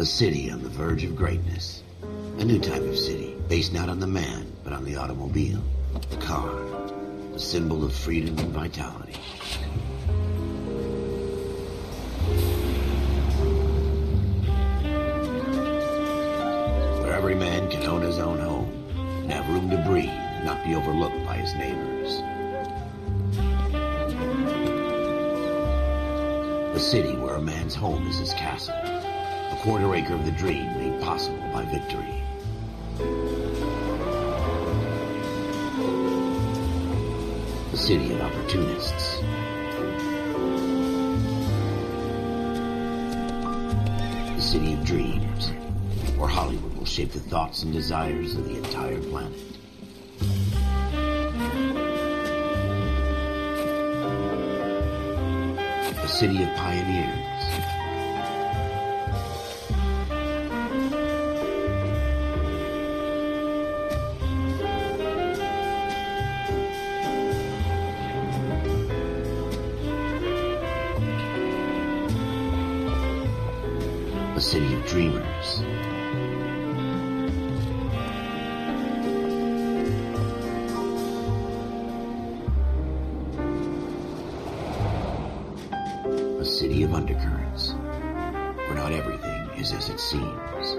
A city on the verge of greatness. A new type of city, based not on the man, but on the automobile. The car. The symbol of freedom and vitality. Where every man can own his own home, and have room to breathe, and not be overlooked by his neighbors. A city where a man's home is his castle. A quarter acre of the dream made possible by victory. A city of opportunists. A city of dreams, where Hollywood will shape the thoughts and desires of the entire planet. A city of pioneers. A city of dreamers. A city of undercurrents, where not everything is as it seems.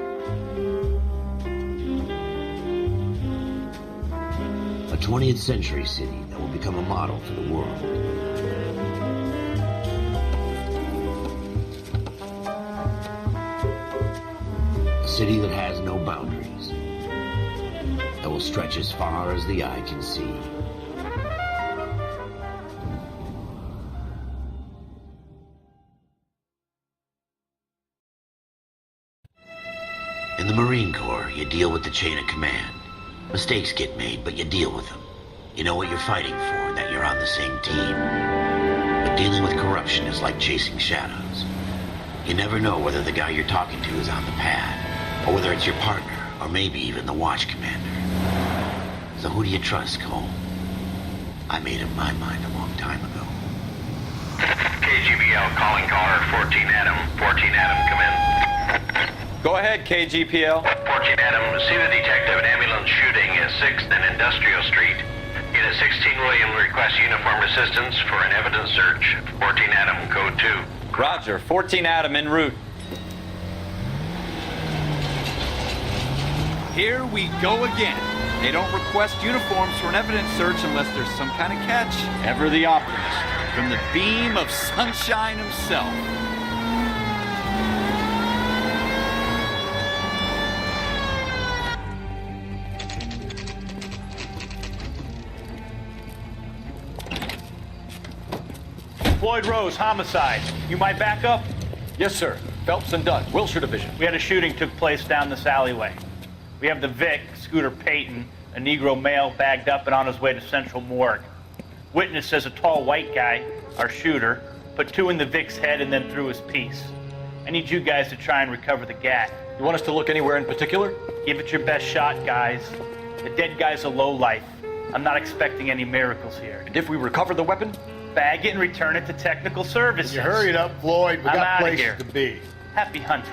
A 20th century city that will become a model for the world. A city that has no boundaries, that will stretch as far as the eye can see. In the Marine Corps, you deal with the chain of command. Mistakes get made, but you deal with them. You know what you're fighting for, and that you're on the same team. But dealing with corruption is like chasing shadows. You never know whether the guy you're talking to is on the pad, or whether it's your partner, or maybe even the watch commander. So who do you trust, Cole? I made up my mind a long time ago. KGBL calling caller 14 Adam. 14 Adam, come in. Go ahead, KGPL. 14 Adam, see the detective at ambulance shooting at 6th and Industrial Street. Unit 16 William requests uniform assistance for an evidence search. 14 Adam, code 2. Roger, 14 Adam en route. Here we go again. They don't request uniforms for an evidence search unless there's some kind of catch. Ever the optimist, from the beam of sunshine himself. Floyd Rose, homicide. You might back up? Yes, sir. Phelps and Dunn, Wilshire Division. We had a shooting took place down this alleyway. We have the Vic, Scooter Payton, a Negro male bagged up and on his way to Central Morgue. Witness says a tall white guy, our shooter, put 2 in the Vic's head and then threw his piece. I need you guys to try and recover the gat. You want us to look anywhere in particular? Give it your best shot, guys. The dead guy's a lowlife. I'm not expecting any miracles here. And if we recover the weapon? Bag it and return it to technical services. You hurry it up, Floyd. We I'm got outta places here. to be. Happy hunting.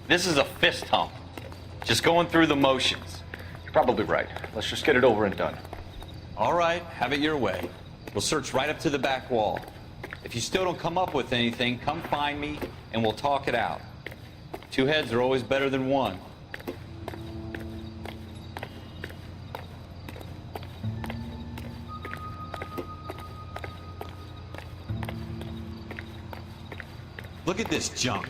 This is a fist hump. Just going through the motions. You're probably right. Let's just get it over and done. All right, have it your way. We'll search right up to the back wall. If you still don't come up with anything, come find me and we'll talk it out. 2 heads are always better than 1. Look at this junk.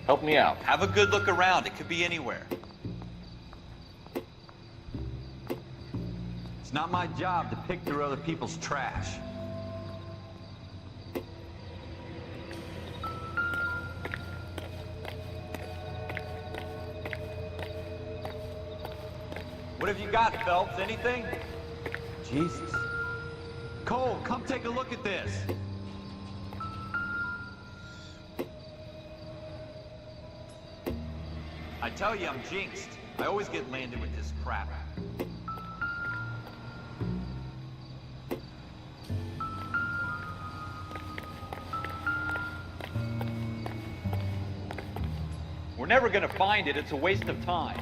Help me out. Have a good look around. It could be anywhere. It's not my job to pick through other people's trash. What have you got, Phelps? Anything? Jesus. Cole, come take a look at this. I tell you I'm jinxed. I always get landed with this crap. We're never gonna find it. It's a waste of time.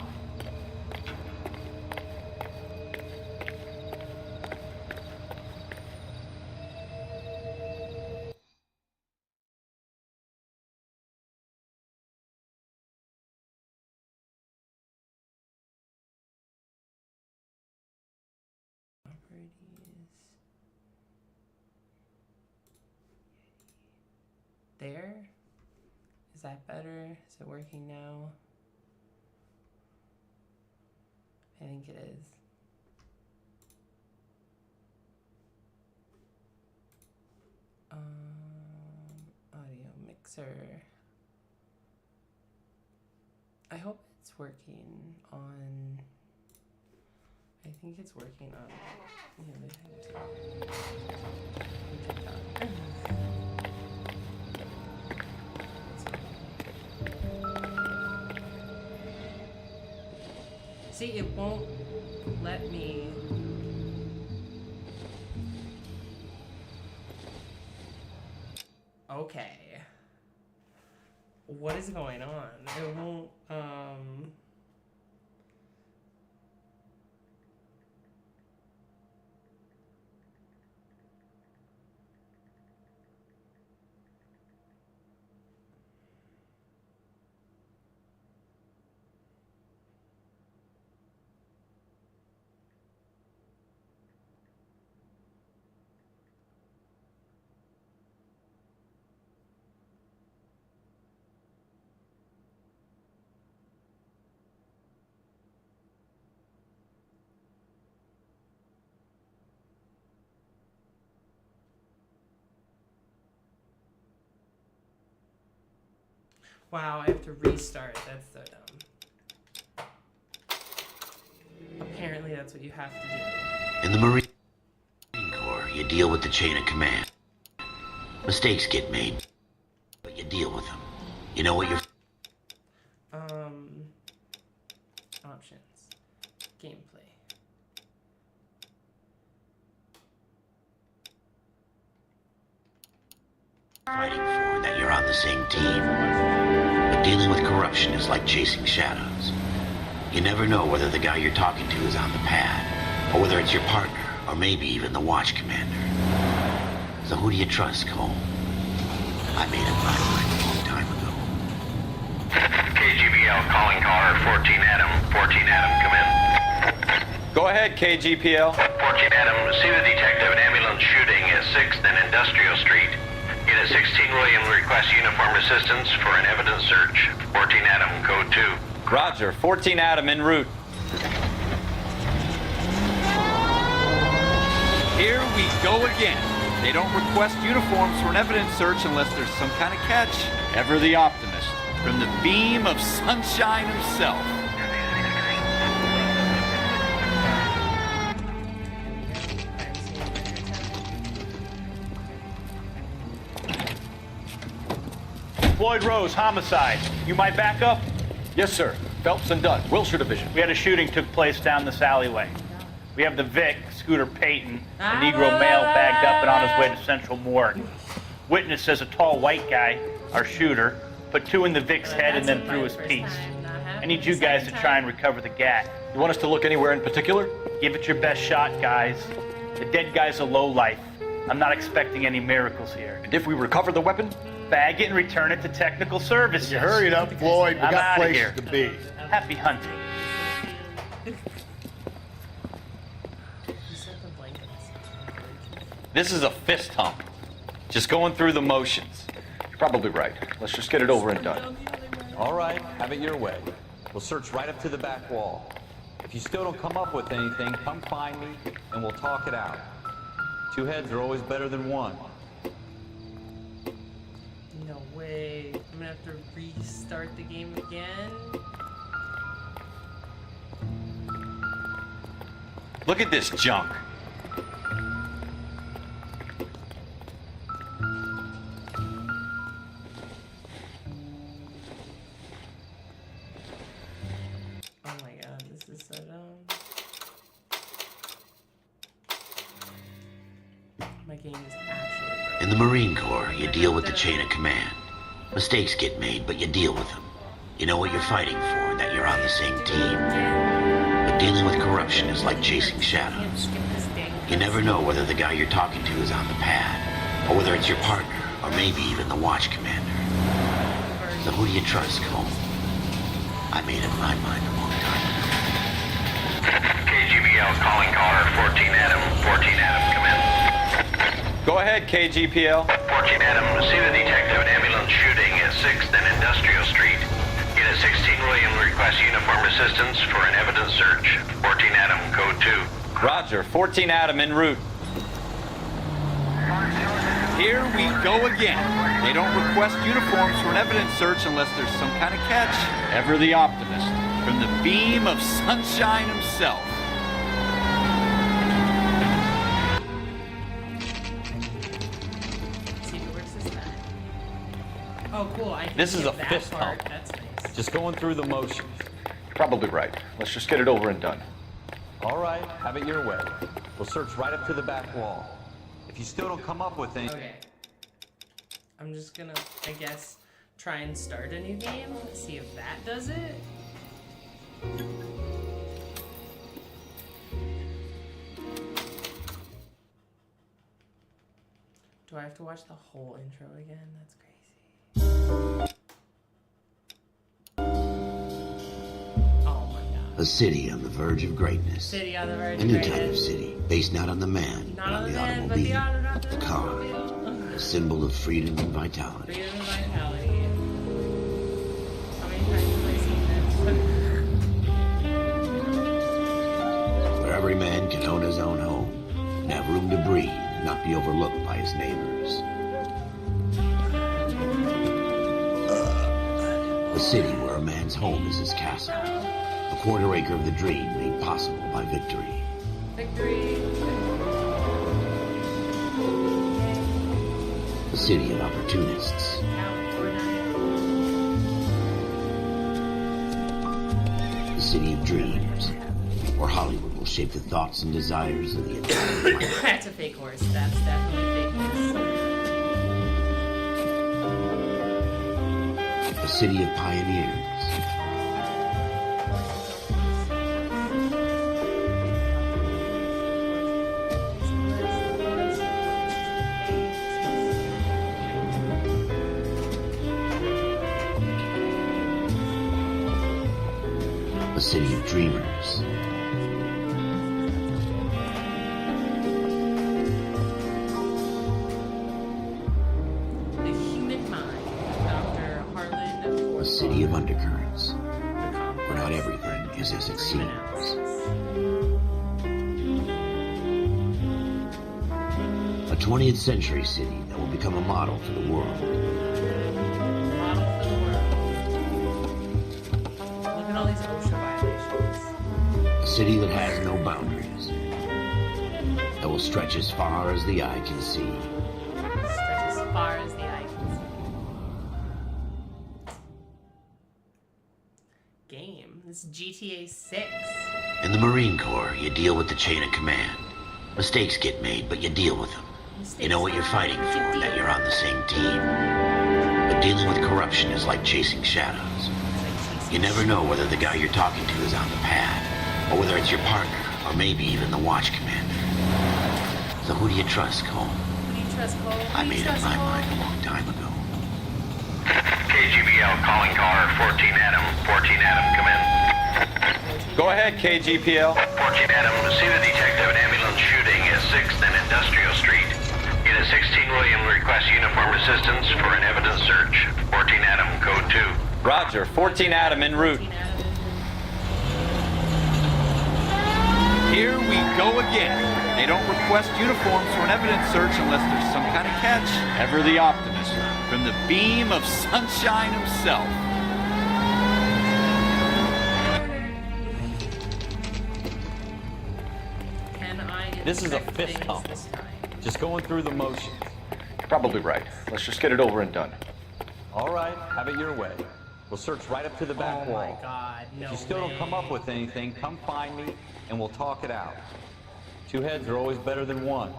There? Is that better? Is it working now? I think it is. Audio mixer. I hope it's working on. I think it's working on the other thing too. TikTok. See, it won't let me. Okay. What is going on? It won't, wow, I have to restart. That's so dumb. Apparently that's what you have to do. In the Marine Corps, you deal with the chain of command. Mistakes get made, but you deal with them. You know what you're... Options. Gameplay. fighting for, that you're on the same team. But dealing with corruption is like chasing shadows. You never know whether the guy you're talking to is on the pad, or whether it's your partner, or maybe even the watch commander. So who do you trust, Cole? I made up my mind a long time ago. KGBL calling caller 14 Adam. 14 Adam, come in. Go ahead, KGPL. 14 Adam, see the detective at ambulance shooting at 6th and Industrial Street. Unit 16 William requests uniform assistance for an evidence search. 14 Adam, code 2. Roger. 14 Adam en route. Here we go again. They don't request uniforms for an evidence search unless there's some kind of catch. Ever the optimist. From the beam of sunshine himself. Floyd Rose, homicide. You might back up? Yes, sir. Phelps and Dunn, Wilshire Division. We had a shooting took place down this alleyway. We have the Vic, Scooter Payton, a Negro male bagged up and on his way to Central Morgue. Witness says a tall white guy, our shooter, put two in the Vic's head and then threw his piece. I need you guys to try and recover the gat. You want us to look anywhere in particular? Give it your best shot, guys. The dead guy's a lowlife. I'm not expecting any miracles here. And if we recover the weapon? Bag it and return it to technical services. You hurry it up, Floyd. We I'm got outta places here. to be. Happy hunting. This is a fist hump. Just going through the motions. You're probably right. Let's just get it over and done. All right, have it your way. We'll search right up to the back wall. If you still don't come up with anything, come find me and we'll talk it out. Two heads are always better than one. No way. I'm gonna have to restart the game again. Look at this junk. My game is actually In the Marine Corps, you deal with the chain of command. Mistakes get made, but you deal with them. You know what you're fighting for, that you're on the same team. But dealing with corruption is like chasing shadows. You never know whether the guy you're talking to is on the pad, or whether it's your partner, or maybe even the watch commander. So who do you trust, Cole? I made up my mind a long time ago. KGBL calling caller 14 Adam. 14 Adam, come in. Go ahead, KGPL. 14 Adam, see the detective an ambulance shooting at 6th and Industrial Street. Unit 16 William requests uniform assistance for an evidence search. 14 Adam, code 2. Roger, 14 Adam en route. Here we go again. They don't request uniforms for an evidence search unless there's some kind of catch. Ever the optimist. From the beam of sunshine himself. See if it works this time. Oh, cool. I can This is skip a that fist part. pump. That's nice. Just going through the motions. Probably right. Let's just get it over and done. All right, have it your way. We'll search right up to the back wall. If you still don't come up with anything... Okay. I'm just gonna, I guess, try and start a new game. See if that does it. Do I have to watch the whole intro again? That's crazy. Oh my god. A city on the verge of greatness. City on the verge A of new type of greatness. city, based not on the man, Not but on on the the man, but the automobile, the car, automobile. a symbol of freedom and vitality. Freedom and vitality. How many times have I seen this? Where every man can own his own home, and have room to breathe, and not be overlooked by his neighbors. A city where a man's home is his castle. A quarter acre of the dream made possible by victory. Victory. A city of opportunists. A city of dreams, where Hollywood will shape the thoughts and desires of the entire planet. That's a fake horse. That's definitely a fake horse. A city of pioneers. A city of dreamers. The Human Mind, Dr. Harlan. A city of undercurrents, The where not everything is as it seems. A 20th century city that will become a model for the world. Model for the world. Look at all these OSHA violations. A city that has no boundaries. That will stretch as far as the eye can see. Stretch as far as the eye can see. Game. This is GTA6. In the Marine Corps, you deal with the chain of command. Mistakes get made, but you deal with them. You know what you're fighting for, that you're on the same team. But dealing with corruption is like chasing shadows. You never know whether the guy you're talking to is on the pad, or whether it's your partner, or maybe even the watch commander. So who do you trust, Cole? Who do you trust, Cole? Who I do you made up trust, my Cole? mind a long time ago. KGBL calling caller 14 Adam. 14 Adam, come in. Go ahead, KGPL. 14 Adam, see the detective an ambulance shooting at 6th and Industrial Street. Unit 16 William requests uniform assistance for an evidence search. 14 Adam, code 2. Roger, 14 Adam en route. Here we go again. They don't request uniforms for an evidence search unless there's some kind of catch. Ever the optimist. From the beam of sunshine himself. Can I get This is a correct fist things pump. this time? Just going through the motions. Probably right. Let's just get it over and done. All right, have it your way. We'll search right up to the back Oh wall. my God, no If you still don't come up with anything, come find me and we'll talk it out. Two heads are always better than one.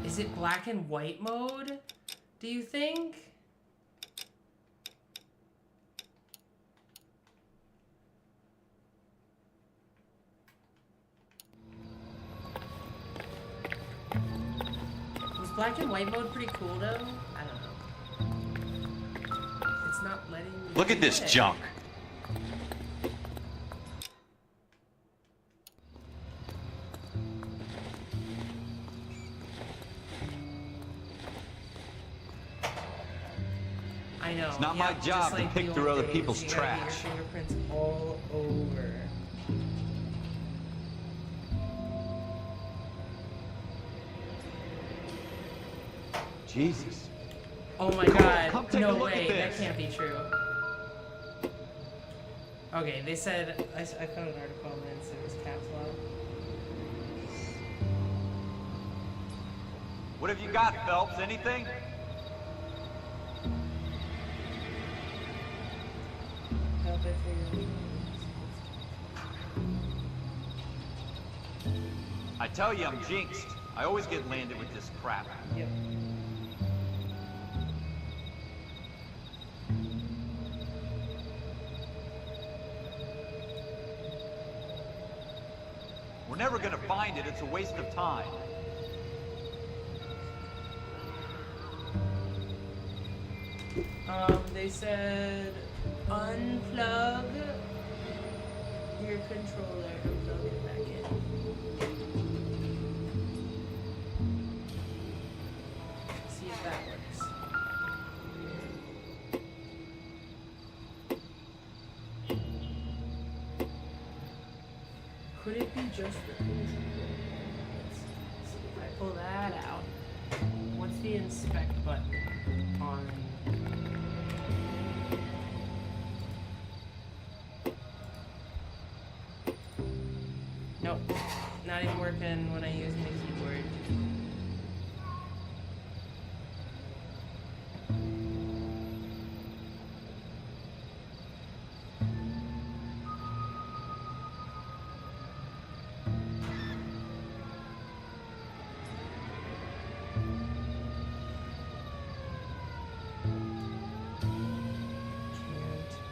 Is it black and white mode, do you think? Was black and white mode pretty cool though? I don't know. It's not letting me Look at do this it. junk. I know. It's not my Yep, job just to like pick the through old other days. people's You gotta get trash. your fingerprints all over. Jesus. Oh my Come on, God! come take a No look at way! That this. can't be true. Okay, they said I found an article and it said it was caps lock. What have you got, Phelps? Anything? Help it figure I tell you, I'm jinxed. I always get landed with this crap. Yep. We're never gonna find it. It's a waste of time. They said unplug your controller and plug it back in. See if that works. Could it be just the controller? Let's see if I pull that out. What's the inspect button on? Nope, not even working when I use my keyboard.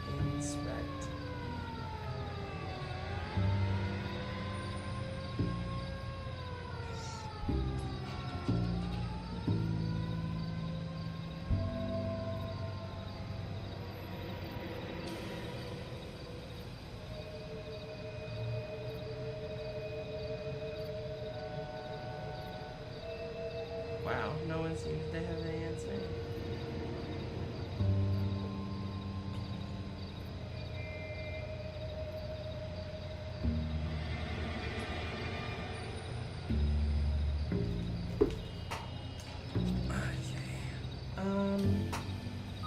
Can't inspect. Wow, no one seems to have an answer.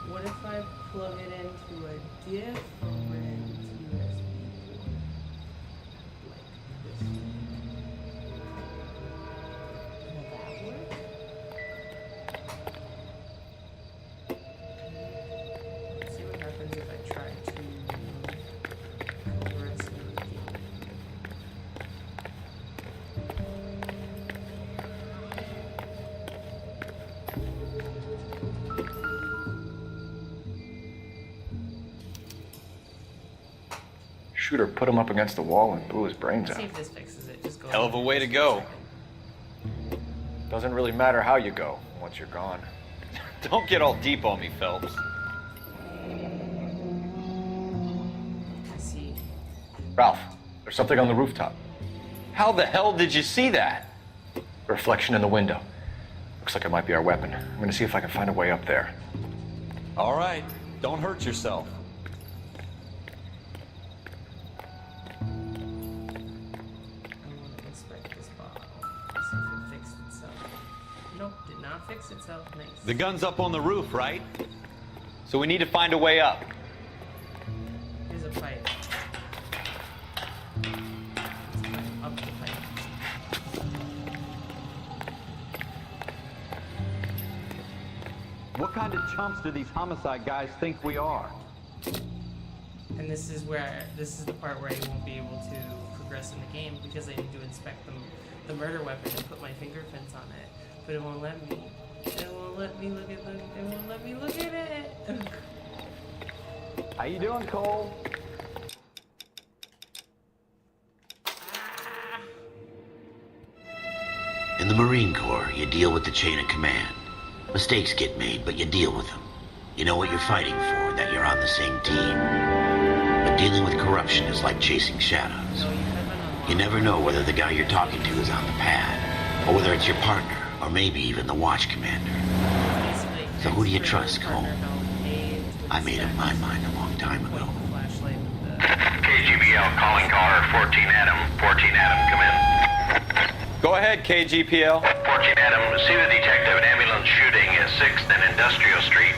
What if I plug it into a different USB port? Like this one. Will that work? Let's see what happens if I try to compress the game. Shooter put him up against the wall and blew his brains See out. if this fixes it. Just go. Hell of a way to go. Doesn't really matter how you go once you're gone. Don't get all deep on me, Phelps. I see. Ralph, there's something on the rooftop. How the hell did you see that? Reflection in the window. Looks like it might be our weapon. I'm gonna see if I can find a way up there. All right, don't hurt yourself. I want to inspect this bottle. See if it fixed itself. Nope, did not fix itself. Nice. The gun's up on the roof, right? So we need to find a way up. Here's a pipe. Let's climb up the pipe. What kind of chumps do these homicide guys think we are? And this is the part where I won't be able to progress in the game because I need to inspect the murder weapon and put my fingerprints on it. But it won't let me. It won't let me look at it. It won't let me look at it. How you doing, Cole? In the Marine Corps, you deal with the chain of command. Mistakes get made, but you deal with them. You know what you're fighting for, that you're on the same team. But dealing with corruption is like chasing shadows. You never know whether the guy you're talking to is on the pad, or whether it's your partner, or maybe even the watch commander. So who do you trust, Cole? I made up my mind a long time ago. KGBL calling caller 14 Adam. 14 Adam, come in. Go ahead, KGPL. 14 Adam, see the detective at ambulance shooting at 6th and Industrial Street.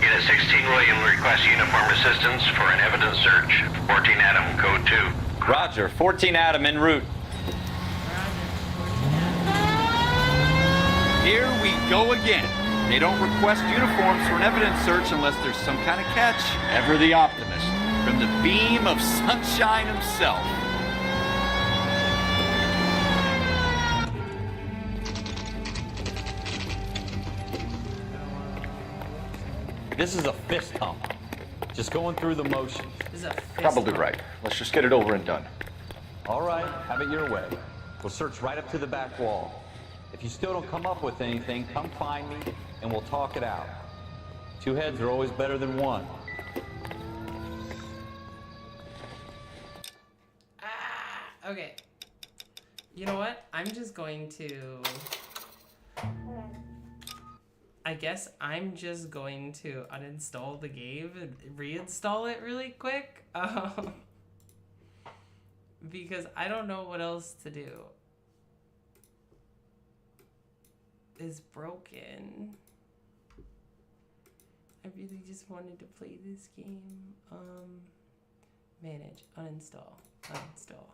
Unit 16 William requests uniformed assistance for an evidence search. 14 Adam, code 2. Roger, 14 Adam en route. Here we go again. They don't request uniforms for an evidence search unless there's some kind of catch. Ever the optimist, from the beam of sunshine himself. This is a fist hump. Just going through the motions. This is a fist Probably bump. right. Let's just get it over and done. All right, have it your way. We'll search right up to the back wall. If you still don't come up with anything, come find me and we'll talk it out. Two heads are always better than one. Okay. You know what? I'm just going to... I guess I'm just going to uninstall the game and reinstall it really quick. Because I don't know what else to do. It's broken. I really just wanted to play this game. Manage, uninstall, uninstall.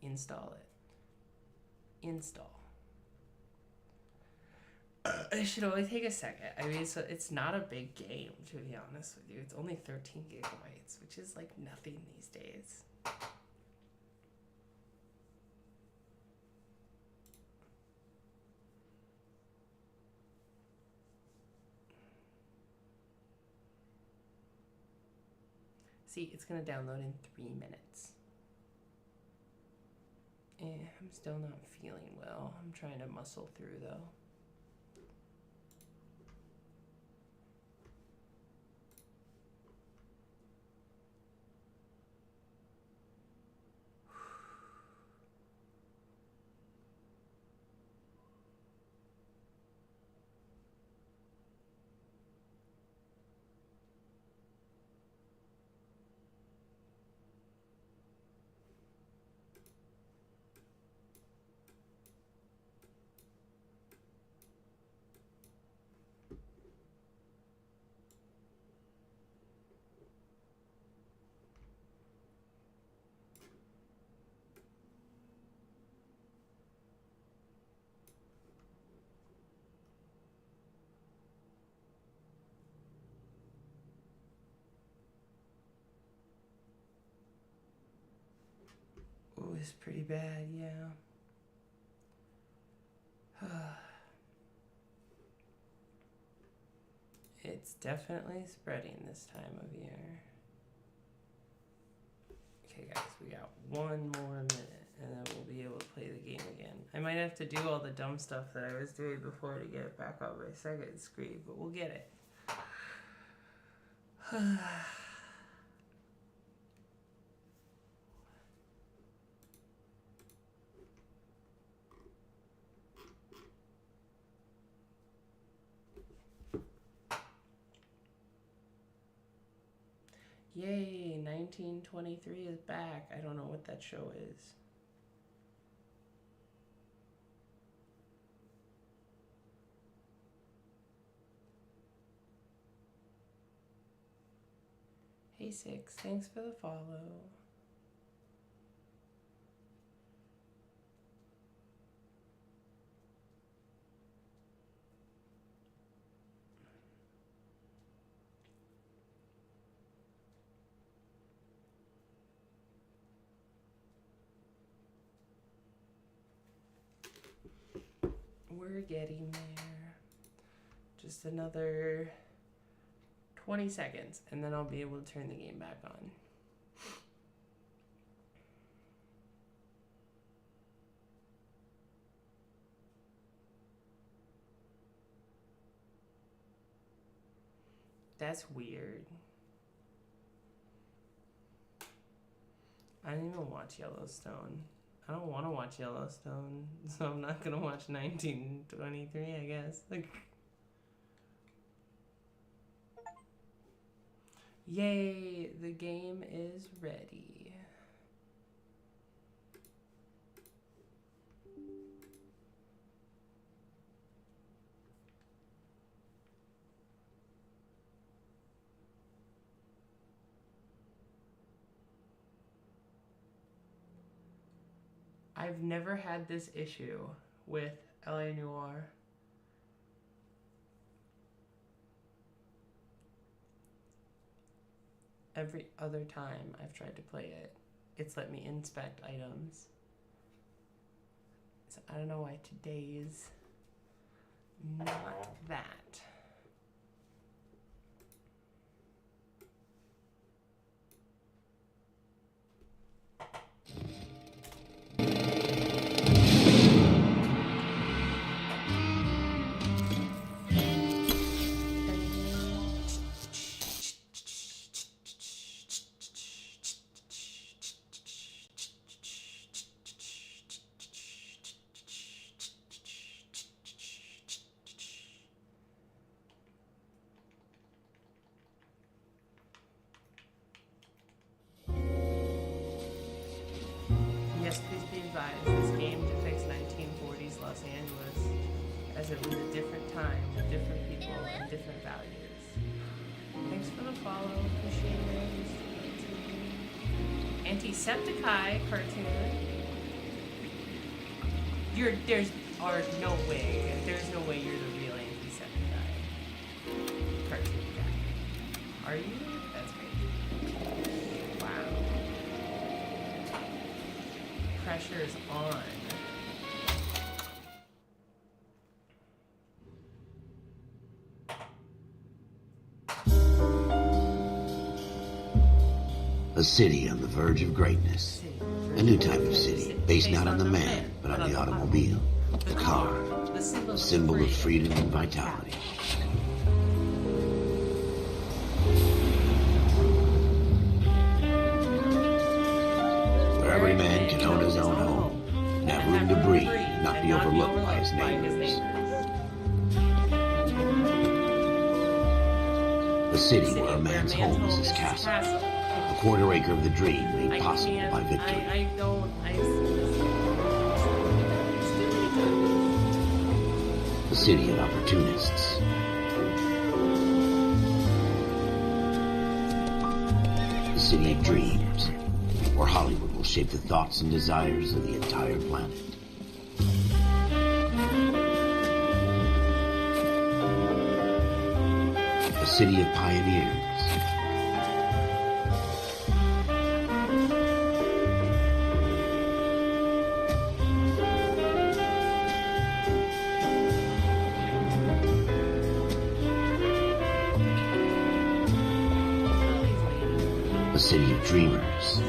Install it. Install. It should only take a second. I mean, so it's not a big game, to be honest with you. It's only 13 gigabytes, which is like nothing these days. See, it's gonna download in 3 minutes. I'm still not feeling well. I'm trying to muscle through though. Ooh, it's pretty bad, yeah. It's definitely spreading this time of year. Okay, guys, we got 1 more minute, and then we'll be able to play the game again. I might have to do all the dumb stuff that I was doing before to get it back on my second screen, but we'll get it. Yay, 1923 is back. I don't know what that show is. Hey, Six, thanks for the follow. getting there. Just another 20 seconds, and then I'll be able to turn the game back on. That's weird. I didn't even watch Yellowstone. I don't want to watch Yellowstone, so I'm not gonna watch 1923, I guess. Like, yay, the game is ready. I've never had this issue with LA Noire. Every other time I've tried to play it, it's let me inspect items. So I don't know why today's not that. Yes, please be advised, this game depicts 1940s Los Angeles as it was a different time, with different people, and different values. Thanks for the follow, appreciate it. Antisepticeye cartoon. There's no way you're the real Antisepticeye cartoon guy. Are you? That's crazy. Wow. Pressure's on. A city on the verge of greatness. A new type of city, based not on the man, but on the automobile, the car, a symbol of freedom and vitality. Where every man can own his own home, and have room to breathe, and not be overlooked by his neighbors. A city where a man's home is his castle. A quarter acre of the dream made possible by victory. A city of opportunists. A city of dreams, where Hollywood will shape the thoughts and desires of the entire planet. A city of pioneers. A city of dreamers.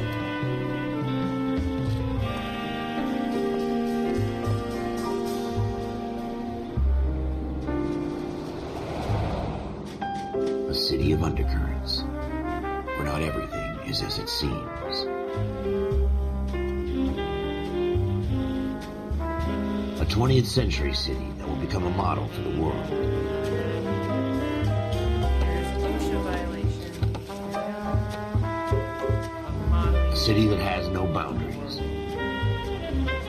A city of undercurrents, where not everything is as it seems. A 20th century city that will become a model for the world. A city that has no boundaries,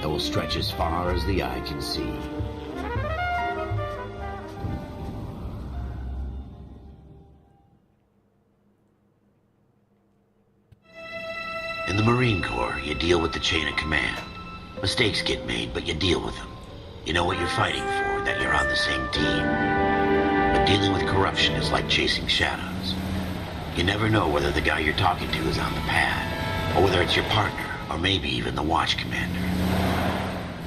that will stretch as far as the eye can see. In the Marine Corps, you deal with the chain of command. Mistakes get made, but you deal with them. You know what you're fighting for, that you're on the same team. But dealing with corruption is like chasing shadows. You never know whether the guy you're talking to is on the pad, or whether it's your partner, or maybe even the watch commander.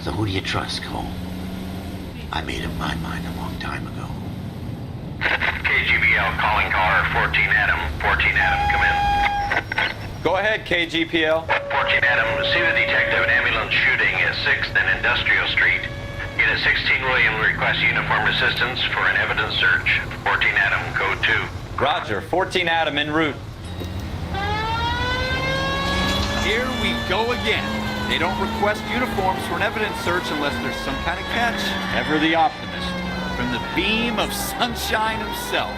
So who do you trust, Cole? I made up my mind a long time ago. KGBL calling caller 14 Adam. 14 Adam, come in. Go ahead, KGPL. 14 Adam, see the detective an ambulance shooting at 6th and Industrial Street. Unit 16 William requests uniformed assistance for an evidence search. 14 Adam, code 2. Roger, 14 Adam en route. Here we go again. They don't request uniforms for an evidence search unless there's some kind of catch. Ever the optimist. From the beam of sunshine himself.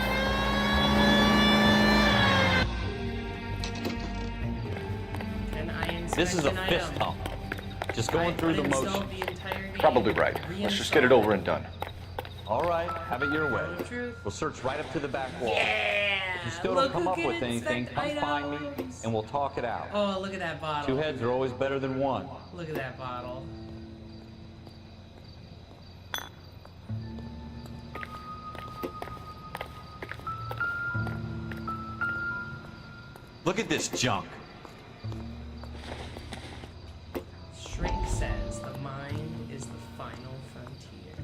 Can I inspect This is a an fist item? hump. Just going through the Uninstall motions. the entire game. Probably right. Let's just get it over and done. All right, have it your way. Truth. We'll search right up to the back wall. Yeah! If you still Look don't come who up can with anything, inspect come find me items. and we'll talk it out. Oh, look at that bottle. Two heads are always better than one. Look at that bottle. Look at this junk. Shrink says the mind is the final frontier.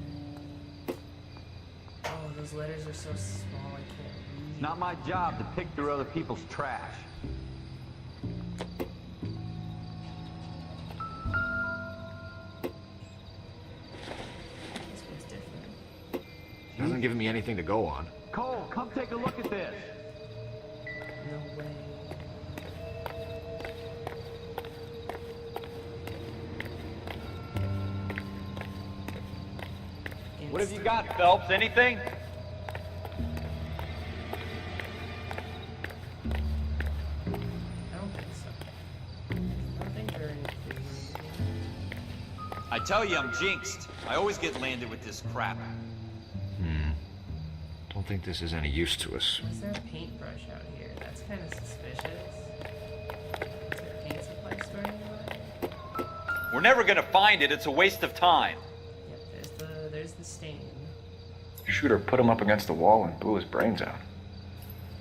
Oh, those letters are so small I can't read. It's not my job to pick through other people's trash. This one's different. She hasn't given me anything to go on. Cole, come take a look at this. No way. What have you got, Phelps? Anything? I don't think so. I don't think there are any clues. I tell you, I'm jinxed. I always get landed with this crap. Don't think this is any use to us. Is there a paintbrush out here? That's kind of suspicious. Is there a paint supply store anywhere? We're never gonna find it. It's a waste of time. Yep, there's the stain. Shooter put him up against the wall and blew his brains out.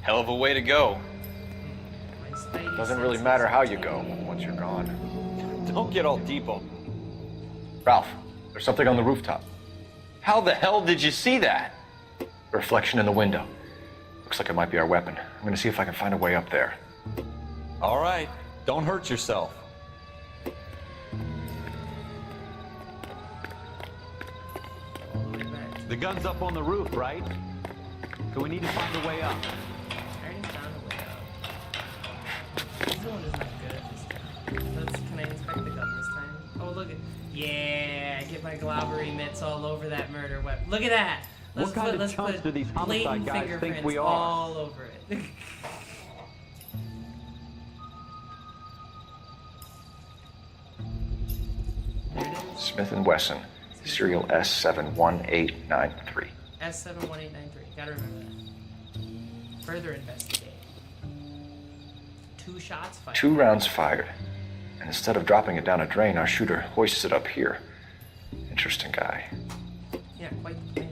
Hell of a way to go. My spidey Doesn't really senses matter how you tingle. go once you're gone. Don't get all deep on. Ralph, there's something on the rooftop. How the hell did you see that? A reflection in the window. Looks like it might be our weapon. I'm gonna see if I can find a way up there. All right, don't hurt yourself. All the way back. The gun's up on the roof, right? So we need to find a way up. I already found a way out. This one is not good at this time. Can I inspect the gun this time? Oh, look at. Yeah, get my globbery mitts all over that murder weapon. Look at that! What kind of chumps do these homicide blatant guys think fingerprints we are? all over it. There it is. Smith & Wesson, serial S71893. S71893. Gotta remember that. Further investigate. 2 shots fired. 2 rounds fired. And instead of dropping it down a drain, our shooter hoists it up here. Interesting guy. Yeah, quite the plan.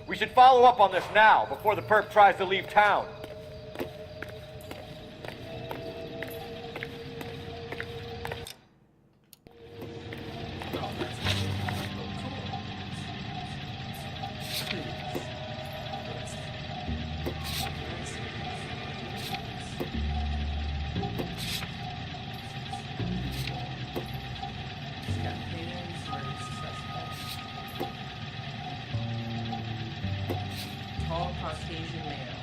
We should follow up on this now, before the perp tries to leave town. Oh, that's Tall Caucasian male.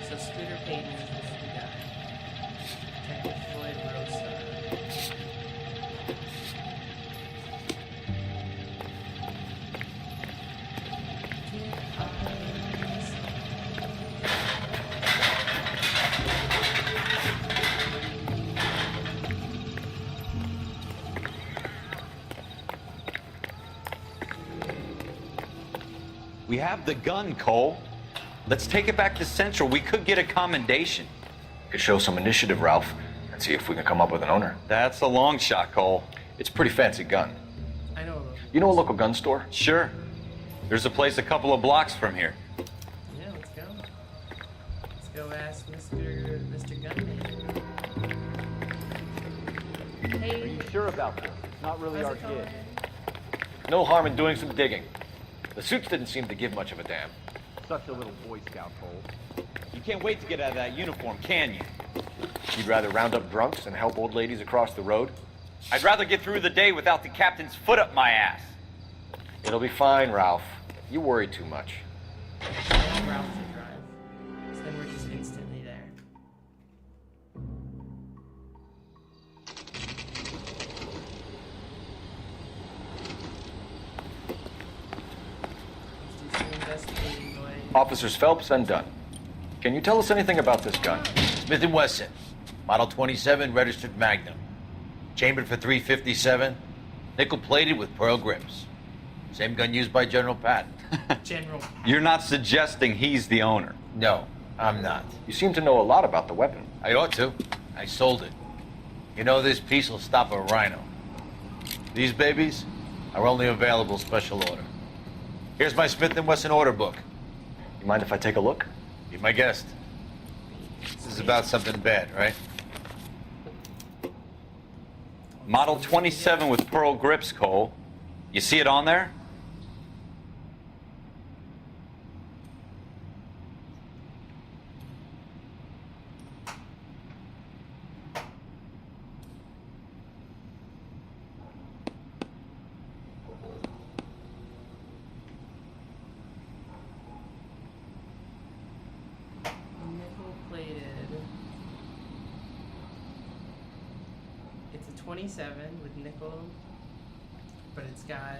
So Scooter Payton is the guy. Detective Floyd Rosa. We have the gun, Cole. Let's take it back to Central. We could get a commendation. Could show some initiative, Ralph, and see if we can come up with an owner. That's a long shot, Cole. It's a pretty fancy gun. I know. You know a local gun store? Sure. There's a place a couple of blocks from here. Yeah, let's go. go ask Mr. Gunman. Hey, Are you sure about this? It's not really how's our it going? kid. No harm in doing some digging. The suits didn't seem to give much of a damn. Such a little Boy Scout hole. You can't wait to get out of that uniform, can you? You'd rather round up drunks and help old ladies across the road? I'd rather get through the day without the captain's foot up my ass. It'll be fine, Ralph. You worry too much. I want Ralph to drive. So then we're just instantly there. Let's do some investigating, boy. Officers Phelps and Dunn. Can you tell us anything about this gun? Smith & Wesson, Model 27, registered Magnum. Chambered for .357, nickel-plated with pearl grips. Same gun used by General Patton. General. You're not suggesting he's the owner. No, I'm not. You seem to know a lot about the weapon. I ought to. I sold it. You know, this piece will stop a rhino. These babies are only available special order. Here's my Smith & Wesson order book. You mind if I take a look? Be my guest. This is about something bad, right? Model 27 with pearl grips, Cole. You see it on there? Nickel-plated. It's a 27 with nickel, but it's got,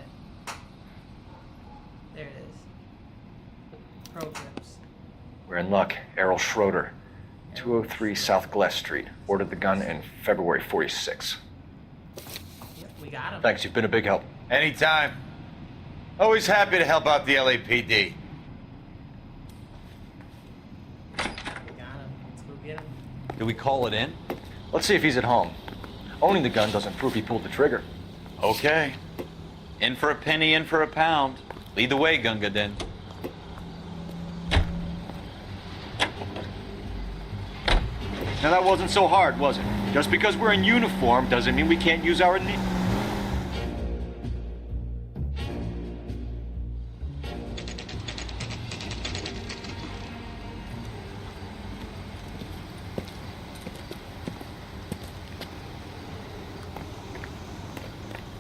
there it is, pearl grips. We're in luck. Errol Schroeder, 203 South Glass Street. Ordered the gun in February '46. Yep, we got him. Thanks, you've been a big help. Anytime. Always happy to help out the LAPD. We got him. Let's go get him. Do we call it in? Let's see if he's at home. Owning the gun doesn't prove he pulled the trigger. Okay. In for a penny, in for a pound. Lead the way, Gunga Din. Now that wasn't so hard, was it? Just because we're in uniform doesn't mean we can't use our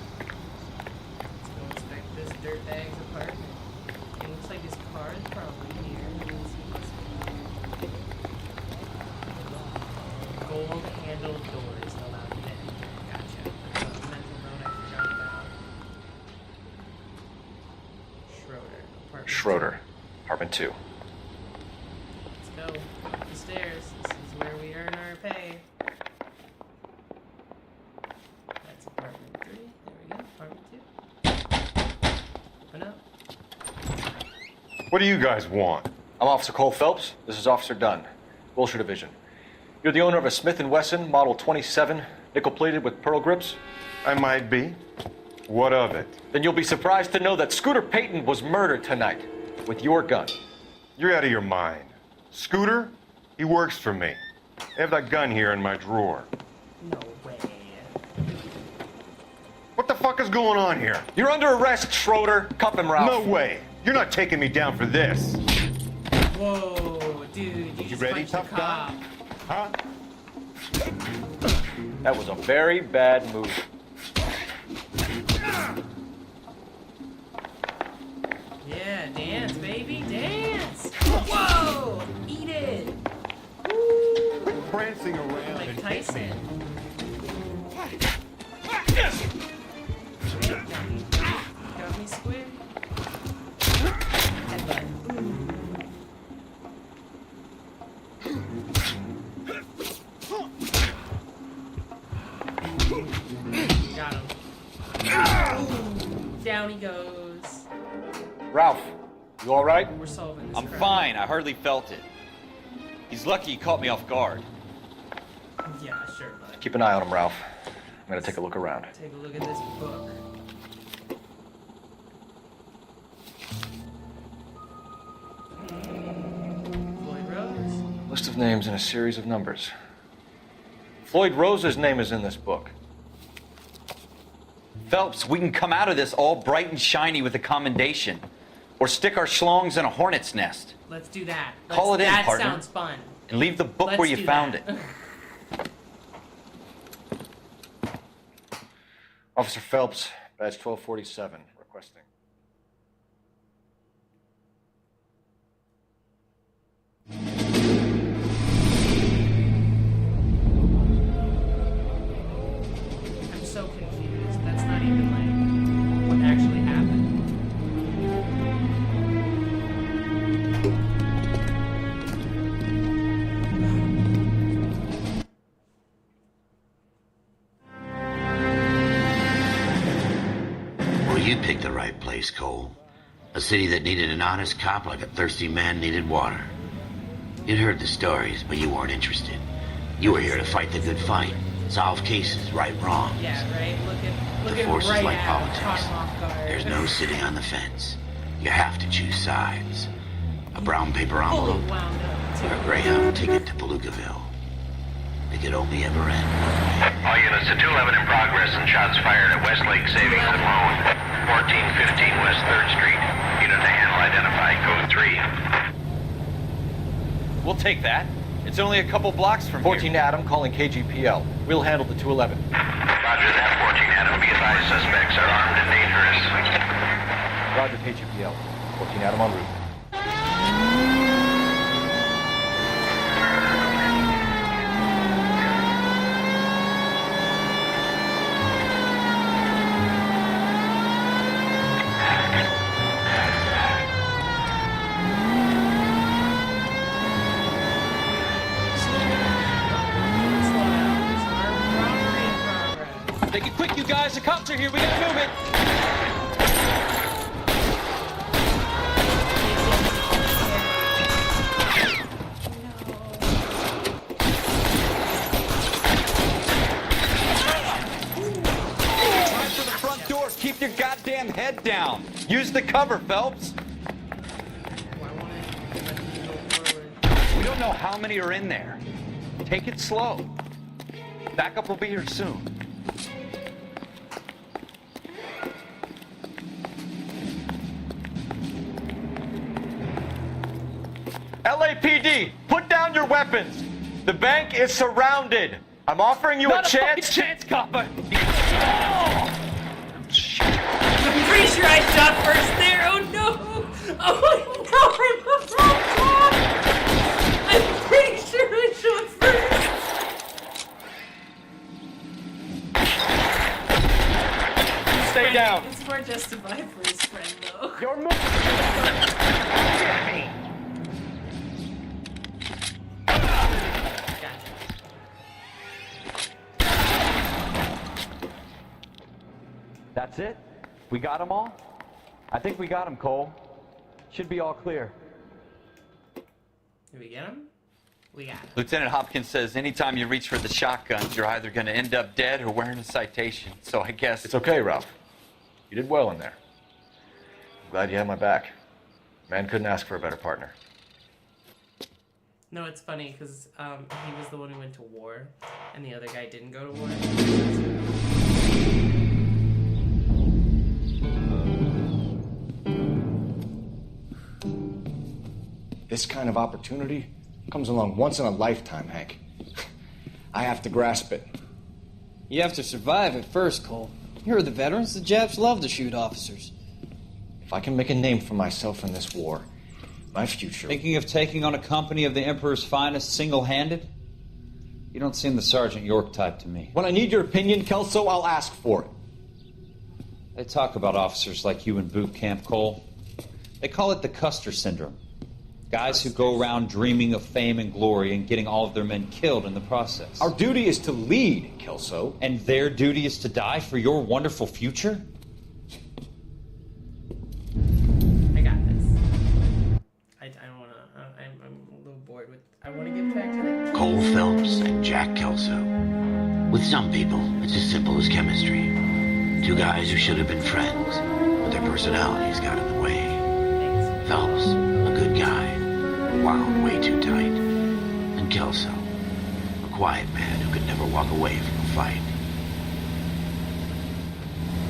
Let's go inspect this dirtbag's apartment. It looks like his car is probably here. Let me see. Gold handled doors allowed men. Gotcha. That's a mental note I forgot about. Schroeder. Apartment Schroeder, apartment 2. Let's go. Up the stairs. This is where we earn our pay. That's apartment 3. There we go. Apartment 2. Open up. What do you guys want? I'm Officer Cole Phelps. This is Officer Dunn, Wilshire Division. You're the owner of a Smith & Wesson Model 27, nickel-plated with pearl grips? I might be. What of it? Then you'll be surprised to know that Scooter Payton was murdered tonight with your gun. You're out of your mind. Scooter? He works for me. I have that gun here in my drawer. No way. What the fuck is going on here? You're under arrest, Schroeder. Cuff him, Ralph. No way. You're not taking me down for this. Whoa, dude, you just ready, punched the tough cop. guy? Huh? That was a very bad move. Yeah, dance, baby, dance. Whoa, eat it. Woo. Prancing around Like and Tyson. Got me, squid. Headbutt. Got him. Down he goes. Ralph, you all right? We're solving this I'm crime. fine. I hardly felt it. He's lucky he caught me off guard. Yeah, sure, bud. Keep an eye on him, Ralph. I'm gonna take a look around. Take a look at this book. Floyd Rose. List of names and a series of numbers. Floyd Rose's name is in this book. Phelps, we can come out of this all bright and shiny with a commendation. Or stick our schlongs in a hornet's nest. Let's do that. Call it in, that partner. That sounds fun. And leave the book Let's where you do found that. it. Officer Phelps, badge 1247, requesting. I'm so confused. That's not even like what actually happened. Well, you picked the right place, Cole. A city that needed an honest cop like a thirsty man needed water. You'd heard the stories, but you weren't interested. You were here to fight the good fight, solve cases, right wrongs. Yeah, right? Look The at force is right like at him, politics. caught him off guard. There's no sitting on the fence. You have to choose sides. A brown paper Fully envelope wound up, too. or a Greyhound ticket to Palookaville. It could only ever end. All units to 211 in progress and shots fired at Westlake Savings and Loan, 1415 West 3rd Street. Unit to handle identify, code 3. We'll take that. It's only a couple blocks from 14 here. Adam calling KGPL. We'll handle the 211. Roger that, 14 Adam. Be advised, suspects are armed and dangerous. Roger KGPL. 14 Adam en route. Slow down. It's armed robbery in progress. Make it quick, you guys. The cops are here. We gotta move it. Run for the front door. Keep your goddamn head down. Use the cover, Phelps. Why won't it let me go forward? We don't know how many are in there. Take it slow. Backup will be here soon. LAPD, put down your weapons. The bank is surrounded. I'm offering you Not a chance. chance, copper. I'm pretty sure I shot first there. Oh no! Oh no! I'm the wrong cop! I'm pretty sure I shot first. Stay down. It's more justified for his friend though. You're moving. Gotcha. That's it? We got them all? I think we got them, Cole. Should be all clear. Did we get him? We got him. Lieutenant Hopkins says anytime you reach for the shotguns, you're either going to end up dead or wearing a citation. So I guess It's okay, Ralph. You did well in there. I'm glad you had my back. Man couldn't ask for a better partner. No, it's funny because he was the one who went to war, and the other guy didn't go to war. This kind of opportunity comes along once in a lifetime, Hank. I have to grasp it. You have to survive it first, Cole. You're the veterans. The Japs love to shoot officers. If I can make a name for myself in this war, my future... Thinking of taking on a company of the Emperor's finest single-handed? You don't seem the Sergeant York type to me. When I need your opinion, Kelso, I'll ask for it. They talk about officers like you in boot camp, Cole. They call it the Custer Syndrome. Guys who go around dreaming of fame and glory and getting all of their men killed in the process. Our duty is to lead, Kelso. And their duty is to die for your wonderful future? I got this. I don't want to. I'm a little bored with. I want to get back to that. Cole Phelps and Jack Kelso. With some people, it's as simple as chemistry. Two guys who should have been friends, but their personalities got in the way. Thanks. Phelps, a good guy, wound way too tight. quiet man who could never walk away from a fight.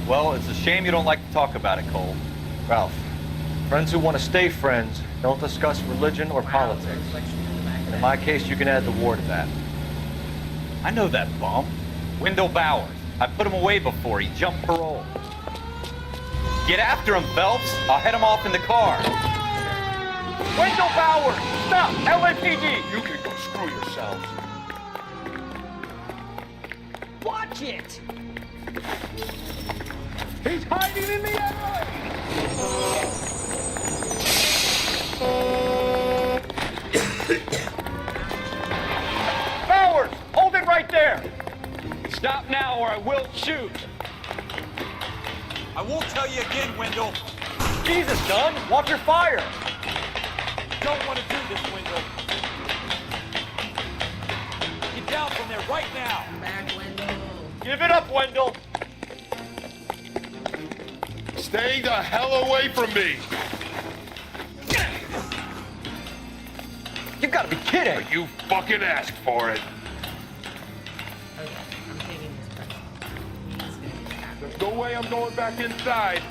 Well, it's a shame you don't like to talk about it, Cole. Ralph, friends who want to stay friends don't discuss religion or politics. And in my case, you can add the war to that. I know that bum. Wendell Bowers. I put him away before. He jumped parole. Get after him, Phelps. I'll head him off in the car. Wendell Bowers! Stop! LAPD! You can go screw yourselves. Watch it! He's hiding in the alley! Bowers! Hold it right there! Stop now or I will shoot! I won't tell you again, Wendell. Jesus, Dunn! Watch your fire! Don't want to do this, Wendell. Get down from there right now. Back, Wendell. Give it up, Wendell! Stay the hell away from me! You gotta be kidding! You fucking asked for it. Okay, I'm taking this person. He's gonna be happy. There's no way I'm going back inside.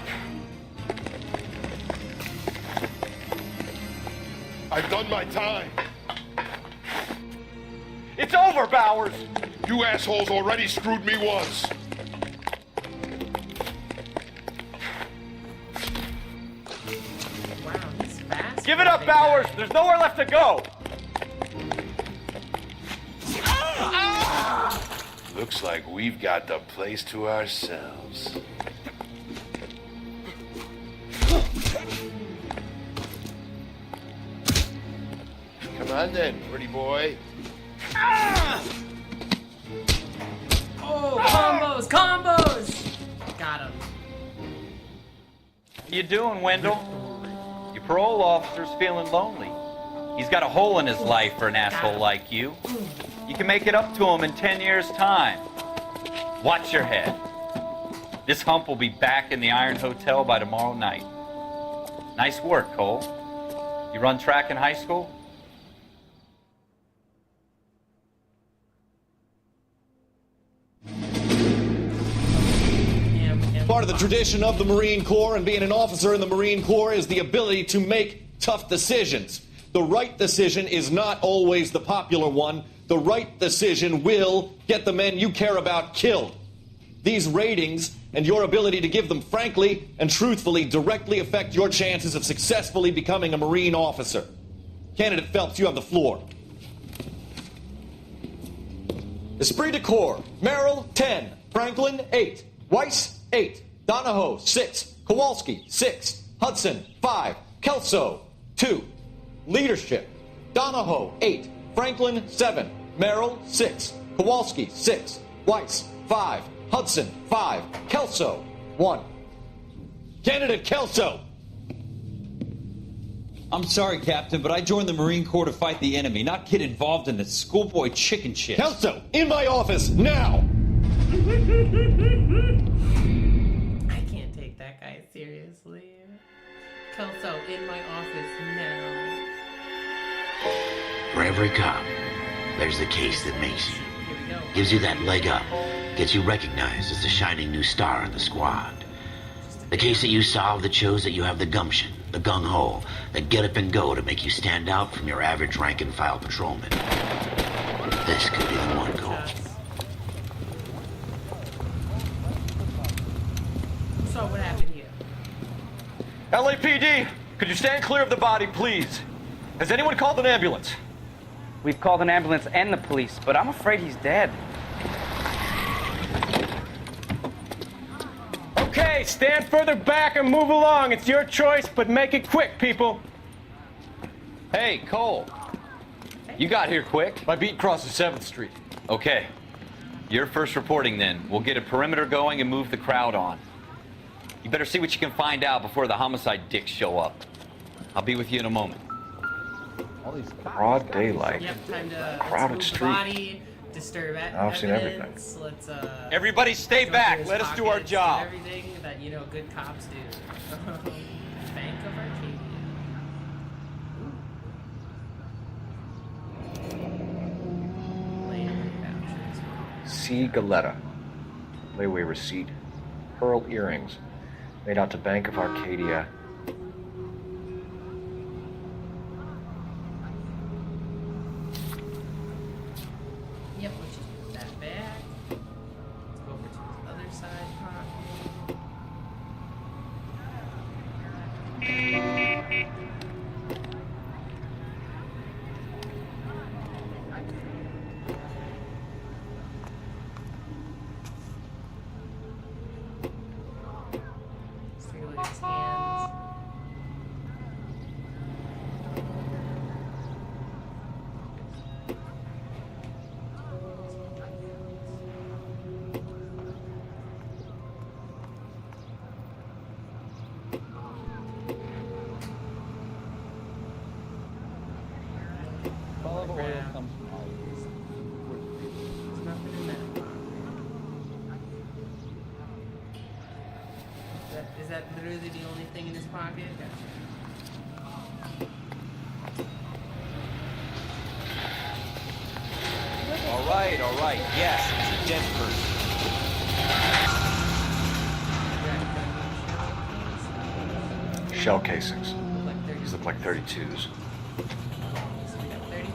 I've done my time. It's over, Bowers! You assholes already screwed me once. Wow, he's fast. Give it up, Bowers! There's nowhere left to go! Looks like we've got the place to ourselves. Come on then, pretty boy. Oh, combos, combos! Got him. How you doing, Wendell? Your parole officer's feeling lonely. He's got a hole in his life for an asshole like you. You can make it up to him in 10 years' time. Watch your head. This hump will be back in the Iron Hotel by tomorrow night. Nice work, Cole. You run track in high school? Part of the tradition of the Marine Corps and being an officer in the Marine Corps is the ability to make tough decisions. The right decision is not always the popular one. The right decision will get the men you care about killed. These ratings and your ability to give them frankly and truthfully directly affect your chances of successfully becoming a Marine officer. Candidate Phelps, you have the floor. Esprit de Corps, Merrill, 10. Franklin, 8. Weiss, 8. Donahoe, 6. Kowalski, 6. Hudson, 5. Kelso, 2. Leadership, Donahoe, 8. Franklin, 7. Merrill, 6. Kowalski, 6. Weiss, 5. Hudson, 5. Kelso, 1. Candidate Kelso! I'm sorry, Captain, but I joined the Marine Corps to fight the enemy, not get involved in the schoolboy chicken shit. Kelso, in my office, now! I can't take that guy seriously. Kelso, in my office now. For every cop, there's the case that makes you. Here we go. Gives you that leg up. Gets you recognized as the shining new star in the squad. The case that you solve that shows that you have the gumption, the gung-ho, that get up and go to make you stand out from your average rank-and-file patrolman. This could be the one, Cole. So what happened here? LAPD, could you stand clear of the body, please? Has anyone called an ambulance? We've called an ambulance and the police, but I'm afraid he's dead. Okay, stand further back and move along. It's your choice, but make it quick, people. Hey, Cole. You got here quick. My beat crosses 7th Street. Okay. You're first reporting then. We'll get a perimeter going and move the crowd on. You better see what you can find out before the homicide dicks show up. I'll be with you in a moment. All these broad daylight. Yep, time to Crowded let's move street. The body, disturb I've seen everything. evidence. Let's Everybody stay go back. through his Let us do our pockets, job. do everything that good cops do. Bank of Arcadia. Land. C. Galetta. Layaway receipt. Pearl earrings. Made out to Bank of Arcadia. Yep, let's just put that back. Let's go over to the other side pocket. Let's take a look at his hands. Olive oil Grab. comes from olives. There's nothing in that pocket. Is that literally the only thing in his pocket? Gotcha. All right. Yes, it's a dead person. Shell casings. Like 30. These look like 32s. So we got 32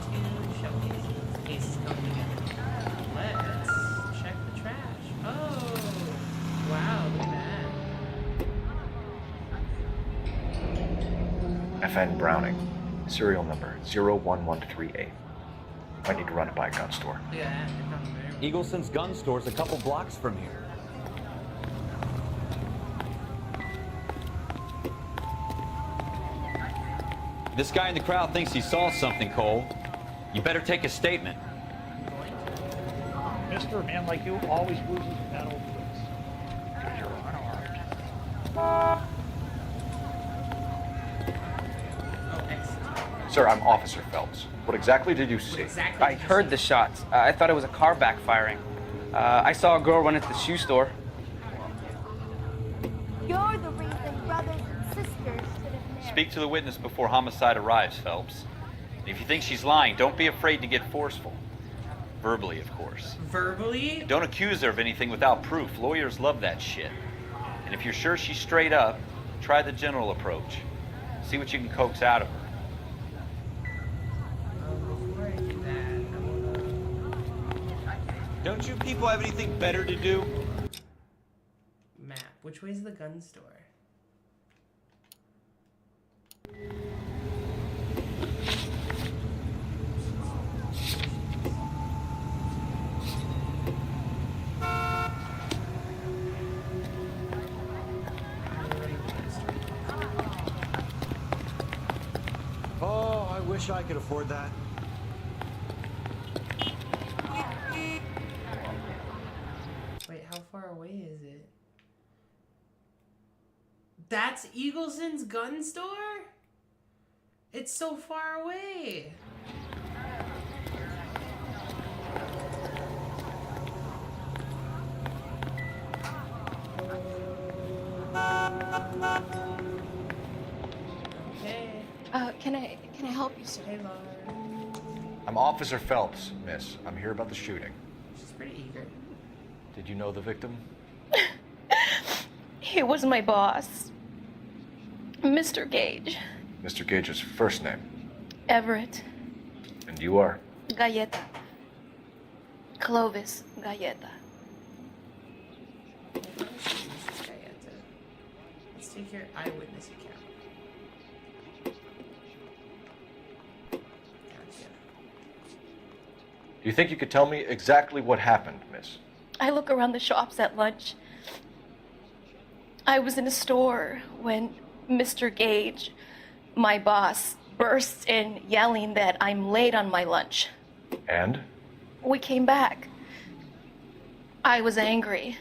shell cases. Cases coming together. Let's check the trash. Oh, wow, look at that. FN Browning. Serial number 01138. Might need to run it by a gun store. Look at that. They're coming very well. Eagleson's gun store's a couple blocks from here. This guy in the crowd thinks he saw something, Cole. You better take a statement. Mister, a man like you always loses without old tricks. Because you're unarmed. Oh, excellent. Sir, I'm Officer Phelps. What exactly did you see? Exactly. I heard the shots. I thought it was a car backfiring. I saw a girl run into the shoe store. You're the reason brothers and sisters should have married. Speak to the witness before homicide arrives, Phelps. And if you think she's lying, don't be afraid to get forceful. Verbally, of course. Verbally? Don't accuse her of anything without proof. Lawyers love that shit. And if you're sure she's straight up, try the general approach. See what you can coax out of her. Before I do that, I Don't you people have anything better to do? map. Which way's the gun store? Oh, I wish I could afford that. Wait, how far away is it? That's Eagleson's gun store? It's so far away. Okay. Can I help you, sir? Hey, Laura. I'm Officer Phelps, miss. I'm here about the shooting. She's pretty eager. Did you know the victim? He was my boss, Mr. Gage. Mr. Gage's first name. Everett. And you are? Galleta. Clovis Galleta. Let's take your eyewitness account. Gotcha. Do you think you could tell me exactly what happened, miss? I look around the shops at lunch. I was in a store when Mr. Gage, my boss, bursts in yelling that I'm late on my lunch. And? We came back. I was angry.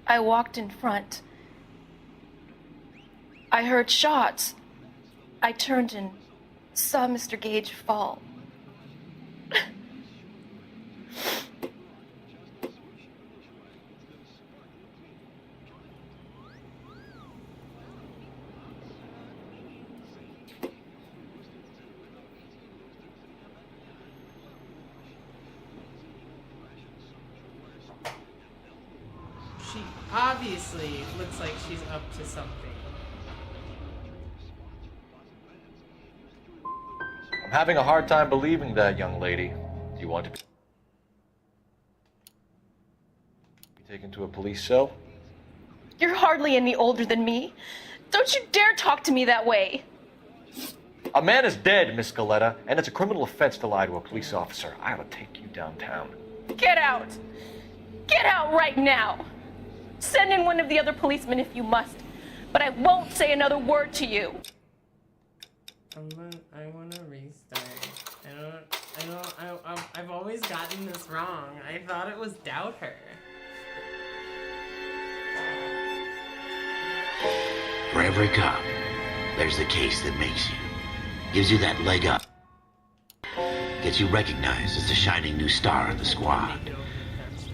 I walked in front. I heard shots. I turned and saw Mr. Gage fall. obviously looks like she's up to something. I'm having a hard time believing that, young lady. Do you want to be taken to a police cell? You're hardly any older than me. Don't you dare talk to me that way. A man is dead, Miss Galetta, and it's a criminal offense to lie to a police officer. I ought to take you downtown. Get out. Get out right now. Send in one of the other policemen if you must, but I won't say another word to you. I want to restart. I've always gotten this wrong. I thought it was doubt her. For every cop, there's the case that makes you. Gives you that leg up. Gets you recognized as the shining new star in the squad.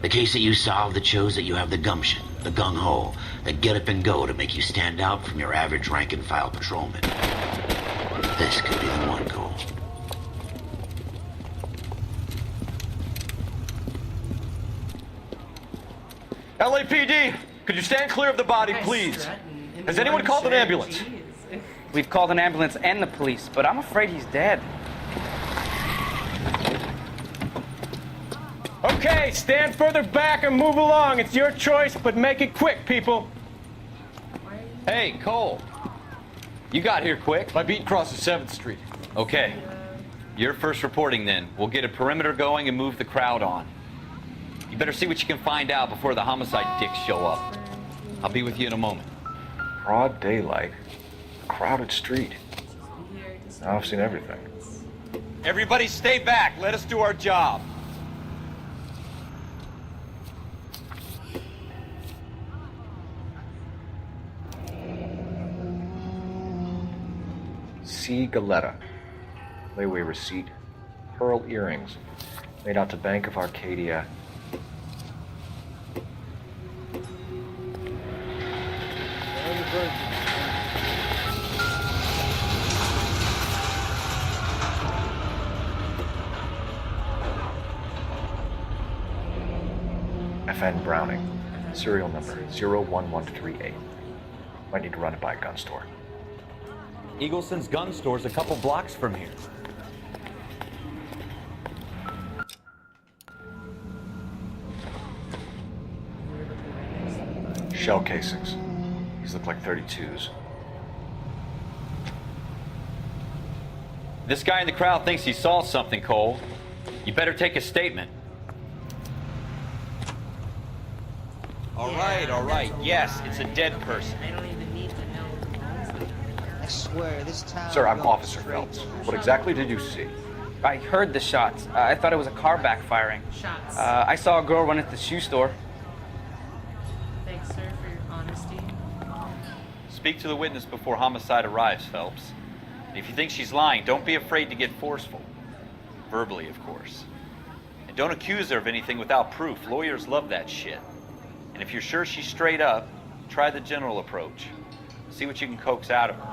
The case that you solve that shows that you have the gumption, the gung-ho, that get up and go to make you stand out from your average rank-and-file patrolman. This could be the one, Cole. LAPD, could you stand clear of the body, please? Has anyone called an ambulance? We've called an ambulance and the police, but I'm afraid he's dead. Okay, stand further back and move along. It's your choice, but make it quick, people. Hey, Cole. You got here quick. My beat crosses 7th Street. Okay. You're first reporting then. We'll get a perimeter going and move the crowd on. You better see what you can find out before the homicide dicks show up. I'll be with you in a moment. Broad daylight. Crowded street. Now I've seen everything. Everybody stay back. Let us do our job. C. Galetta. Layaway receipt. Pearl earrings. Made out to Bank of Arcadia. FN Browning. Serial number 01138. Might need to run it by a gun store. Eagleson's gun store's a couple blocks from here. Shell casings. These look like 32s. This guy in the crowd thinks he saw something, Cole. You better take a statement. All right. Yes, it's a dead person. I don't even need to know. I swear, this town... Sir, I'm Officer Phelps. What exactly did you see? I heard the shots. I thought it was a car backfiring. Shots. I saw a girl run at the shoe store. Thanks, sir, for your honesty. Speak to the witness before homicide arrives, Phelps. And if you think she's lying, don't be afraid to get forceful. Verbally, of course. And don't accuse her of anything without proof. Lawyers love that shit. And if you're sure she's straight up, try the general approach. See what you can coax out of her.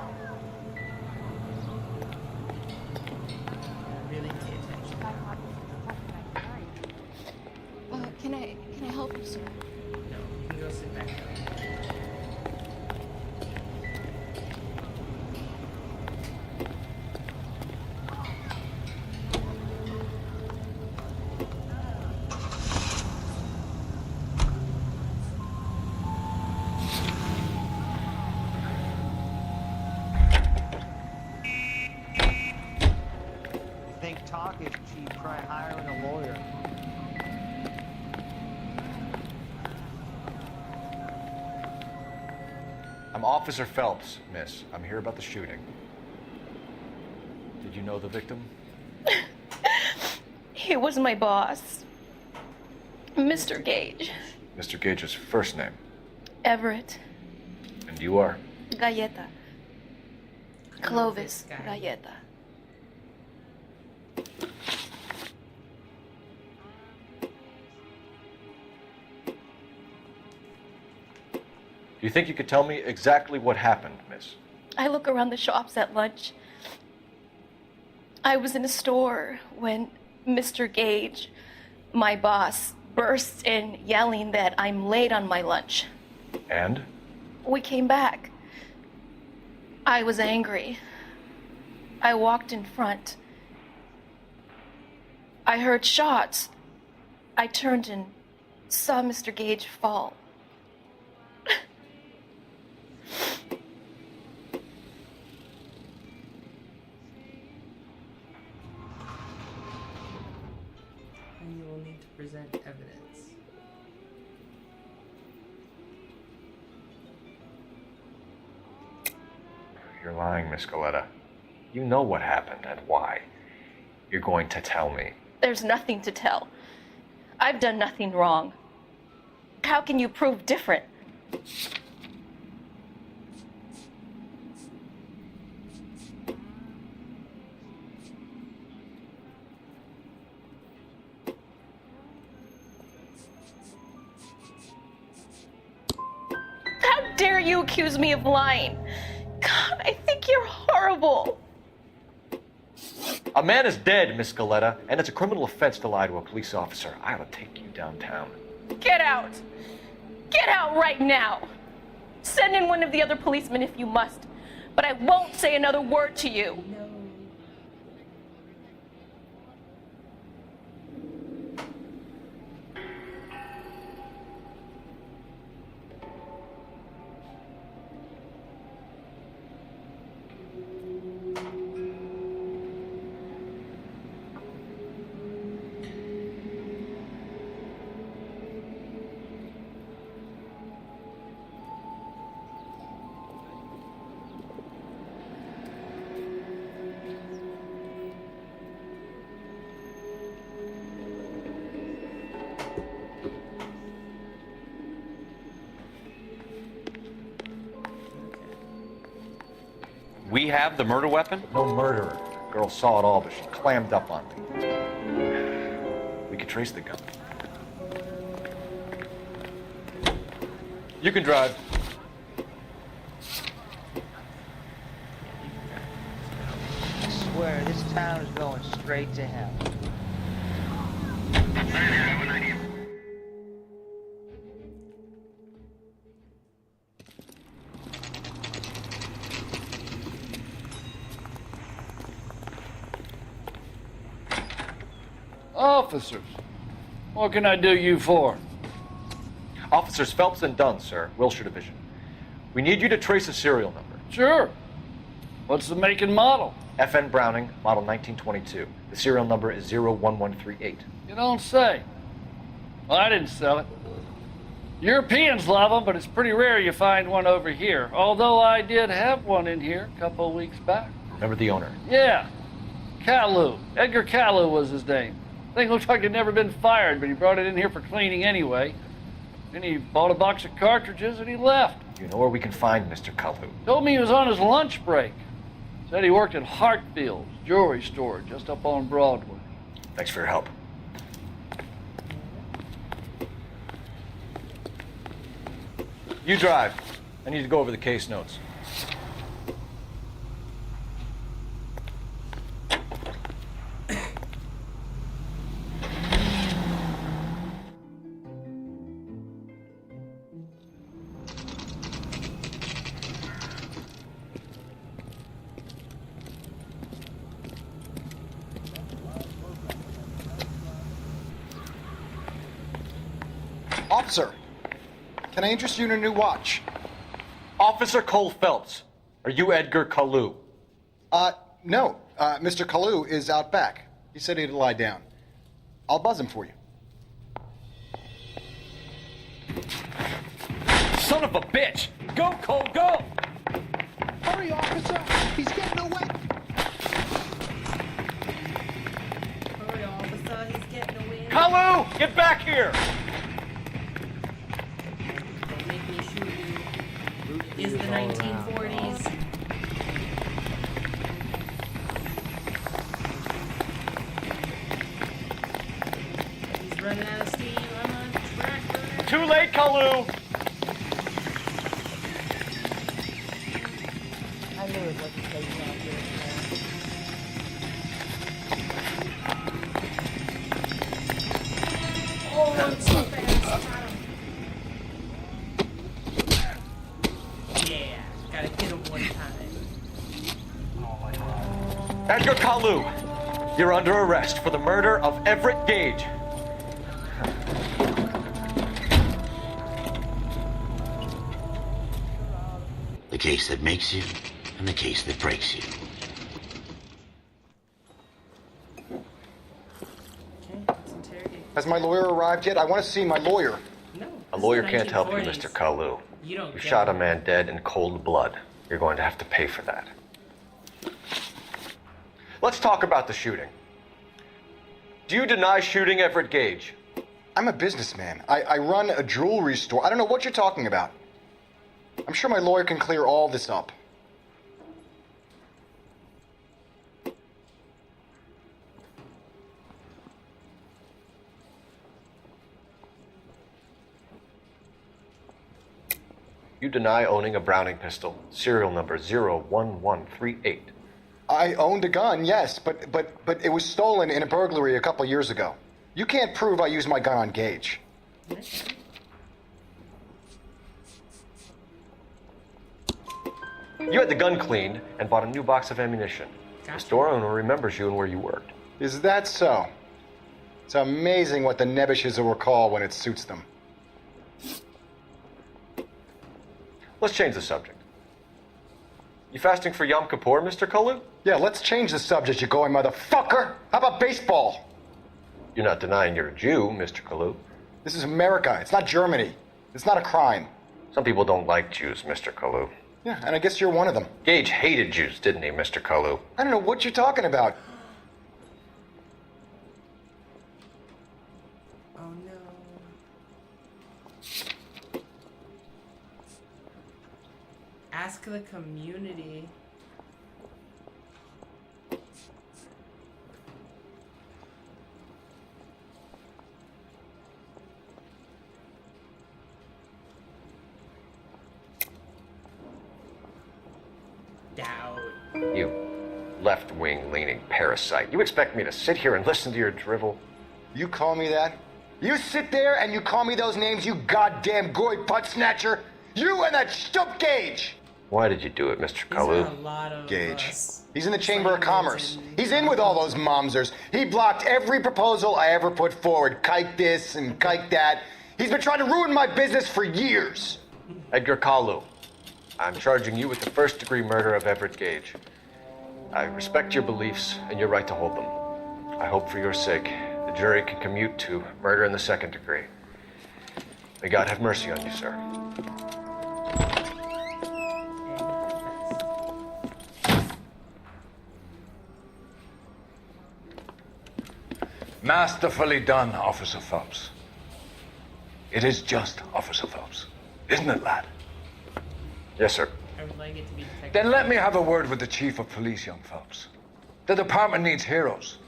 Really pay attention. Can I help you, sir? No, you can go sit back down. Think talk is cheap, try hiring a lawyer. I'm Officer Phelps, miss. I'm here about the shooting. Did you know the victim? He was my boss, Mr. Gage. Mr. Gage's first name. Everett. And you are? Galleta. Clovis Galleta. Do you think you could tell me exactly what happened, miss? I look around the shops at lunch. I was in a store when Mr. Gage, my boss, bursts in yelling that I'm late on my lunch. And? We came back. I was angry. I walked in front. I heard shots. I turned and saw Mr. Gage fall. And you will need to present evidence. You're lying, Miss Galetta. You know what happened and why. You're going to tell me. There's nothing to tell. I've done nothing wrong. How can you prove different? How dare you accuse me of lying? God, I think you're horrible. A man is dead, Miss Galetta, and it's a criminal offense to lie to a police officer. I ought to take you downtown. Get out! Get out right now! Send in one of the other policemen if you must, but I won't say another word to you. We have the murder weapon? No murderer. The girl saw it all, but she clammed up on me. We could trace the gun. You can drive. I swear, this town is going straight to hell. Officers, what can I do you for? Officers Phelps and Dunn, sir, Wilshire Division. We need you to trace a serial number. Sure. What's the make and model? FN Browning, model 1922. The serial number is 01138. You don't say. Well, I didn't sell it. Europeans love them, but it's pretty rare you find one over here. Although I did have one in here a couple of weeks back. Remember the owner? Yeah. Kalu. Edgar Kalu was his name. Thing looked like it'd never been fired, but he brought it in here for cleaning anyway. Then he bought a box of cartridges and he left. You know where we can find Mr. Kalu? Told me he was on his lunch break. Said he worked at Hartfield's jewelry store just up on Broadway. Thanks for your help. You drive. I need to go over the case notes. Officer, can I interest you in a new watch? Officer Cole Phelps, are you Edgar Kalu? No. Mr. Kalu is out back. He said he'd lie down. I'll buzz him for you. Son of a bitch! Go, Cole, go! Hurry, officer! He's getting away! Hurry, officer, he's getting away. Kalu, get back here! Don't make me shoot you. Is the 1940s. He's running out of steam. I'm on tractor. Too late, Kalu! I knew it wasn't taking out there. Oh, it's so fast. Edgar Kalu, you're under arrest for the murder of Everett Gage. The case that makes you, and the case that breaks you. Has my lawyer arrived yet? I want to see my lawyer. No. A lawyer can't help you, Mr. Kalu. You You shot a man dead in cold blood. You're going to have to pay for that. Let's talk about the shooting. Do you deny shooting Everett Gage? I'm a businessman. I run a jewelry store. I don't know what you're talking about. I'm sure my lawyer can clear all this up. You deny owning a Browning pistol, serial number 01138. I owned a gun, yes, but it was stolen in a burglary a couple years ago. You can't prove I used my gun on Gage. You had the gun cleaned and bought a new box of ammunition. The store owner remembers you and where you worked. Is that so? It's amazing what the nebbishes will recall when it suits them. Let's change the subject. You fasting for Yom Kippur, Mr. Kalu? Yeah, let's change the subject, you going motherfucker. How about baseball? You're not denying you're a Jew, Mr. Kalu. This is America. It's not Germany. It's not a crime. Some people don't like Jews, Mr. Kalu. Yeah, and I guess you're one of them. Gage hated Jews, didn't he, Mr. Kalu? I don't know what you're talking about. Oh no. Ask the community. Doubt. You left-wing leaning parasite. You expect me to sit here and listen to your drivel? You call me that? You sit there and you call me those names, you goddamn goy butt snatcher? You and that stup Gage! Why did you do it, Mr. Kalu? Gage. He's in the Chamber of Commerce. He's in with all those momsers. He blocked every proposal I ever put forward. Kike this and kike that. He's been trying to ruin my business for years. Edgar Kalu, I'm charging you with the first-degree murder of Everett Gage. I respect your beliefs and your right to hold them. I hope for your sake the jury can commute to murder in the second degree. May God have mercy on you, sir. Masterfully done, Officer Phelps. It is just, Officer Phelps. Isn't it, lad? Yes, sir. I would like it to be detective. Then let me have a word with the Chief of Police, young Phelps. The department needs heroes.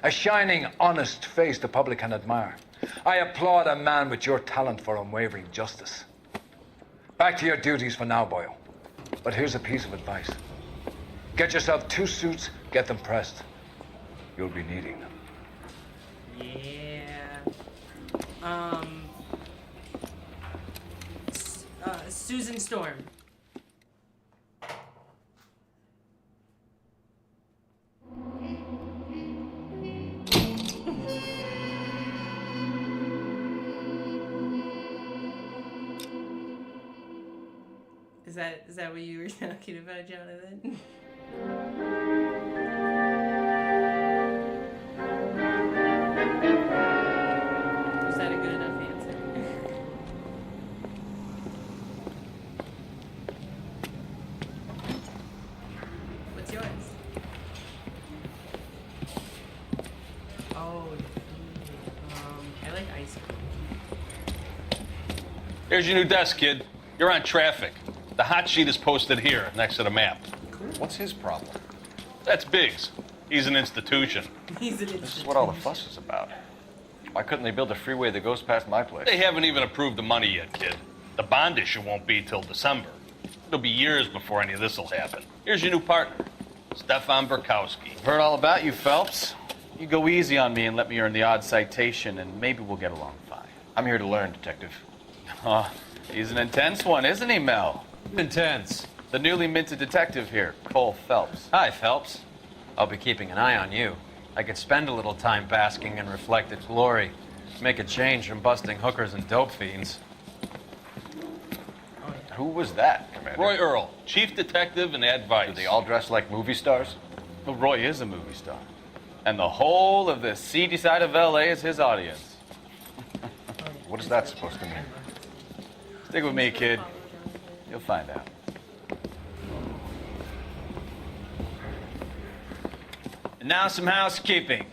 A shining, honest face the public can admire. I applaud a man with your talent for unwavering justice. Back to your duties for now, Boyle. But here's a piece of advice. Get yourself 2 suits, get them pressed. You'll be needing them. Yeah. Susan Storm. Is that what you were talking about, Jonathan? Was that a good enough answer? What's yours? Oh, I like ice cream. Here's your new desk, kid. You're on traffic. The hot sheet is posted here, next to the map. What's his problem? That's Biggs. He's an institution. He's an This is what all the fuss is about. Why couldn't they build a freeway that goes past my place? They haven't even approved the money yet, kid. The bond issue won't be till December. It'll be years before any of this will happen. Here's your new partner, Stefan Burkowski. Heard all about you, Phelps. You go easy on me and let me earn the odd citation, and maybe we'll get along fine. I'm here to learn, Detective. Oh, he's an intense one, isn't he, Mel? Intense. The newly minted detective here, Cole Phelps. Hi, Phelps. I'll be keeping an eye on you. I could spend a little time basking in reflected glory. Make a change from busting hookers and dope fiends. Who was that, Commander? Roy Earl, chief detective and advice. Do they all dress like movie stars? Well, Roy is a movie star. And the whole of the seedy side of LA is his audience. What is that supposed to mean? Stick with me, kid. You'll find out. And now some housekeeping.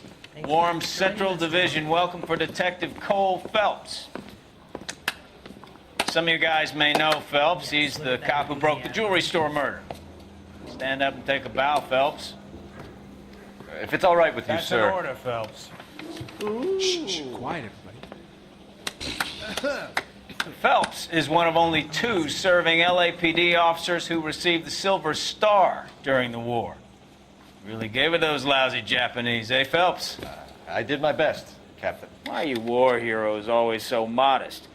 Warm Central Division welcome for Detective Cole Phelps. Some of you guys may know Phelps. He's the cop who broke the jewelry store murder. Stand up and take a bow, Phelps. If it's all right with you, That's sir. an order, Phelps. Shh, quiet, everybody. Phelps is one of only 2 serving LAPD officers who received the Silver Star during the war. Really gave it those lousy Japanese, eh, Phelps? I did my best, Captain. Why are you war heroes always so modest?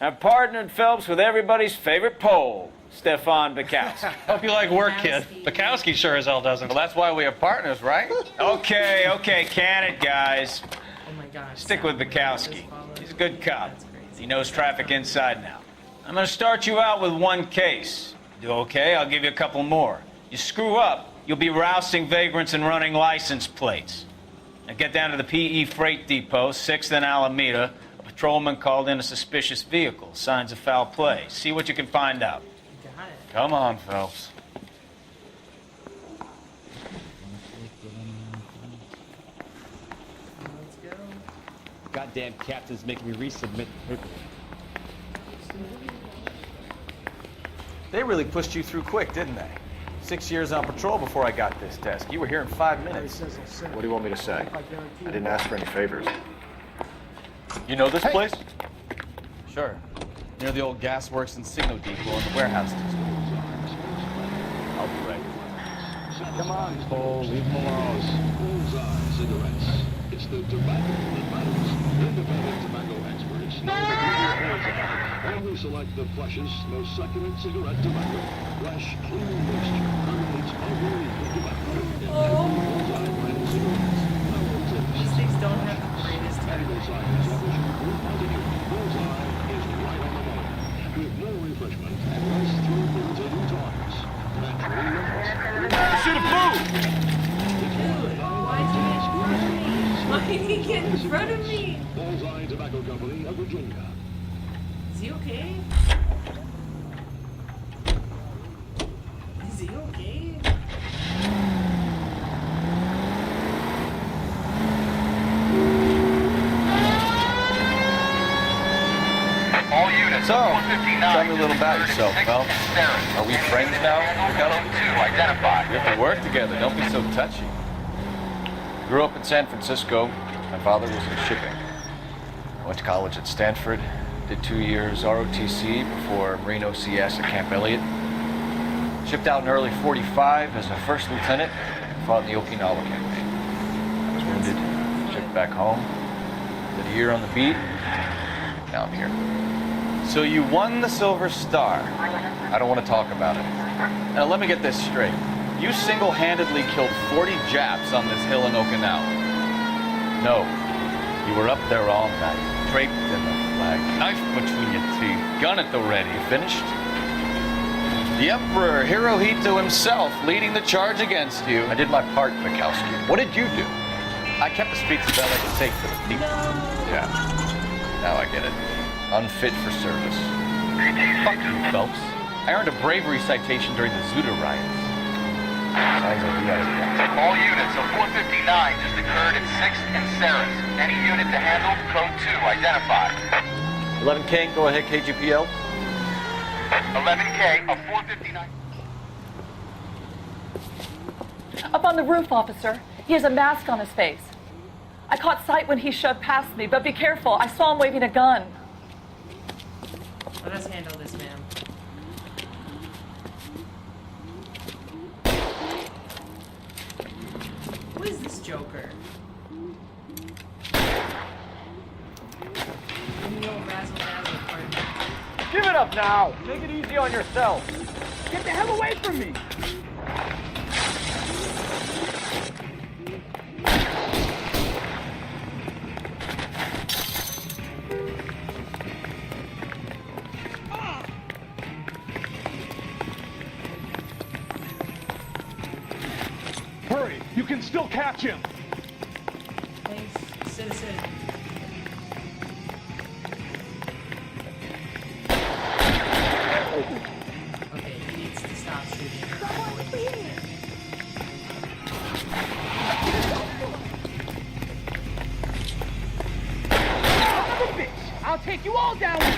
I've partnered Phelps with everybody's favorite Pole, Stefan Bukowski. Hope you like work, kid. Bukowski sure as hell doesn't. Well, that's why we are partners, right? Okay, can it, guys. Oh my gosh. Stick with Bukowski. He's a good cop. He knows traffic inside now. I'm gonna start you out with 1 case. Do okay? I'll give you a couple more. You screw up, you'll be rousting vagrants and running license plates. Now get down to the PE Freight Depot, 6th and Alameda. A patrolman called in a suspicious vehicle. Signs of foul play. See what you can find out. Got it. Come on, Phelps. Let's go. Goddamn captain's making me resubmit the paperwork. They really pushed you through quick, didn't they? 6 years on patrol before I got this desk. You were here in 5 minutes. What do you want me to say? I didn't ask for any favors. You know this place? Sure. Near the old gas works and signal depot and the warehouse district. I'll be ready. Come on, Cole, leave him alone. Bullseye cigarettes. It's the tobacco that matters. Independent tobacco experts know that Bullseye only select the freshest, most succulent cigarette tobacco. Fresh, clean moisture permeates unbelievable tobacco in every Bullseye brand cigarettes. These things don't have the greatest Science ever will continue. Bullseye is right on the ball. With more refreshment and less through-irritating toys. Naturally limitless. Shoot a food! Dude, why did he get in front of me? Bullseye Tobacco Company of Virginia. Is he okay? Is he okay? All units. So, tell me a little about yourself, Phelps. Are we friends now, Ricardo? Identified. We have to work together. Don't be so touchy. Grew up in San Francisco. My father was in shipping. Went to college at Stanford. Did 2 years ROTC before Marine OCS at Camp Elliott. Shipped out in early 45 as a first lieutenant. Fought in the Okinawa campaign. I was wounded. Shipped back home. Did a year on the beat. Now I'm here. So you won the Silver Star. I don't want to talk about it. Now let me get this straight. You single-handedly killed 40 Japs on this hill in Okinawa. No. You were up there all night, draped in the flag. Knife between your teeth. Gun at the ready. You finished? The Emperor Hirohito himself leading the charge against you. I did my part, Bukowski. What did you do? I kept the streets of LA safe for the people. Yeah. Now I get it. Unfit for service. Fuck you, Phelps. I earned a bravery citation during the Zuda riots. Sounds like you guys got All units, a 459 just occurred at 6th and Saris. Any unit to handle, code 2, identified. 11K, go ahead, KGPL. 11K, a 459. Up on the roof, officer. He has a mask on his face. I caught sight when he shoved past me, but be careful. I saw him waving a gun. Let us handle this, ma'am. Who is this Joker? Give me the old razzle-dazzle part. Give it up now. Take it easy on yourself. Get the hell away from me. You can still catch him. Thanks, citizen. Okay, he needs to stop shooting. Son of a bitch! I'll take you all down with me.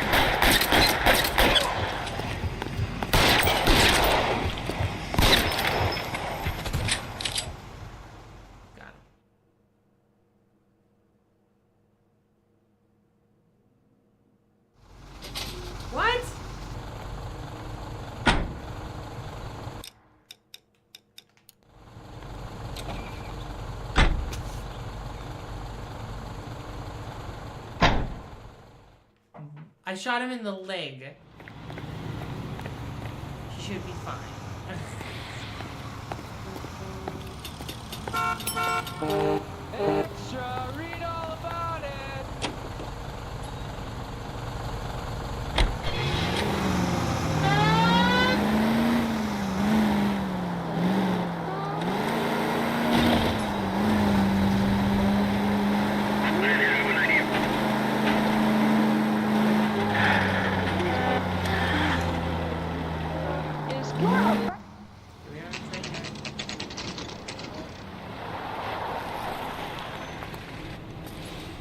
What? I shot him in the leg. He should be fine. Extra, read all about it.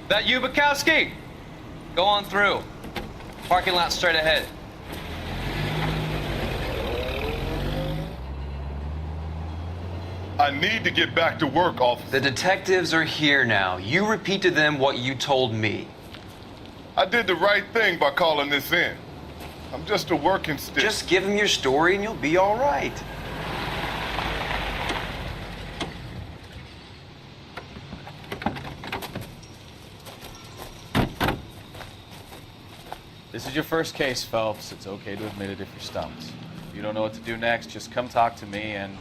That you, Bukowski? Go on through. Parking lot straight ahead. I need to get back to work, officer. The detectives are here now. You repeat to them what you told me. I did the right thing by calling this in. I'm just a working stick. Just give them your story and you'll be all right. This is your first case, Phelps. It's okay to admit it if you're stumped. If you don't know what to do next, just come talk to me and...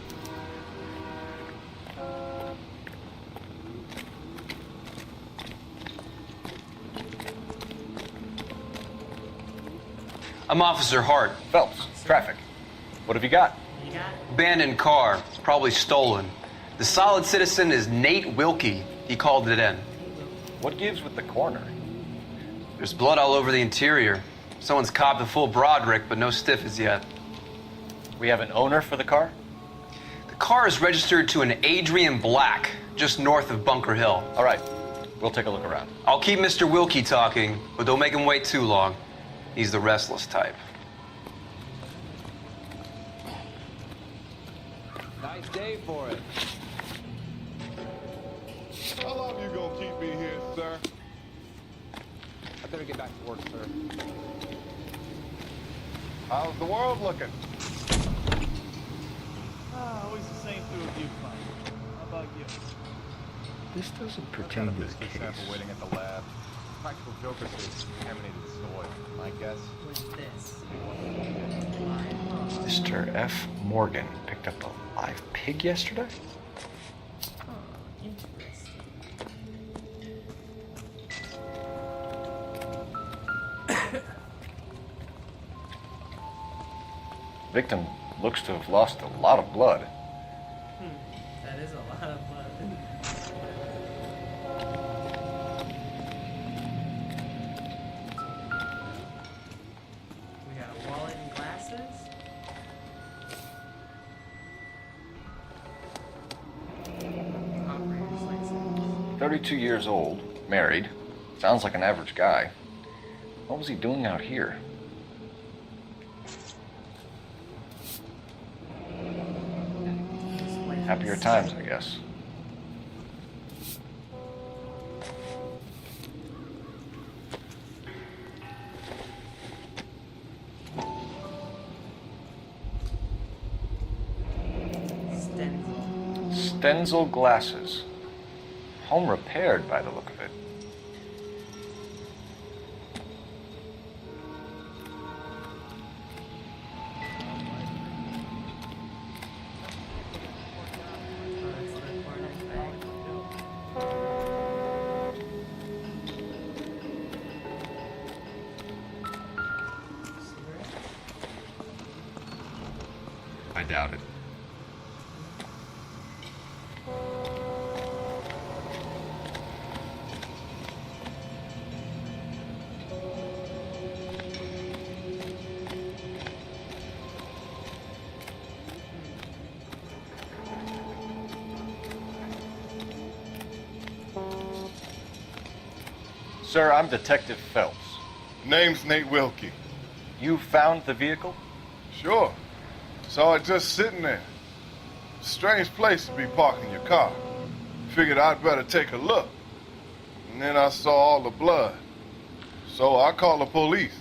I'm Officer Hart. Phelps, traffic. What have you got? Abandoned car, probably stolen. The solid citizen is Nate Wilkie. He called it in. What gives with the corner? There's blood all over the interior. Someone's copped a full Broderick, but no stiff as yet. We have an owner for the car? The car is registered to an Adrian Black, just north of Bunker Hill. All right, we'll take a look around. I'll keep Mr. Wilkie talking, but don't make him wait too long. He's the restless type. Nice day for it. How long you gonna keep me here, sir? I better get back to work, sir. How's the world looking? Always the same two of you, Mike. How about you? This doesn't pertain to the biscuit case. sample waiting at the lab. Practical Joker says contaminated soil. My guess? What's this? Mr. F. Morgan picked up a live pig yesterday? Oh, interesting. Victim looks to have lost a lot of blood. That is a lot of blood. We got a wallet and glasses. Operator's license. 32 years old, married. Sounds like an average guy. What was he doing out here? Happier times, I guess. Stenzel glasses. Home repaired by the look of it. I doubt it. Sir, I'm Detective Phelps. Name's Nate Wilkie. You found the vehicle? Sure. Saw it just sitting there. Strange place to be parking your car. Figured I'd better take a look. And then I saw all the blood. So I called the police.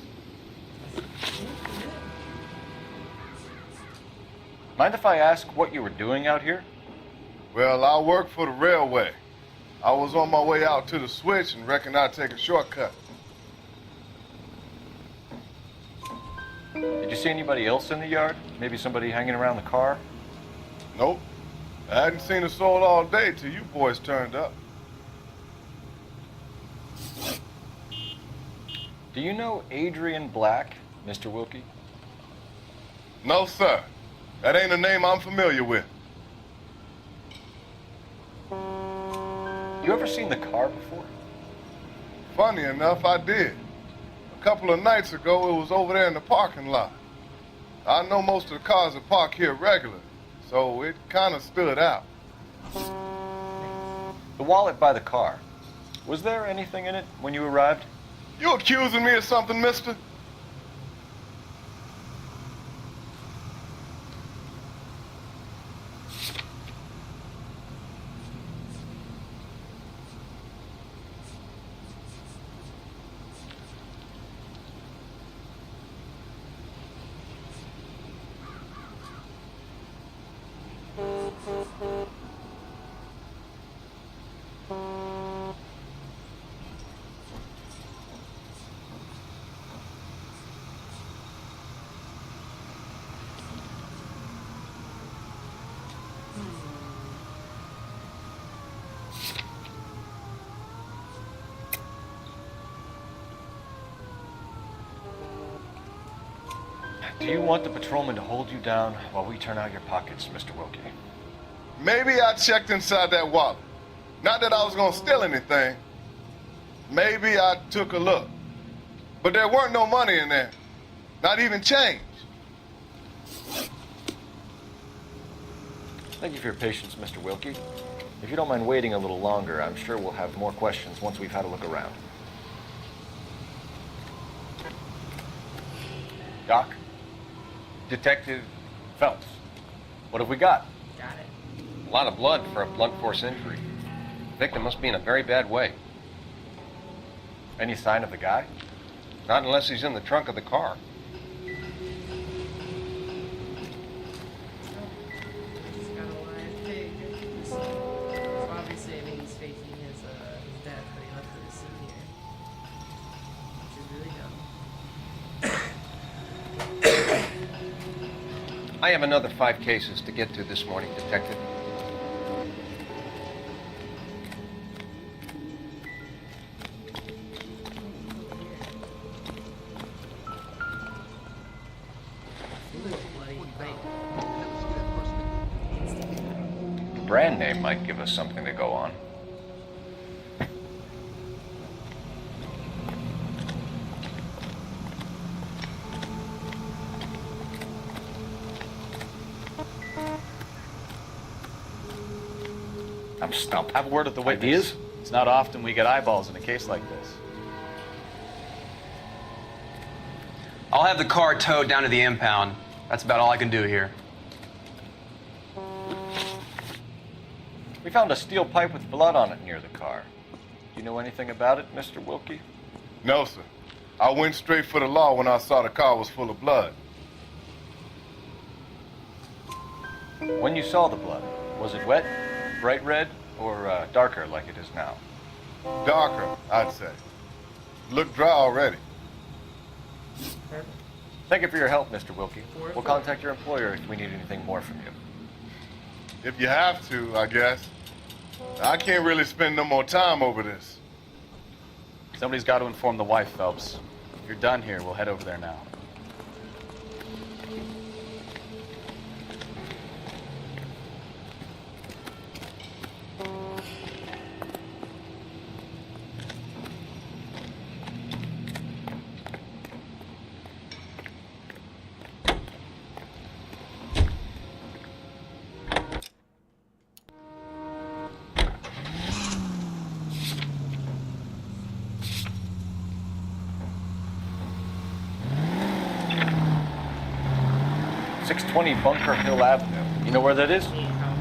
Mind if I ask what you were doing out here? Well, I work for the railway. I was on my way out to the switch and reckoned I'd take a shortcut. Did you see anybody else in the yard? Maybe somebody hanging around the car? Nope. I hadn't seen a soul all day till you boys turned up. Do you know Adrian Black, Mr. Wilkie? No, sir. That ain't a name I'm familiar with. You ever seen the car before? Funny enough, I did. A couple of nights ago, it was over there in the parking lot. I know most of the cars that park here regular, so it kind of stood out. The wallet by the car. Was there anything in it when you arrived? You accusing me of something, mister? Do you want the patrolman to hold you down while we turn out your pockets, Mr. Wilkie? Maybe I checked inside that wallet. Not that I was gonna steal anything. Maybe I took a look. But there weren't no money in there. Not even change. Thank you for your patience, Mr. Wilkie. If you don't mind waiting a little longer, I'm sure we'll have more questions once we've had a look around. Doc? Detective Phelps. What have we got? Got it. A lot of blood for a blunt force injury. The victim must be in a very bad way. Any sign of the guy? Not unless he's in the trunk of the car. He's got a live pig. So obviously, I mean, he's faking his death, but he left it sit here. Which is really dumb. I have another 5 cases to get to this morning, Detective. The brand name might give us something to go on. I'm stumped. Have a word with the witness. Ideas? It's not often we get eyeballs in a case like this. I'll have the car towed down to the impound. That's about all I can do here. We found a steel pipe with blood on it near the car. Do you know anything about it, Mr. Wilkie? No, sir. I went straight for the law when I saw the car was full of blood. When you saw the blood, was it wet, bright red, or darker like it is now? Darker, I'd say. Looked dry already. Thank you for your help, Mr. Wilkie. We'll contact your employer if we need anything more from you. If you have to, I guess. I can't really spend no more time over this. Somebody's got to inform the wife, Phelps. If you're done here, we'll head over there now. 620 Bunker Hill Avenue. You know where that is?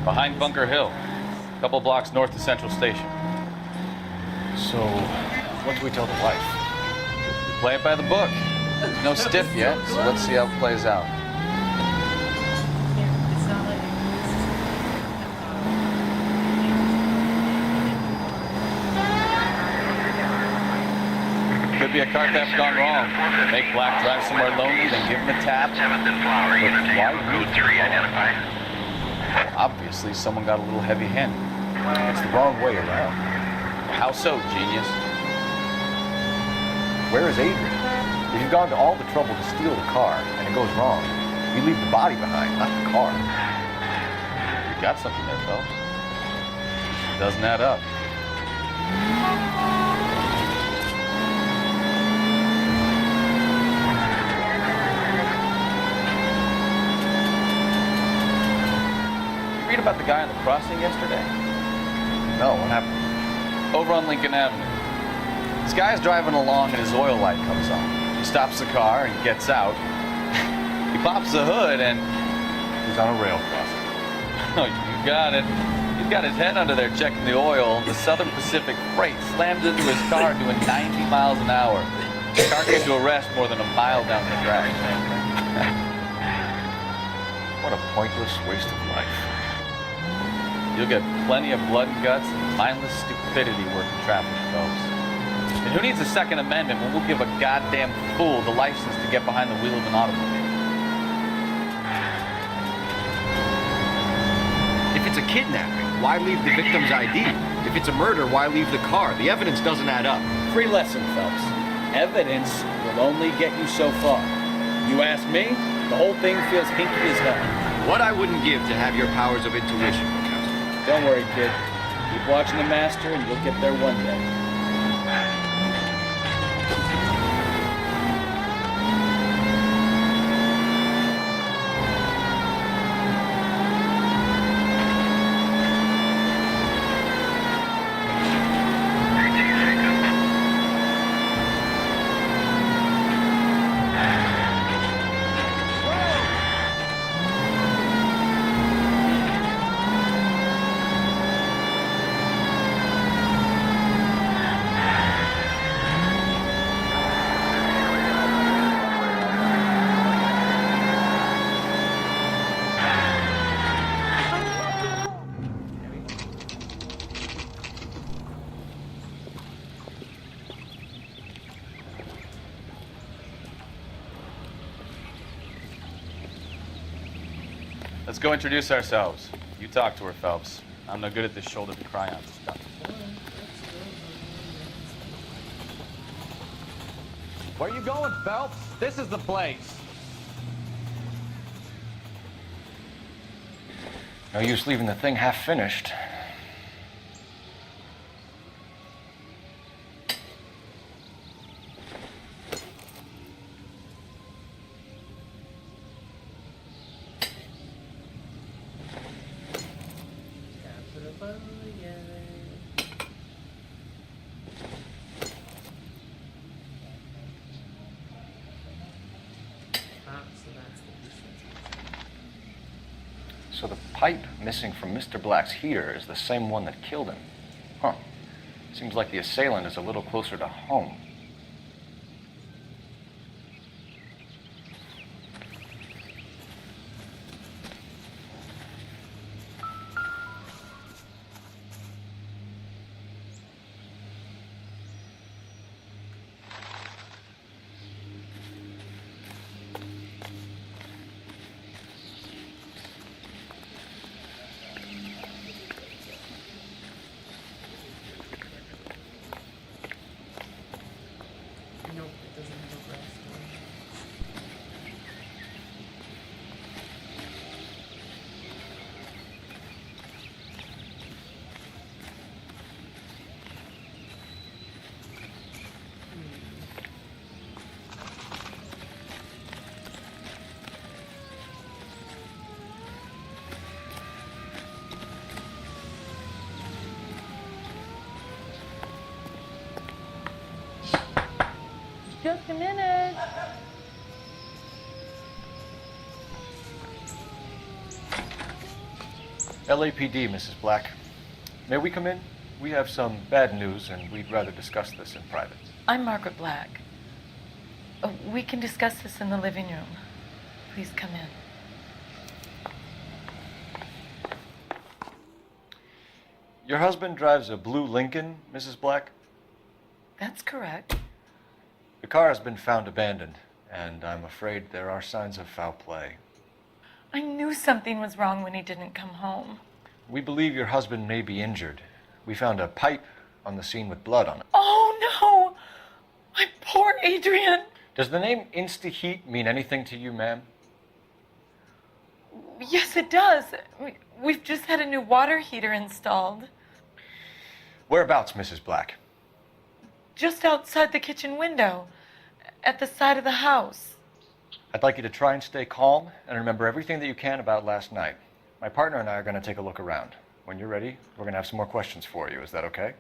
Behind Bunker Hill. A couple blocks north of Central Station. So, what do we tell the wife? Play it by the book. There's no stiff yet, so let's see how it plays out. It's not like Could be a car theft gone wrong. Make Black drive somewhere lonely, then give him a tap. 7th and Flower, unit to Why code 3 identified. Obviously, someone got a little heavy-handed. It's the wrong way around. How so, genius? Where is Adrian? If you've gone to all the trouble to steal the car and it goes wrong, you leave the body behind, not the car. You got something there, fellas. Doesn't add up. You read about the guy on the crossing yesterday? No, what happened? Over on Lincoln Avenue. This guy's driving along and his oil light comes on. He stops the car and gets out. He pops the hood and he's on a rail crossing. Oh, you got it. He's got his head under there checking the oil. The Southern Pacific Freight slams into his car doing 90 miles an hour. The car came to a rest more than a mile down the track. What a pointless waste of life. You'll get plenty of blood and guts and mindless stupidity working traffic, folks. And who needs a Second Amendment when we'll give a goddamn fool the license to get behind the wheel of an automobile? If it's a kidnapping, why leave the victim's ID? If it's a murder, why leave the car? The evidence doesn't add up. Free lesson, Phelps. Evidence will only get you so far. You ask me, the whole thing feels hinky as hell. What I wouldn't give to have your powers of intuition, Counselor. Don't worry, kid. Keep watching the master and you'll get there one day. Let's go introduce ourselves. You talk to her, Phelps. I'm no good at this shoulder to cry on stuff. Where you going, Phelps? This is the place. No use leaving the thing half finished. So the pipe missing from Mr. Black's heater is the same one that killed him. Huh. Seems like the assailant is a little closer to home. Just a minute. LAPD, Mrs. Black. May we come in? We have some bad news, and we'd rather discuss this in private. I'm Margaret Black. We can discuss this in the living room. Please come in. Your husband drives a blue Lincoln, Mrs. Black? That's correct. The car has been found abandoned, and I'm afraid there are signs of foul play. I knew something was wrong when he didn't come home. We believe your husband may be injured. We found a pipe on the scene with blood on it. Oh, no! My poor Adrian! Does the name Insta-Heat mean anything to you, ma'am? Yes, it does. We've just had a new water heater installed. Whereabouts, Mrs. Black? Just outside the kitchen window, at the side of the house. I'd like you to try and stay calm and remember everything that you can about last night. My partner and I are going to take a look around. When you're ready, we're going to have some more questions for you. Is that okay?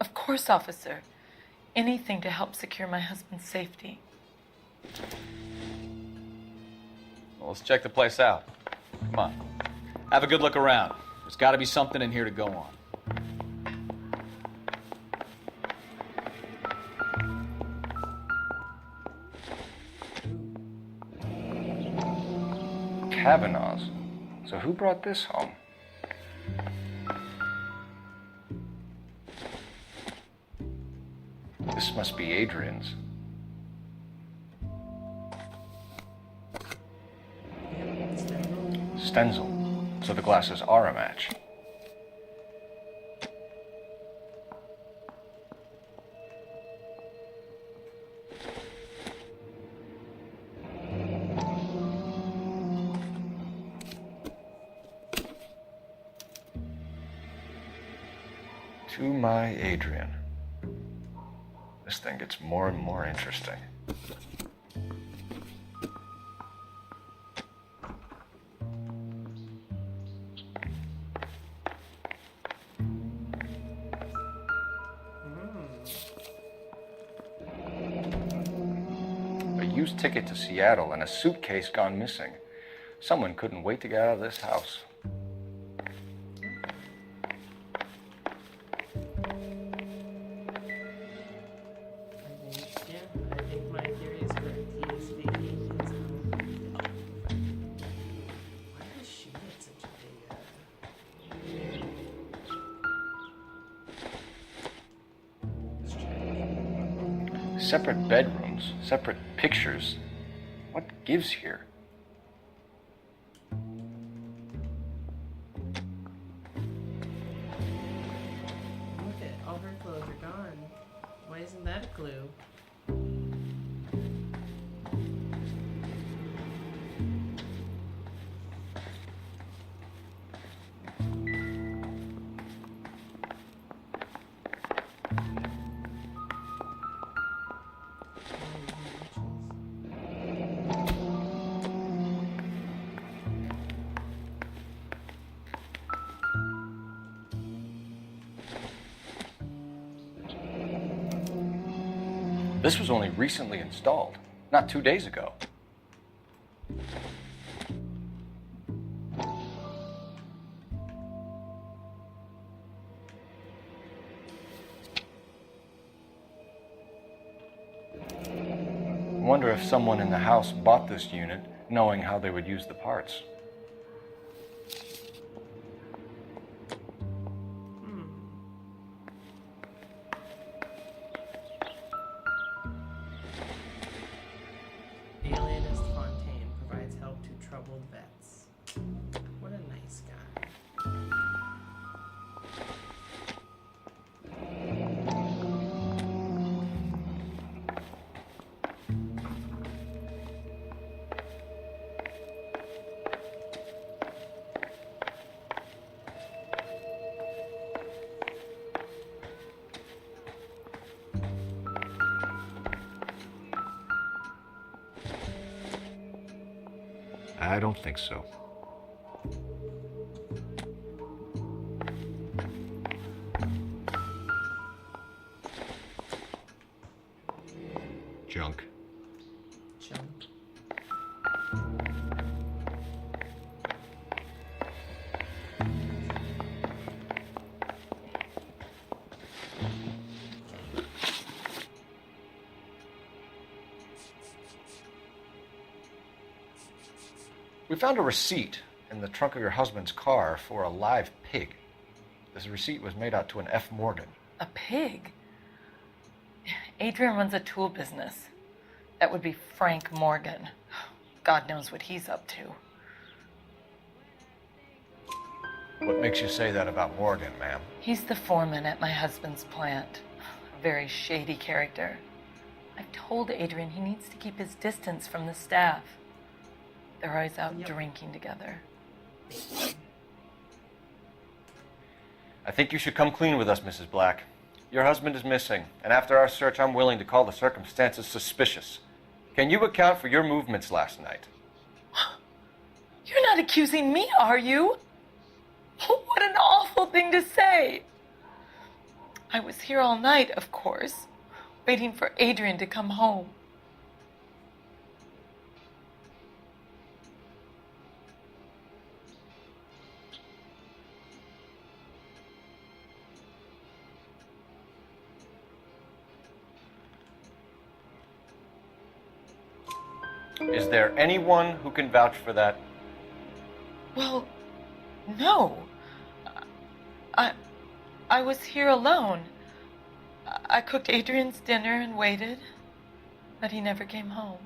Of course, officer. Anything to help secure my husband's safety. Well, let's check the place out. Come on. Have a good look around. There's got to be something in here to go on. Kavanaugh's. So who brought this home? This must be Adrian's. Stenzel. So the glasses are a match. To my Adrian. This thing gets more and more interesting. A used ticket to Seattle and a suitcase gone missing. Someone couldn't wait to get out of this house. Separate bedrooms, separate pictures. What gives here? Look at all her clothes are gone. Why isn't that a clue? This was only recently installed, not 2 days ago. I wonder if someone in the house bought this unit knowing how they would use the parts. Alienist Fontaine provides help to troubled vets. What a nice guy. I don't think so. Junk. Junk. We found a receipt in the trunk of your husband's car for a live pig. This receipt was made out to an F. Morgan. A pig? Adrian runs a tool business. That would be Frank Morgan. God knows what he's up to. What makes you say that about Morgan, ma'am? He's the foreman at my husband's plant. A very shady character. I've told Adrian he needs to keep his distance from the staff. They're always out drinking together. I think you should come clean with us, Mrs. Black. Your husband is missing, and after our search, I'm willing to call the circumstances suspicious. Can you account for your movements last night? You're not accusing me, are you? What an awful thing to say. I was here all night, of course, waiting for Adrian to come home. Is there anyone who can vouch for that? Well, no. I was here alone. I cooked Adrian's dinner and waited, but he never came home.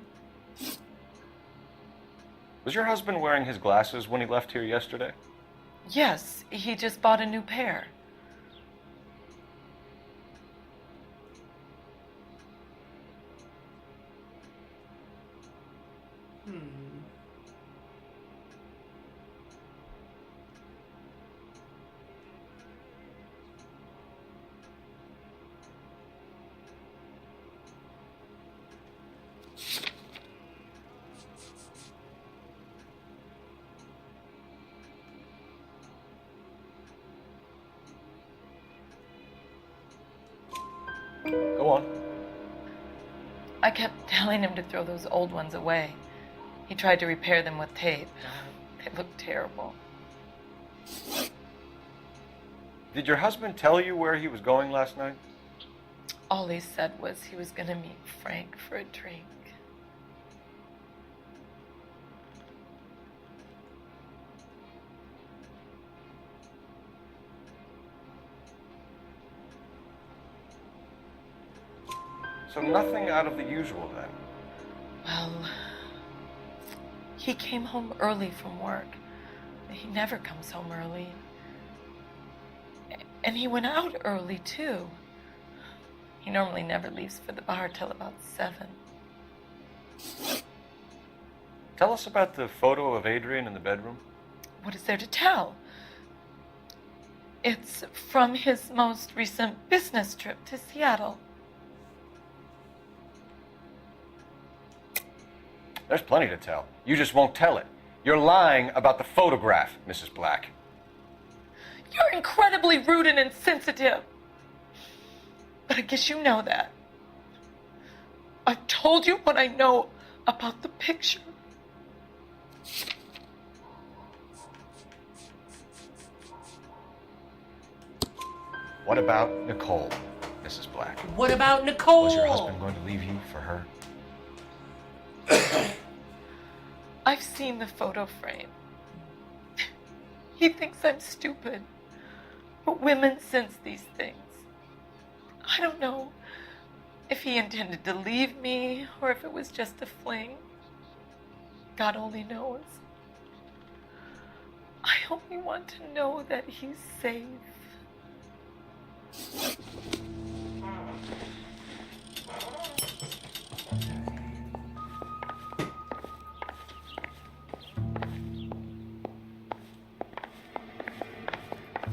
Was your husband wearing his glasses when he left here yesterday? Yes, he just bought a new pair. Go on. I kept telling him to throw those old ones away. He tried to repair them with tape. They looked terrible. Did your husband tell you where he was going last night? All he said was he was going to meet Frank for a drink. So nothing out of the usual then? Well, he came home early from work. He never comes home early. And he went out early, too. He normally never leaves for the bar till about 7. Tell us about the photo of Adrian in the bedroom. What is there to tell? It's from his most recent business trip to Seattle. There's plenty to tell. You just won't tell it. You're lying about the photograph, Mrs. Black. You're incredibly rude and insensitive. But I guess you know that. I've told you what I know about the picture. What about Nicole, Mrs. Black? What about Nicole? Was your husband going to leave you for her? I've seen the photo frame. He thinks I'm stupid. But women sense these things. I don't know if he intended to leave me or if it was just a fling. God only knows. I only want to know that he's safe.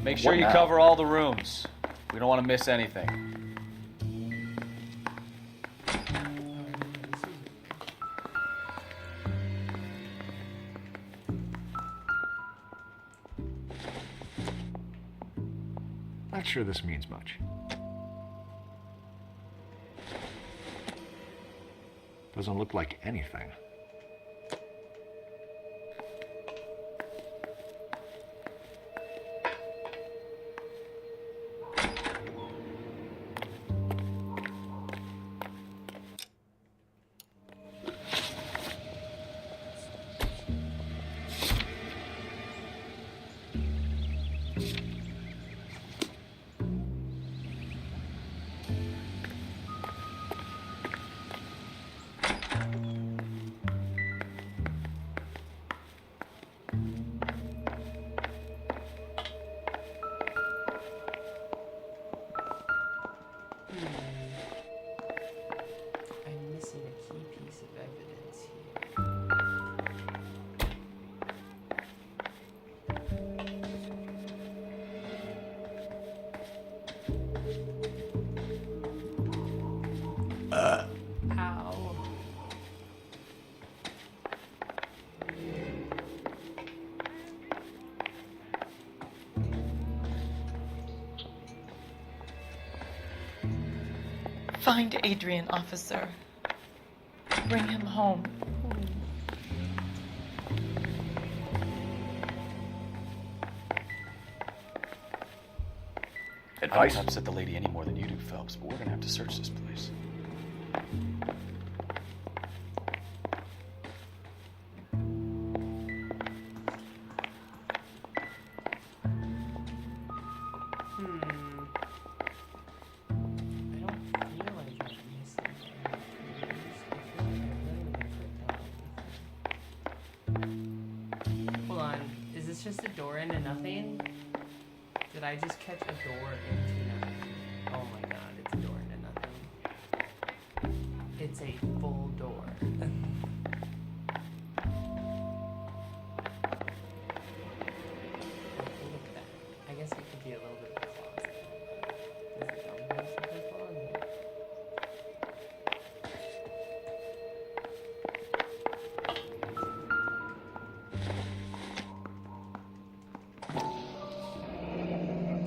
Make sure you cover all the rooms. We don't want to miss anything. Not sure this means much. Doesn't look like anything. I'm missing a key piece of evidence here. Ow. Find Adrian, officer. Bring him home. Advice? I don't upset the lady any more than you do, Phelps, but we're gonna have to search this place. Hold on. Is this just a door into nothing? Did I just catch a door into nothing? Oh my god, it's a door into nothing. It's a full door. Look at that. I guess it could be a little bit of a closet. Does it come with something closet?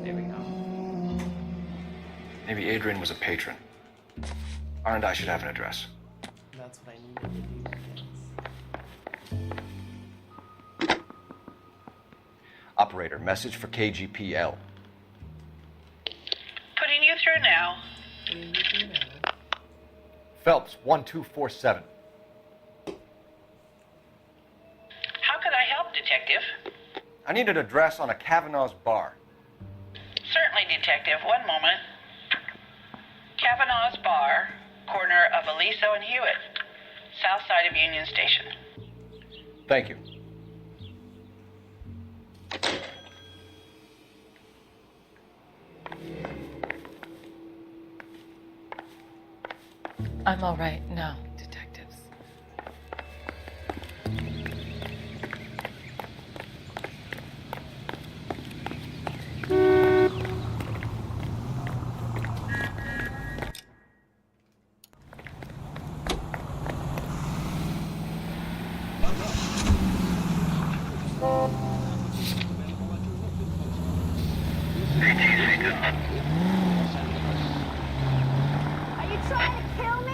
There we go. Maybe Adrian was a patron. R&I should have an address. That's what I needed to do, I guess. Operator, message for KGPL. Putting you through now. Phelps, 1247. How could I help, Detective? I need an address on a Kavanaugh's bar. Certainly, Detective. One moment. Kavanaugh's Bar, corner of Aliso and Hewitt, south side of Union Station. Thank you. I'm all right now, detectives. Are you trying to kill me?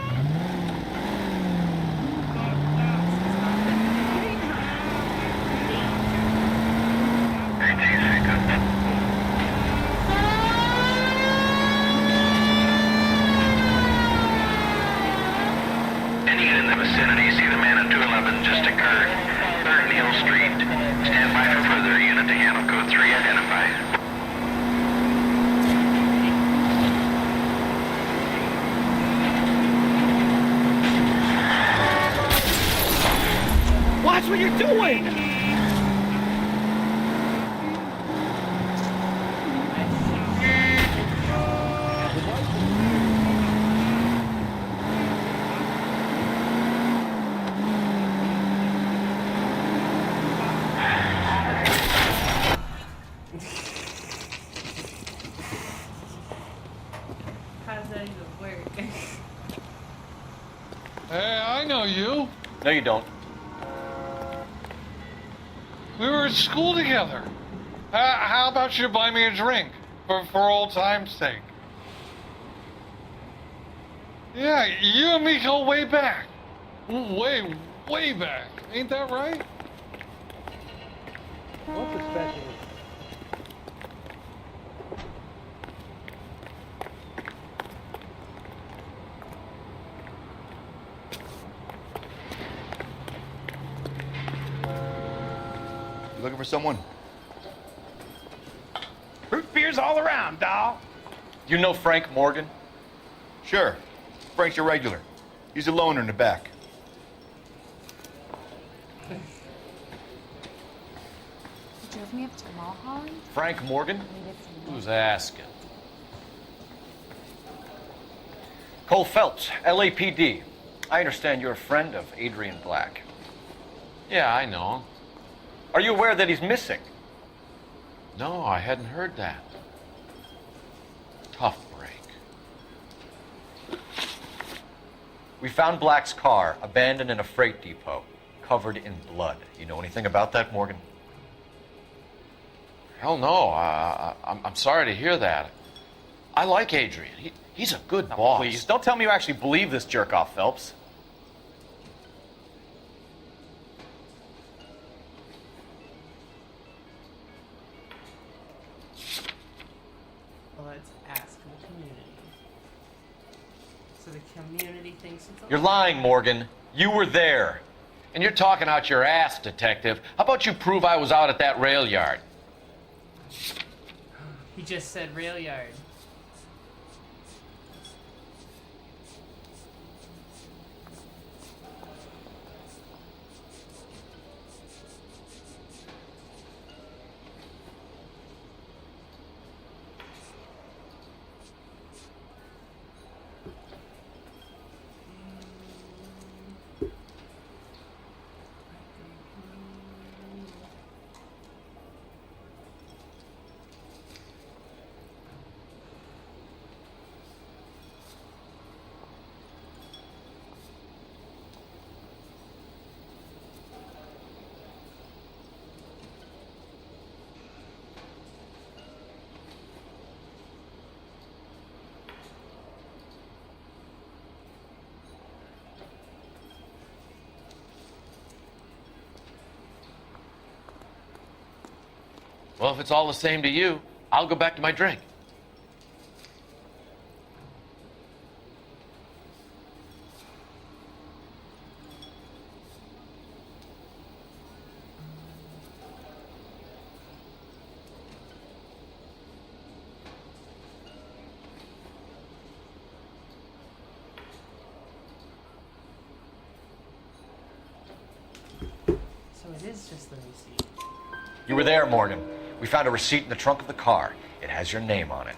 Any in the vicinity, see the man at 211 just occurred. 3rd Neal Street. Stand by for further unit to handle code 3 identified. Watch what you're doing! How does that even work? Hey, I know you. No, you don't. We were at school together. How about you buy me a drink for old time's sake? Yeah, you and me go way back. Way back. Ain't that right? What's the special? You looking for someone? Root beers all around, doll. You know Frank Morgan? Sure. Frank's a regular. He's a loner in the back. You drove me up to Mulholland? Frank Morgan? Who's asking? Cole Phelps, LAPD. I understand you're a friend of Adrian Black. Yeah, I know. Are you aware that he's missing? No, I hadn't heard that. Tough break. We found Black's car abandoned in a freight depot, covered in blood. You know anything about that, Morgan? Hell no. I'm sorry to hear that. I like Adrian. He's a good boss. Please, don't tell me you actually believe this jerk-off, Phelps. Let's ask the community. So the community thinks it's a You're lying, Morgan. You were there. And you're talking out your ass, detective. How about you prove I was out at that rail yard? He just said rail yard. Well, if it's all the same to you, I'll go back to my drink. So it is just the receipt. You were there, Morgan. We found a receipt in the trunk of the car. It has your name on it.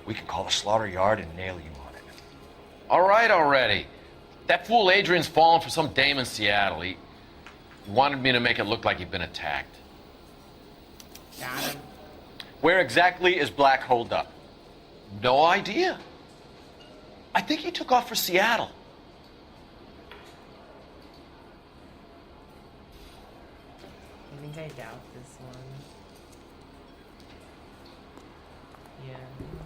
We can call the slaughter yard and nail you on it. All right already. That fool Adrian's fallen for some dame in Seattle. He wanted me to make it look like he'd been attacked. Got him. Where exactly is Black holed up? No idea. I think he took off for Seattle. I think I doubt this one. Yeah,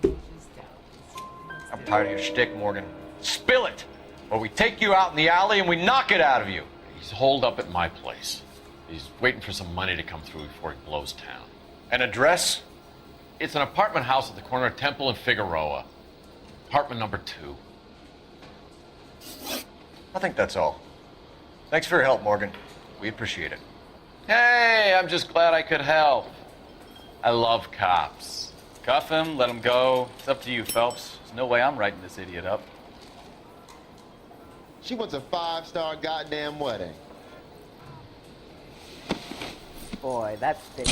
I just doubt this one. Let's I'm do tired it. of your shtick, Morgan. Spill it! Or we take you out in the alley and we knock it out of you. He's holed up at my place. He's waiting for some money to come through before he blows town. An address? It's an apartment house at the corner of Temple and Figueroa. Apartment number 2. I think that's all. Thanks for your help, Morgan. We appreciate it. Hey, I'm just glad I could help. I love cops. Cuff him, let him go. It's up to you, Phelps. There's no way I'm writing this idiot up. She wants a 5-star goddamn wedding. Boy, that's big.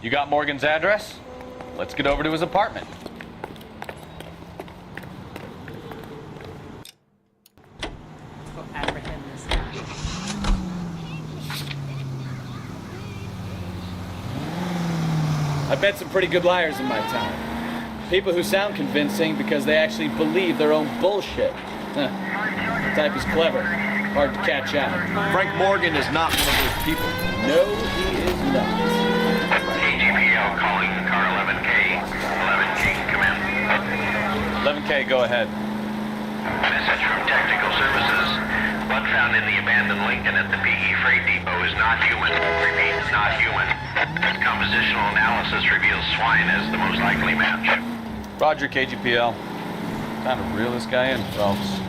You got Morgan's address? Let's get over to his apartment. Let's go apprehend this guy. I've met some pretty good liars in my time. People who sound convincing because they actually believe their own bullshit. Huh. The type is clever, hard to catch out. Frank Morgan is not one of those people. No, he is not. KGPL calling car 11K. 11K, come in. 11K, go ahead. Message from Technical Services. Blood found in the abandoned Lincoln at the PE Freight Depot is not human. Repeat, not human. Compositional analysis reveals swine as the most likely match. Roger, KGPL. Time to reel this guy in, Phelps.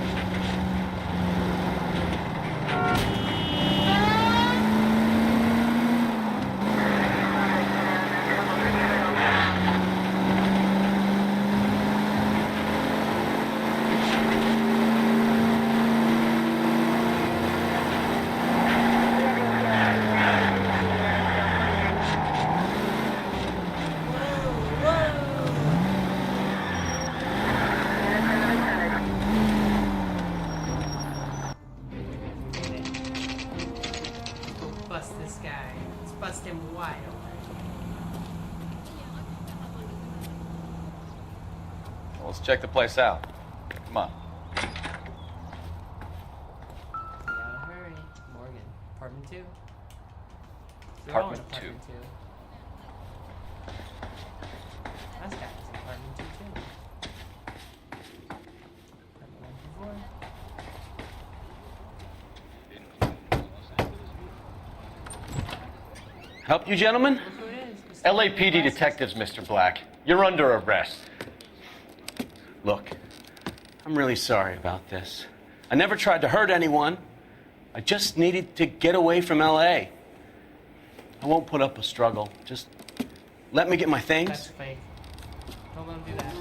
bust this guy. Let's bust him wide open. Well, let's check the place out. Come on. Gotta hurry. Morgan. Apartment 2. Apartment 2. Apartment 2. That's got apartment 2 too. Apartment 1 Help you, gentlemen? LAPD detectives, Mr. Black. You're under arrest. Look, I'm really sorry about this. I never tried to hurt anyone. I just needed to get away from LA. I won't put up a struggle. Just let me get my things. That's fake. Don't let him do that.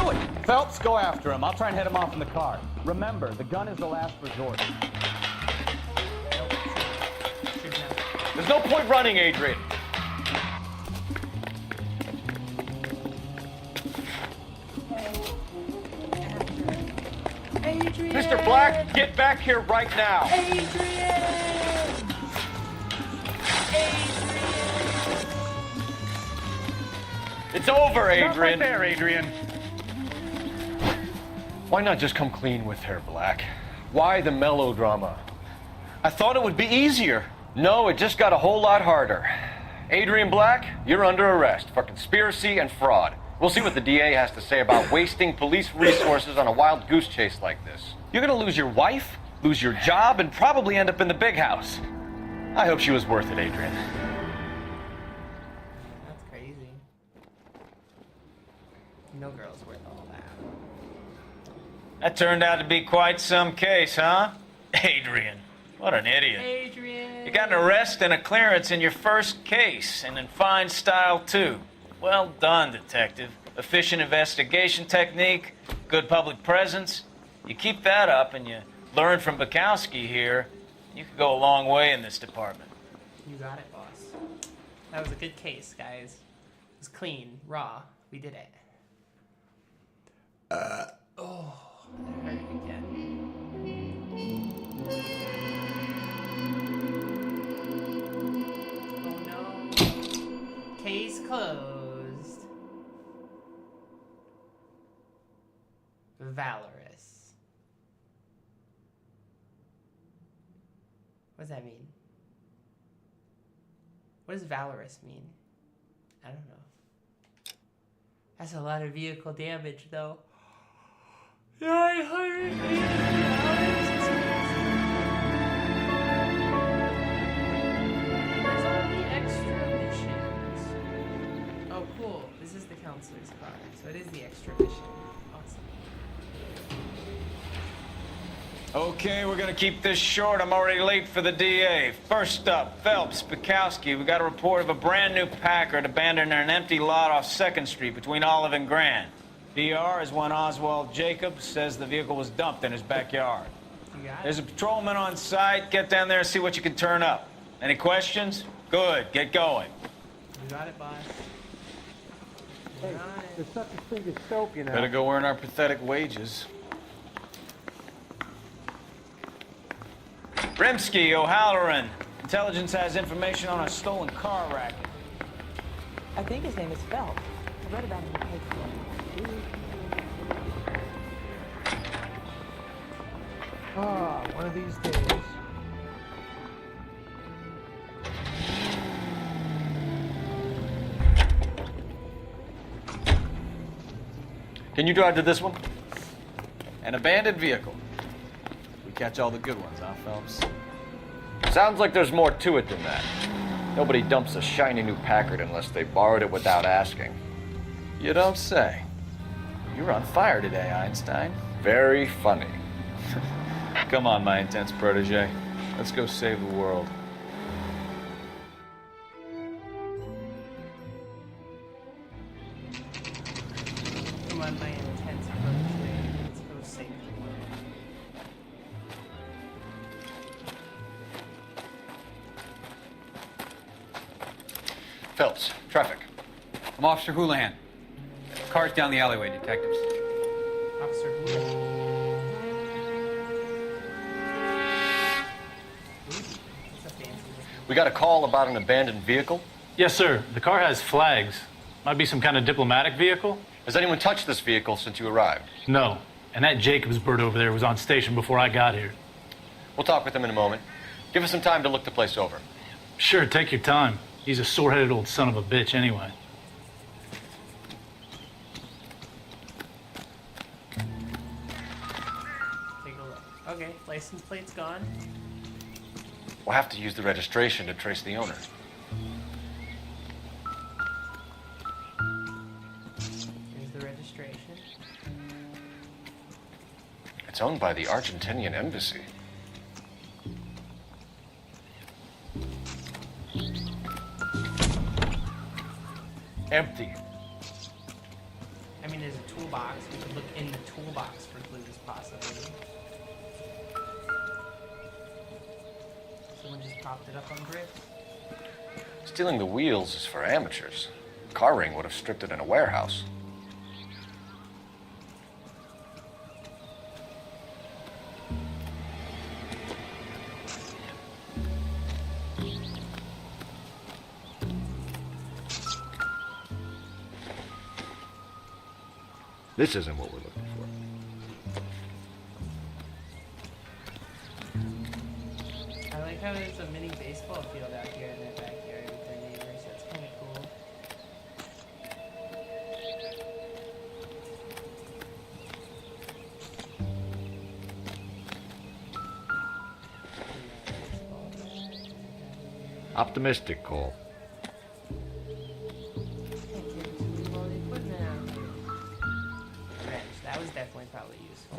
Do it! Phelps, go after him. I'll try and head him off in the car. Remember, the gun is the last resort. There's no point running, Adrian. Adrian! Mr. Black, get back here right now. It's over, Adrian. Stop right there, Adrian. Why not just come clean with her, Black? Why the melodrama? I thought it would be easier. No, it just got a whole lot harder. Adrian Black, you're under arrest for conspiracy and fraud. We'll see what the DA has to say about wasting police resources on a wild goose chase like this. You're gonna lose your wife, lose your job, and probably end up in the big house. I hope she was worth it, Adrian. That's crazy. No girl's worth all that. That turned out to be quite some case, huh? Adrian, what an idiot. Adrian! You got an arrest and a clearance in your first case, and in fine style, too. Well done, detective. Efficient investigation technique, good public presence. You keep that up and you learn from Bukowski here, you could go a long way in this department. You got it, boss. That was a good case, guys. It was clean, raw. We did it. Oh, that hurt again. Oh no. Case closed. Valorous. What does that mean? What does valorous mean? I don't know. That's a lot of vehicle damage, though. $980. Where's all the extra missions? Oh, cool. This is the counselor's car, so it is the extra mission. Awesome. Okay, we're gonna keep this short. I'm already late for the DA. First up, Phelps, Bukowski. We got a report of a brand new Packard abandoned in an empty lot off 2nd Street between Olive and Grand. PR is one Oswald Jacobs says the vehicle was dumped in his backyard. You got it? There's a patrolman on site. Get down there and see what you can turn up. Any questions? Good. Get going. You got it, boss. Hey, there's such a thing as soap, you know. Better go earn our pathetic wages. Rimsky, O'Halloran. Intelligence has information on a stolen car racket. I think his name is Phelps. I read about him in the paper. Ah, one of these days. Can you drive to this one? An abandoned vehicle. We catch all the good ones, huh, Phelps? Sounds like there's more to it than that. Nobody dumps a shiny new Packard unless they borrowed it without asking. You don't say. You're on fire today, Einstein. Very funny. Come on, my intense protege. Let's go save the world. Come on, my intense protege. Let's go save the world. Phelps, traffic. I'm Officer Houlihan. Car's down the alleyway, detectives. Officer Houlihan. That's a fancy We got a call about an abandoned vehicle. Yes, sir. The car has flags. Might be some kind of diplomatic vehicle. Has anyone touched this vehicle since you arrived? No. And that Jacobs bird over there was on station before I got here. We'll talk with him in a moment. Give us some time to look the place over. Sure, take your time. He's a sore-headed old son of a bitch anyway. Take a look. Okay, license plate's gone. We'll have to use the registration to trace the owner. Here's the registration. It's owned by the Argentinian embassy. Empty. I mean, there's a toolbox. We could look in the toolbox for clues, possibly. Someone just popped it up on bricks. Stealing the wheels is for amateurs. Car ring would have stripped it in a warehouse. This isn't what we're looking for. I like how there's a mini baseball field out here in their backyard with their neighbors. That's kind of cool. Optimistic, Cole. That was definitely probably useful.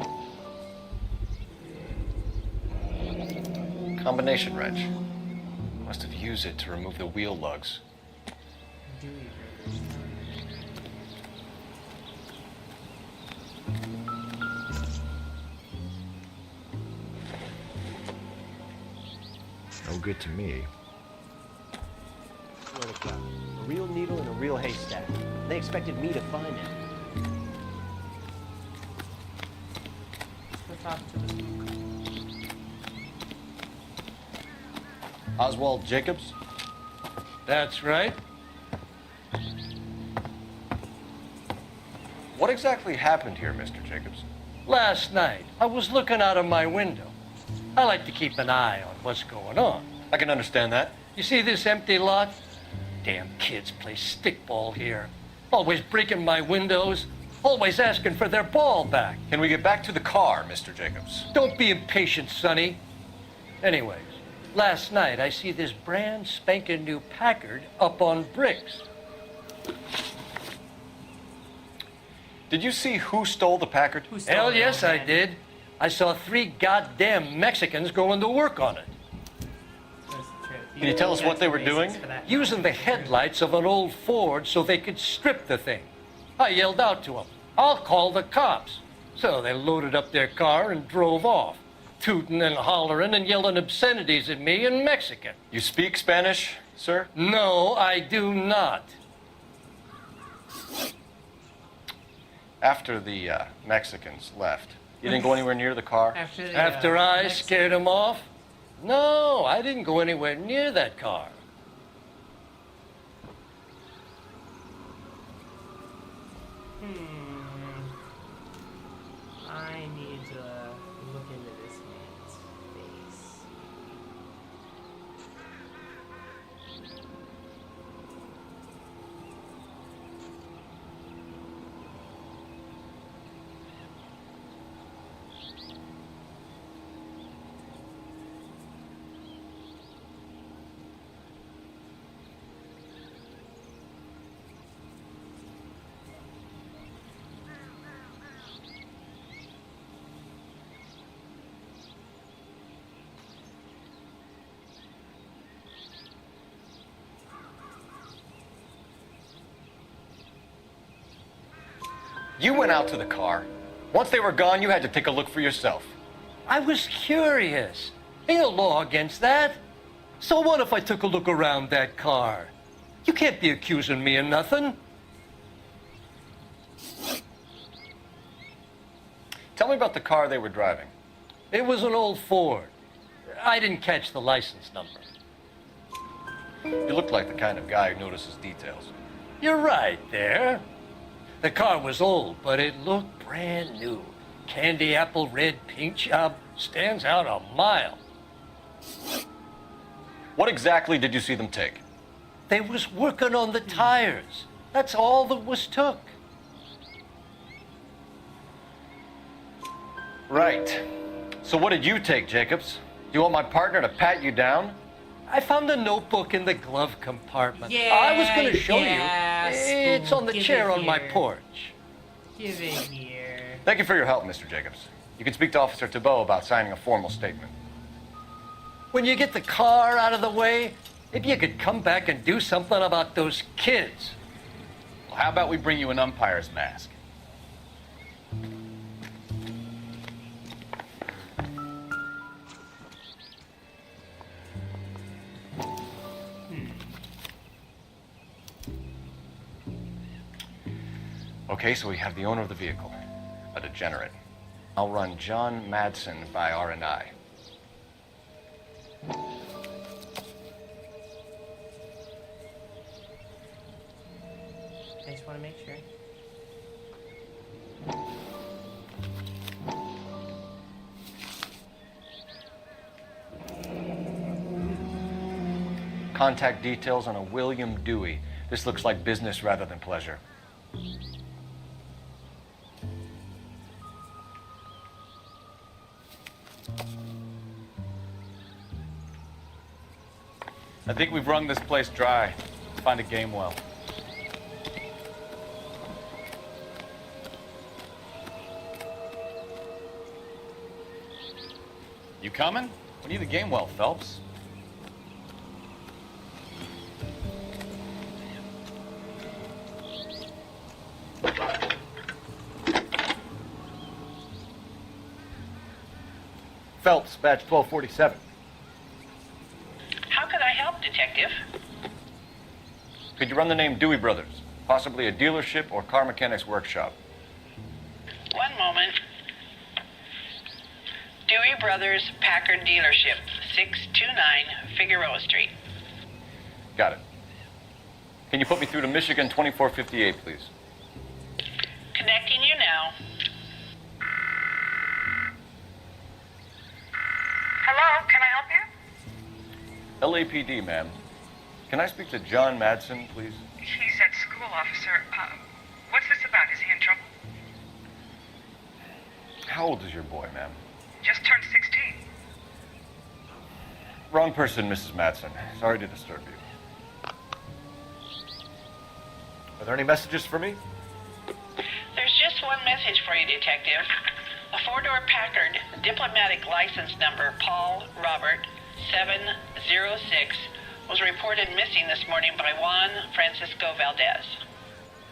Combination wrench. Must have used it to remove the wheel lugs. No good to me. Swear to God. A real needle in a real haystack. They expected me to find it. Oswald Jacobs? That's right. What exactly happened here, Mr. Jacobs? Last night, I was looking out of my window. I like to keep an eye on what's going on. I can understand that. You see this empty lot? Damn kids play stickball here. Always breaking my windows. Always asking for their ball back. Can we get back to the car, Mr. Jacobs? Don't be impatient, Sonny. Anyways, last night I see this brand spanking new Packard up on bricks. Did you see who stole the Packard? Hell yes, I did. I saw 3 goddamn Mexicans going to work on it. Can you tell us what they were doing? Using the headlights of an old Ford so they could strip the thing. I yelled out to them, "I'll call the cops." So they loaded up their car and drove off, tooting and hollering and yelling obscenities at me in Mexican. You speak Spanish, sir? No, I do not. After the Mexicans left, you didn't go anywhere near the car? After I scared them off? No, I didn't go anywhere near that car. I need to look into this man's face. You went out to the car. Once they were gone, you had to take a look for yourself. I was curious. Ain't no law against that. So what if I took a look around that car? You can't be accusing me of nothing. Tell me about the car they were driving. It was an old Ford. I didn't catch the license number. You look like the kind of guy who notices details. You're right there. The car was old, but it looked brand new. Candy apple red paint job stands out a mile. What exactly did you see them take? They was working on the tires. That's all that was took. Right. So what did you take, Jacobs? Do you want my partner to pat you down? I found a notebook in the glove compartment. Yeah, I was going to show yeah, you. It's on the give chair it on my here. porch. Give it here. Thank you for your help, Mr. Jacobs. You can speak to Officer Thibault about signing a formal statement. When you get the car out of the way, maybe you could come back and do something about those kids. Well, how about we bring you an umpire's mask? Okay, so we have the owner of the vehicle, a degenerate. I'll run John Madsen by R&I. I just want to make sure. Contact details on a William Dewey. This looks like business rather than pleasure. I think we've wrung this place dry. Let's find a game well. You coming? We need the game well, Phelps. Phelps, badge 1247. How could I help, Detective? Could you run the name Dewey Brothers? Possibly a dealership or car mechanics workshop. One moment. Dewey Brothers Packard Dealership, 629 Figueroa Street. Got it. Can you put me through to Michigan 2458, please? Connecting you now. Hello, can I help you? LAPD, ma'am. Can I speak to John Madsen, please? He's at school, officer. What's this about? Is he in trouble? How old is your boy, ma'am? Just turned 16. Wrong person, Mrs. Madsen. Sorry to disturb you. Are there any messages for me? There's just one message for you, Detective. A four-door Packard, diplomatic license number Paul Robert 706, was reported missing this morning by Juan Francisco Valdez.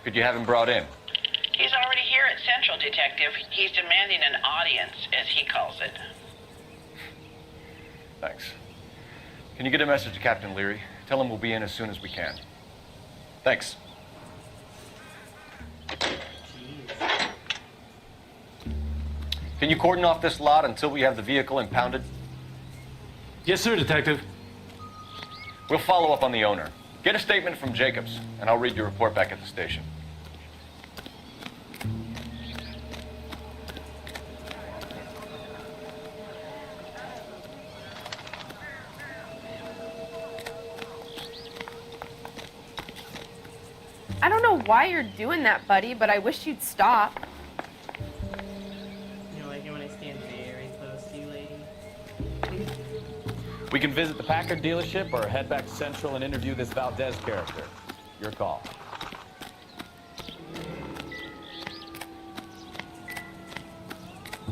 Could you have him brought in? He's already here at Central, Detective. He's demanding an audience, as he calls it. Thanks. Can you get a message to Captain Leary? Tell him we'll be in as soon as we can. Thanks. Can you cordon off this lot until we have the vehicle impounded? Yes, sir, Detective. We'll follow up on the owner. Get a statement from Jacobs, and I'll read your report back at the station. I don't know why you're doing that, buddy, but I wish you'd stop. You know, like it when I stand very close to you, lady. We can visit the Packard dealership or head back to Central and interview this Valdez character. Your call.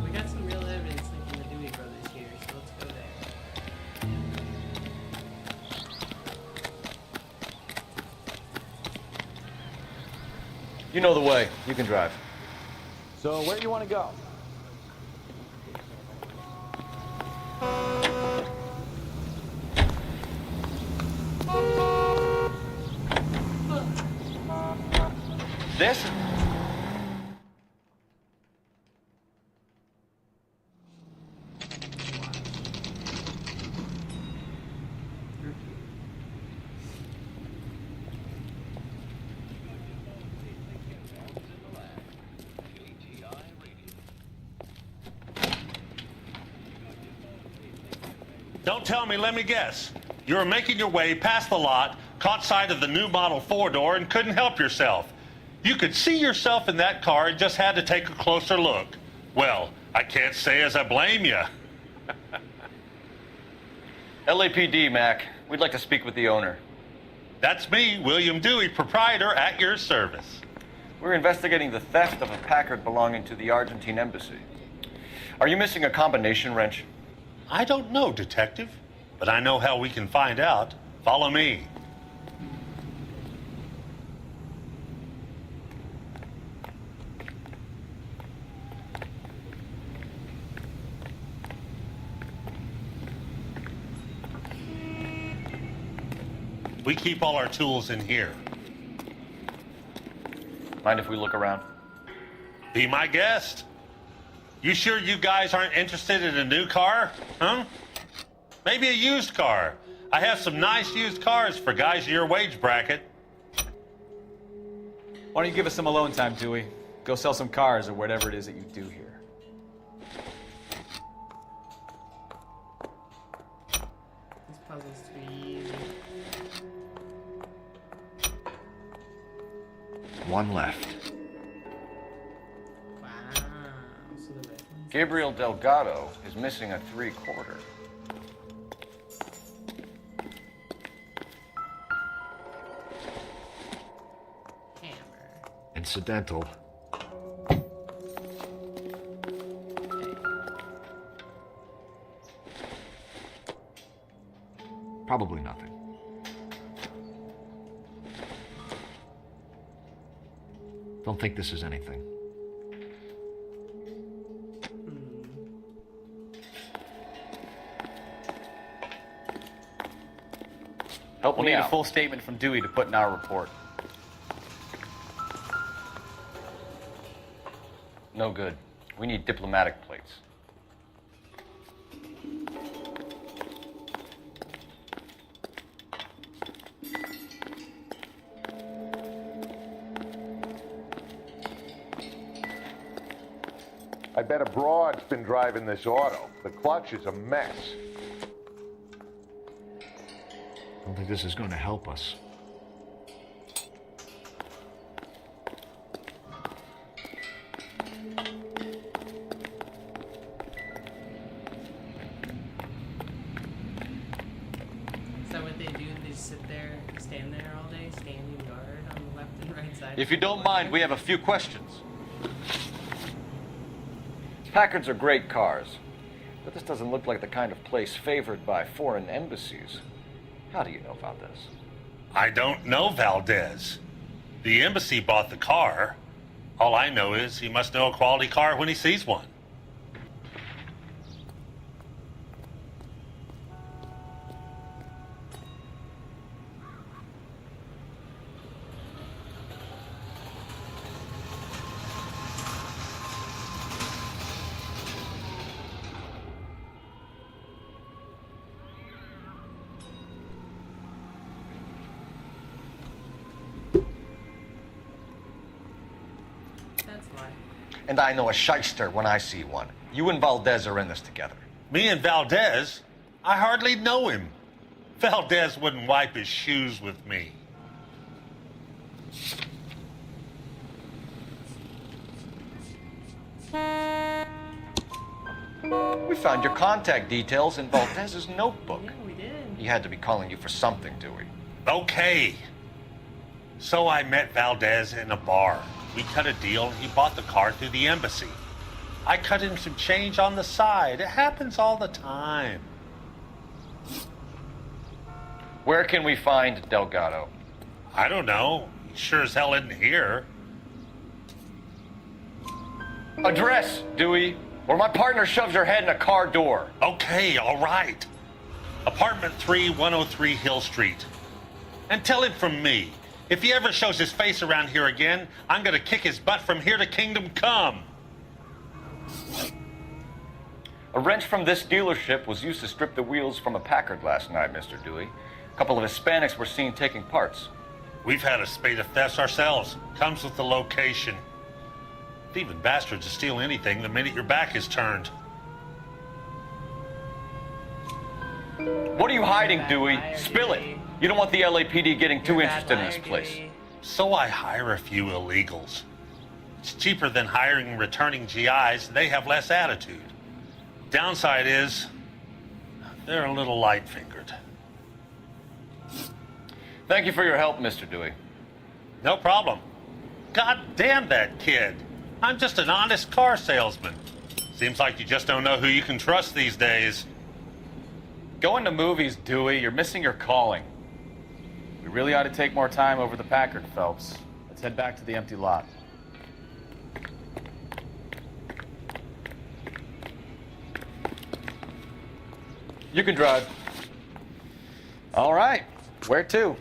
We got some real evidence linking the Dewey brothers here, so let's go there. You know the way. You can drive. So where do you want to go? This? Don't tell me, let me guess. You were making your way past the lot, caught sight of the new model 4-door, and couldn't help yourself. You could see yourself in that car and just had to take a closer look. Well, I can't say as I blame you. LAPD, Mac. We'd like to speak with the owner. That's me, William Dewey, proprietor, at your service. We're investigating the theft of a Packard belonging to the Argentine embassy. Are you missing a combination wrench? I don't know, Detective, but I know how we can find out. Follow me. We keep all our tools in here. Mind if we look around? Be my guest. You sure you guys aren't interested in a new car? Huh? Maybe a used car. I have some nice used cars for guys in your wage bracket. Why don't you give us some alone time, Dewey? Go sell some cars or whatever it is that you do here. This puzzle's too easy. One left. Wow. So the red one's Gabriel Delgado is missing a 3/4. hammer. Incidental. Probably nothing. Don't think this is anything. Help We'll me need a out. full statement from Dewey to put in our report. No good. We need diplomatic plates. I bet a broad's been driving this auto. The clutch is a mess. I don't think this is going to help us. Is that what they do? They just sit there, stand there all day, standing guard on the left and right side? If you don't mind, we have a few questions. Packards are great cars, but this doesn't look like the kind of place favored by foreign embassies. How do you know about this? I don't know Valdez. The embassy bought the car. All I know is he must know a quality car when he sees one. That's why. And I know a shyster when I see one. You and Valdez are in this together. Me and Valdez? I hardly know him. Valdez wouldn't wipe his shoes with me. We found your contact details in Valdez's notebook. Yeah, we did. He had to be calling you for something, Dewey. Okay. So I met Valdez in a bar. We cut a deal and he bought the car through the embassy. I cut him some change on the side. It happens all the time. Where can we find Delgado? I don't know. He sure as hell isn't here. Address, Dewey, or my partner shoves your head in a car door. Okay, all right. Apartment 3, 103 Hill Street. And tell him from me, if he ever shows his face around here again, I'm gonna kick his butt from here to Kingdom Come. A wrench from this dealership was used to strip the wheels from a Packard last night, Mr. Dewey. A couple of Hispanics were seen taking parts. We've had a spate of thefts ourselves. Comes with the location. Thieving bastards will steal anything the minute your back is turned. What are you hiding, Bad Dewey? guy, Spill it. Dewey. You don't want the LAPD getting too You're a bad interested in this liar, place. Dewey. So I hire a few illegals. It's cheaper than hiring returning GIs. They have less attitude. Downside is, they're a little light-fingered. Thank you for your help, Mr. Dewey. No problem. God damn that kid. I'm just an honest car salesman. Seems like you just don't know who you can trust these days. Going to movies, Dewey. You're missing your calling. We really ought to take more time over the Packard, Phelps. Let's head back to the empty lot. You can drive. All right. Where to?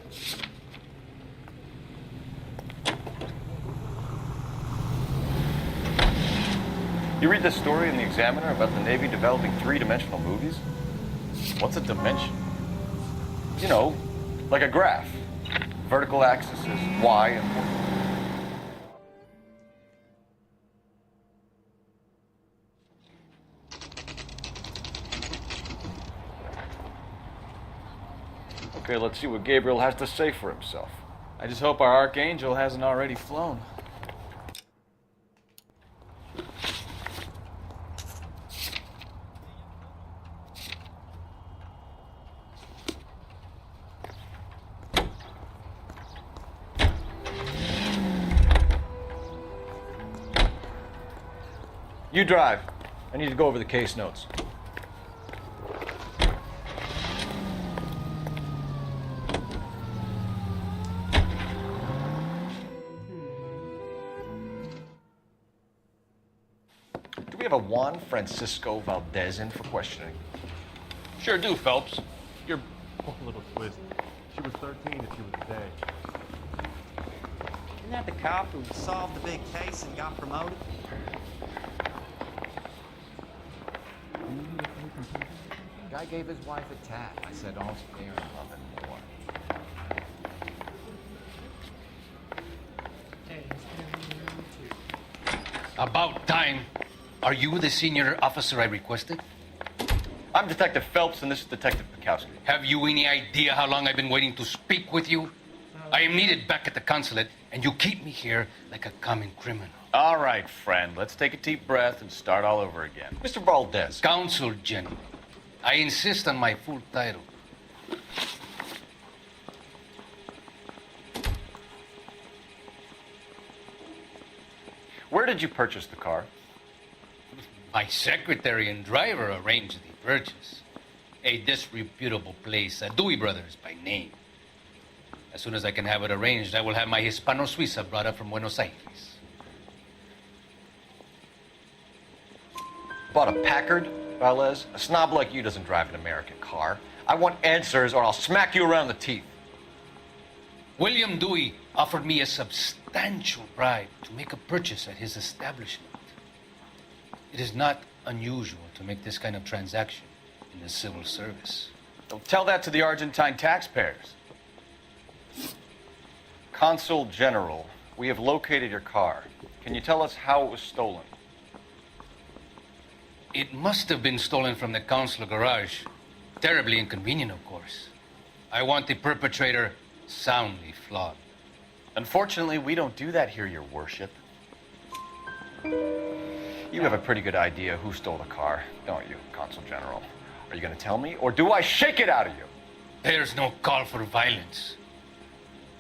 You read this story in the Examiner about the Navy developing three-dimensional movies? What's a dimension? You know, like a graph. Vertical axis is Y and... Okay, let's see what Gabriel has to say for himself. I just hope our Archangel hasn't already flown. You drive. I need to go over the case notes. Do we have a Juan Francisco Valdez in for questioning? Sure do, Phelps. You're... Oh, little twist. She was 13 if she was today. Isn't that the cop who solved the big case and got promoted? Guy gave his wife a tap. I said, all's fair in love and war. About time. Are you the senior officer I requested? I'm Detective Phelps, and this is Detective Pikowski. Have you any idea how long I've been waiting to speak with you? I am needed back at the consulate, and you keep me here like a common criminal. All right, friend. Let's take a deep breath and start all over again. Mr. Valdez. Consul General. I insist on my full title. Where did you purchase the car? My secretary and driver arranged the purchase. A disreputable place, Dewey Brothers by name. As soon as I can have it arranged, I will have my Hispano Suiza brought up from Buenos Aires. Bought a Packard, Valdez? A snob like you doesn't drive an American car. I want answers or I'll smack you around the teeth. William Dewey offered me a substantial bribe to make a purchase at his establishment. It is not unusual to make this kind of transaction in the civil service. Don't tell that to the Argentine taxpayers. Consul General, we have located your car. Can you tell us how it was stolen? It must have been stolen from the consular garage. Terribly inconvenient, of course. I want the perpetrator soundly flogged. Unfortunately, we don't do that here, Your Worship. You have a pretty good idea who stole the car, don't you, Consul General? Are you going to tell me, or do I shake it out of you? There's no call for violence.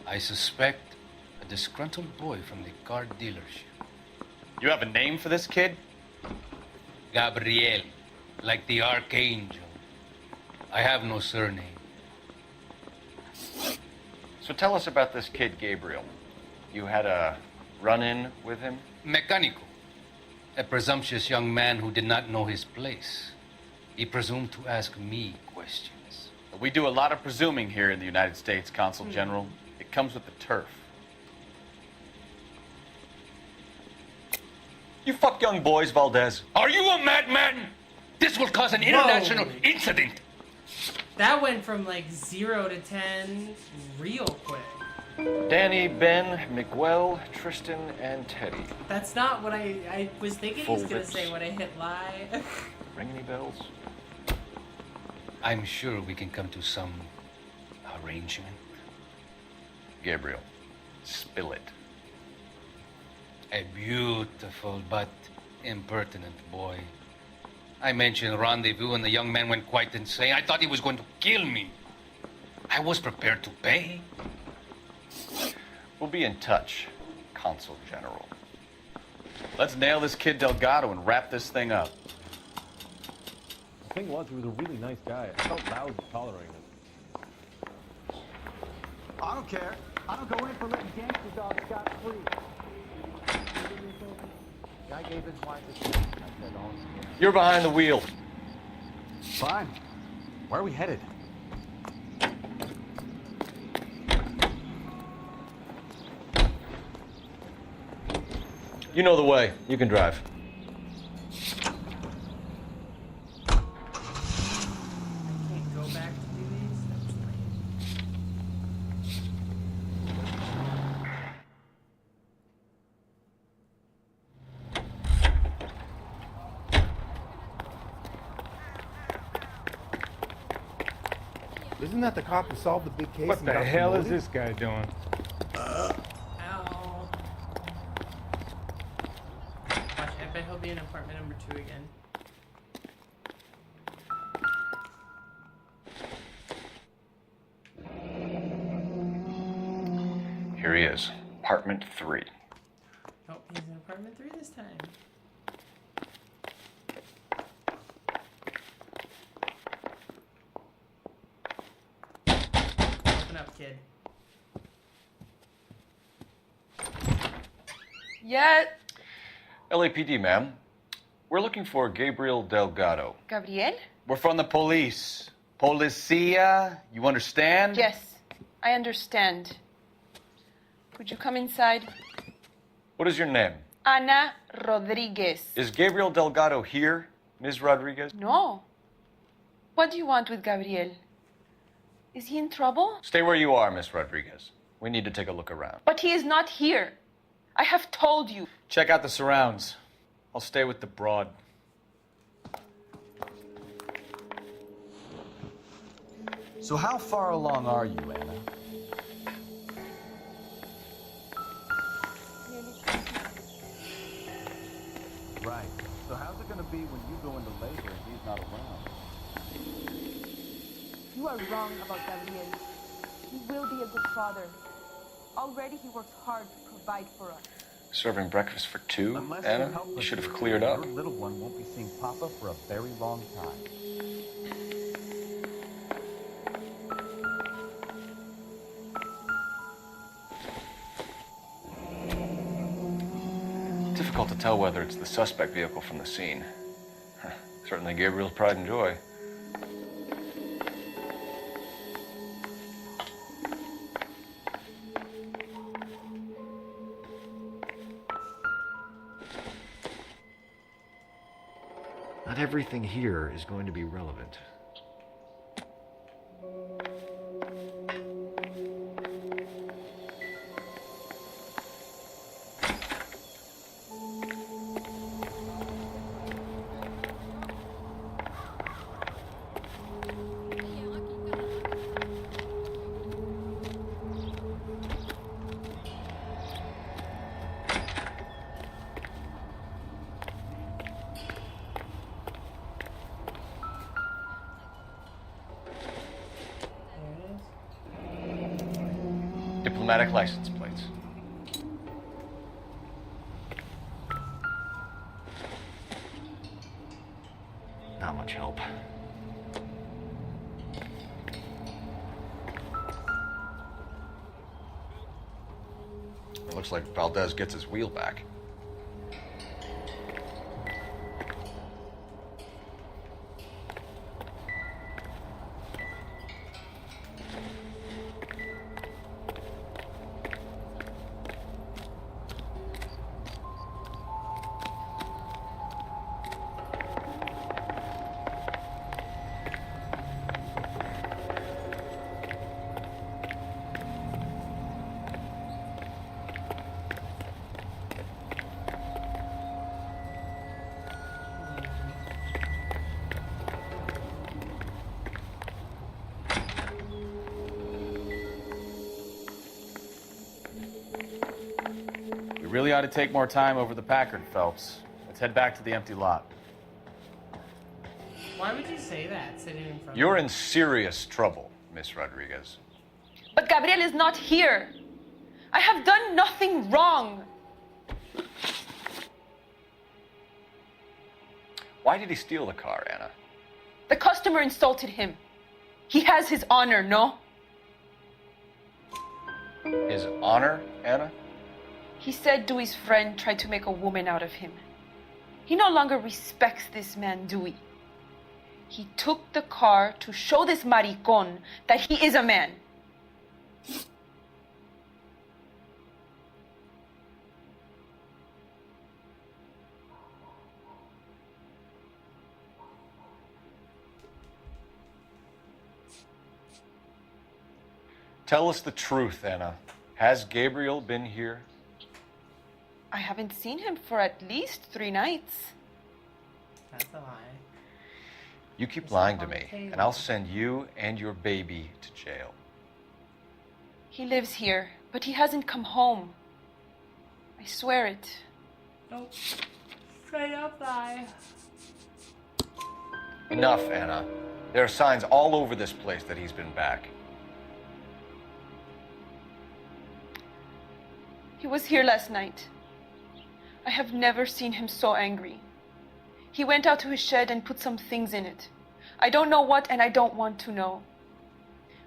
I suspect a disgruntled boy from the car dealership. You have a name for this kid? Gabriel, like the Archangel. I have no surname. So tell us about this kid, Gabriel. You had a run-in with him? Mecánico. A presumptuous young man who did not know his place. He presumed to ask me questions. We do a lot of presuming here in the United States, Consul General. It comes with the turf. You fuck young boys, Valdez. Are you a madman? This will cause an international incident. That went from like 0 to 10 real quick. Danny, Ben, Miguel, Tristan, and Teddy. That's not what I was thinking Full he's gonna lips. say when I hit lie. Ring any bells? I'm sure we can come to some arrangement. Gabriel, spill it. A beautiful but impertinent boy. I mentioned rendezvous and the young man went quite insane. I thought he was going to kill me. I was prepared to pay. We'll be in touch, Consul General. Let's nail this kid Delgado and wrap this thing up. The thing was, he was a really nice guy. I felt lousy tolerating him. I don't care. I don't go in for letting gangster dogs scot free. Guy gave his wife a tap. I said all scared. You're behind the wheel. Fine. Where are we headed? You know the way. You can drive. Can't go back to do these. That's lame. Isn't that the cop who solved the big case? What and the got hell is promoted? this guy doing? Ow. Watch, I bet he'll be in apartment number 2 again. Here he is. Apartment 3. Oh, he's in apartment 3 this time. Open up, kid. Yet. LAPD, ma'am. We're looking for Gabriel Delgado. Gabriel? We're from the police. Policia, you understand? Yes, I understand. Could you come inside? What is your name? Ana Rodriguez. Is Gabriel Delgado here, Ms. Rodriguez? No. What do you want with Gabriel? Is he in trouble? Stay where you are, Miss Rodriguez. We need to take a look around. But he is not here. I have told you. Check out the surrounds. I'll stay with the broad. So how far along are you, Anna? Right. So how's it gonna be when you go into labor and he's not around? You are wrong about Gabriel. He will be a good father. Already he works hard to provide for us. Serving breakfast for 2, Unless Anna? help You us, should have cleared up. Your little one won't be seeing Papa for a very long time. Difficult to tell whether it's the suspect vehicle from the scene. Certainly Gabriel's pride and joy. Not everything here is going to be relevant. Diplomatic license plates. Not much help. It looks like Valdez gets his wheel back. You really ought to take more time over the Packard, Phelps. Let's head back to the empty lot. Why would you say that sitting in front You're of in serious trouble, Miss Rodriguez. But Gabriel is not here. I have done nothing wrong. Why did he steal the car, Anna? The customer insulted him. He has his honor, no? His honor, Anna? He said Dewey's friend tried to make a woman out of him. He no longer respects this man, Dewey. He took the car to show this maricon that he is a man. Tell us the truth, Anna. Has Gabriel been here? I haven't seen him for at least 3 nights. That's a lie. You keep lying to me, and I'll send you and your baby to jail. He lives here, but he hasn't come home. I swear it. Nope. Straight up lie. Enough, Anna. There are signs all over this place that he's been back. He was here last night. I have never seen him so angry. He went out to his shed and put some things in it. I don't know what, and I don't want to know.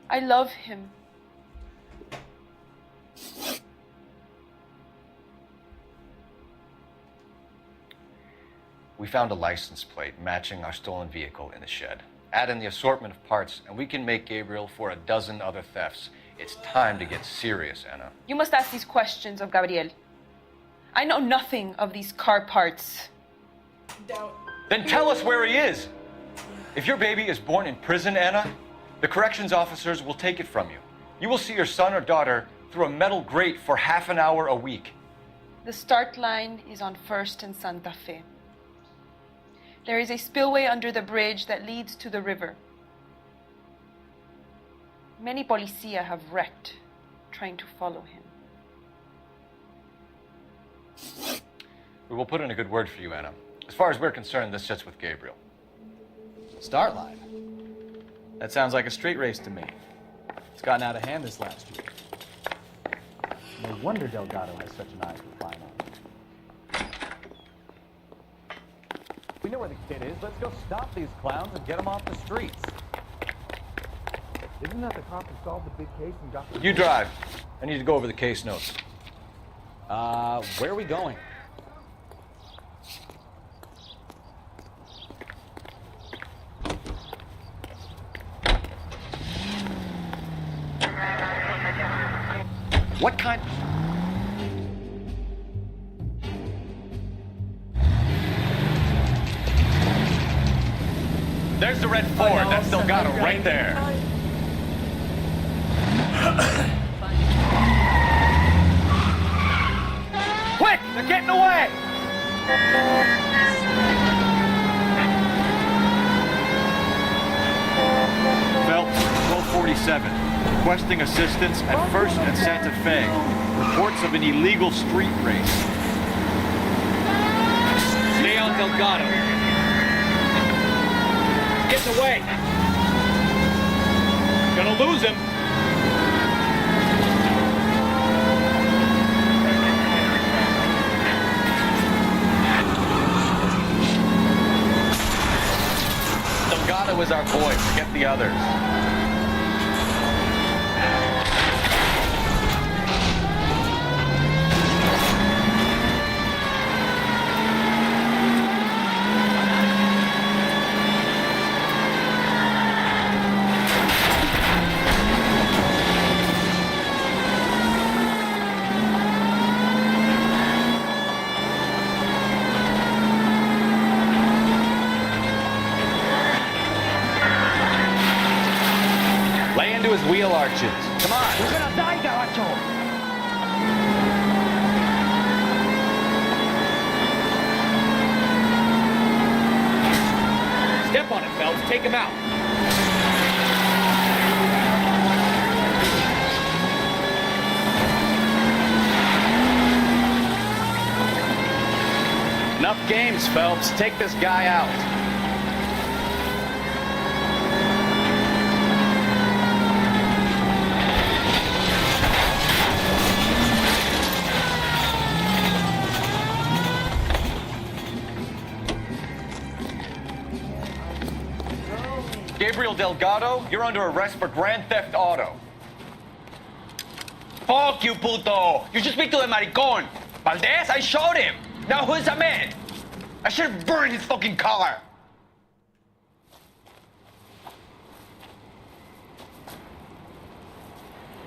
I love him. We found a license plate matching our stolen vehicle in the shed. Add in the assortment of parts, and we can make Gabriel for a dozen other thefts. It's time to get serious, Anna. You must ask these questions of Gabriel. I know nothing of these car parts. Then tell us where he is. If your baby is born in prison, Anna, the corrections officers will take it from you. You will see your son or daughter through a metal grate for half an hour a week. The start line is on 1st and Santa Fe. There is a spillway under the bridge that leads to the river. Many policia have wrecked trying to follow him. We will put in a good word for you, Anna. As far as we're concerned, this sits with Gabriel. Start line. That sounds like a street race to me. It's gotten out of hand this last year. No wonder Delgado has such an eye for flying on. We know where the kid is. Let's go stop these clowns and get them off the streets. Isn't that the cop who solved the big case and got the... You drive. I need to go over the case notes. Where are we going? What kind? There's the red Ford. That's Delgado right there. Quick! They're getting away! Phelps, 1247. Requesting assistance at 1st and Santa Fe. Reports of an illegal street race. Stay on Delgado. Getting away. Gonna lose him. Delgado is our boy. Forget the others. Lay into his wheel arches. Come on. We're gonna die, Garacho. Step on it, Phelps. Take him out. games, Phelps. Take this guy out. Gabriel Delgado, you're under arrest for Grand Theft Auto. Fuck you, puto! You should speak to the maricon. Valdez, I showed him. Now who's the man? I should have burned his fucking car.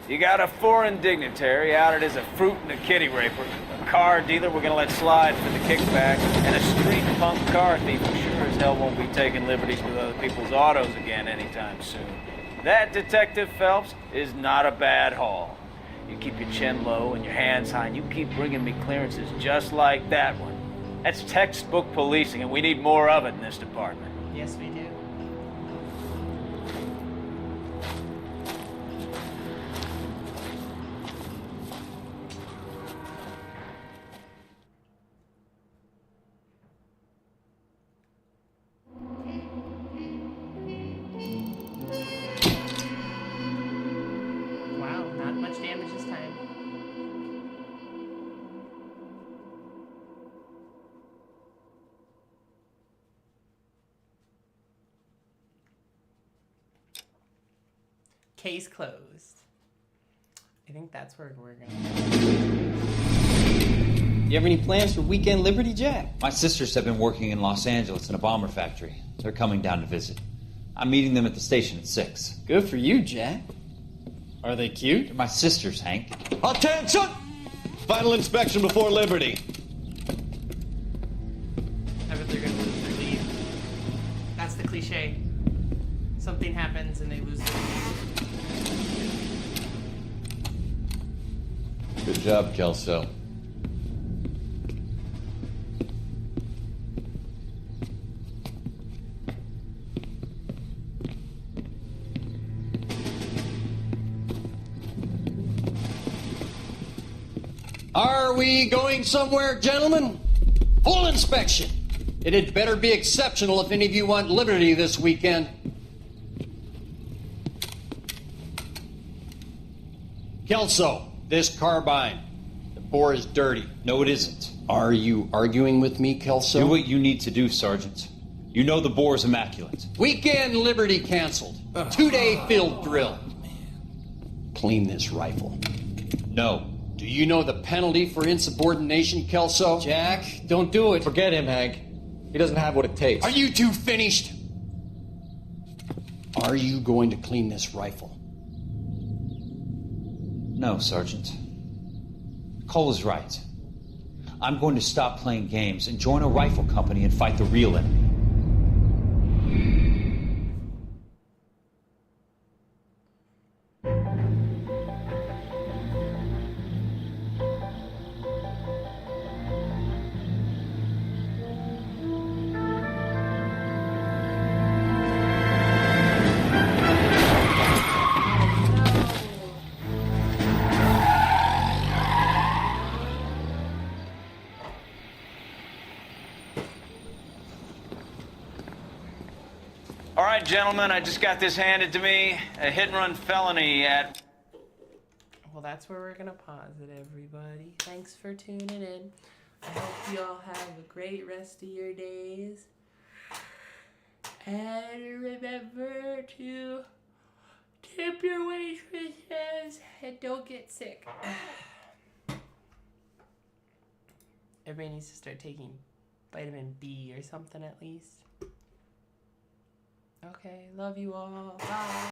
You got a foreign dignitary outed as a fruit and a kitty raper, a car dealer we're gonna let slide for the kickback, and a street punk car thief who sure as hell won't be taking liberties with other people's autos again anytime soon. That, Detective Phelps, is not a bad haul. You keep your chin low and your hands high, and you keep bringing me clearances just like that one. That's textbook policing, and we need more of it in this department. Yes, we do. Wow, not much damage this time. Case closed. I think that's where we're gonna. You have any plans for weekend Liberty, Jack? My sisters have been working in Los Angeles in a bomber factory. They're coming down to visit. I'm meeting them at the station at 6. Good for you, Jack. Are they cute? They're my sisters, Hank. Attention! Final inspection before Liberty. I bet they're gonna lose their lead. That's the cliche. Something happens and they lose their lead. Good job, Kelso. Are we going somewhere, gentlemen? Full inspection. It had better be exceptional if any of you want liberty this weekend. Kelso, this carbine. The bore is dirty. No, it isn't. Are you arguing with me, Kelso? Do what you need to do, Sergeant. You know the bore is immaculate. Weekend liberty canceled. 2-day field drill. Clean this rifle. No. Do you know the penalty for insubordination, Kelso? Jack, don't do it. Forget him, Hank. He doesn't have what it takes. Are you two finished? Are you going to clean this rifle? No, Sergeant. Cole is right. I'm going to stop playing games and join a rifle company and fight the real enemy. All right, gentlemen, I just got this handed to me. A hit-and-run felony at... Well, that's where we're gonna pause it, everybody. Thanks for tuning in. I hope you all have a great rest of your days. And remember to tip your waitresses and don't get sick. Everybody needs to start taking vitamin B or something at least. Okay, love you all. Bye.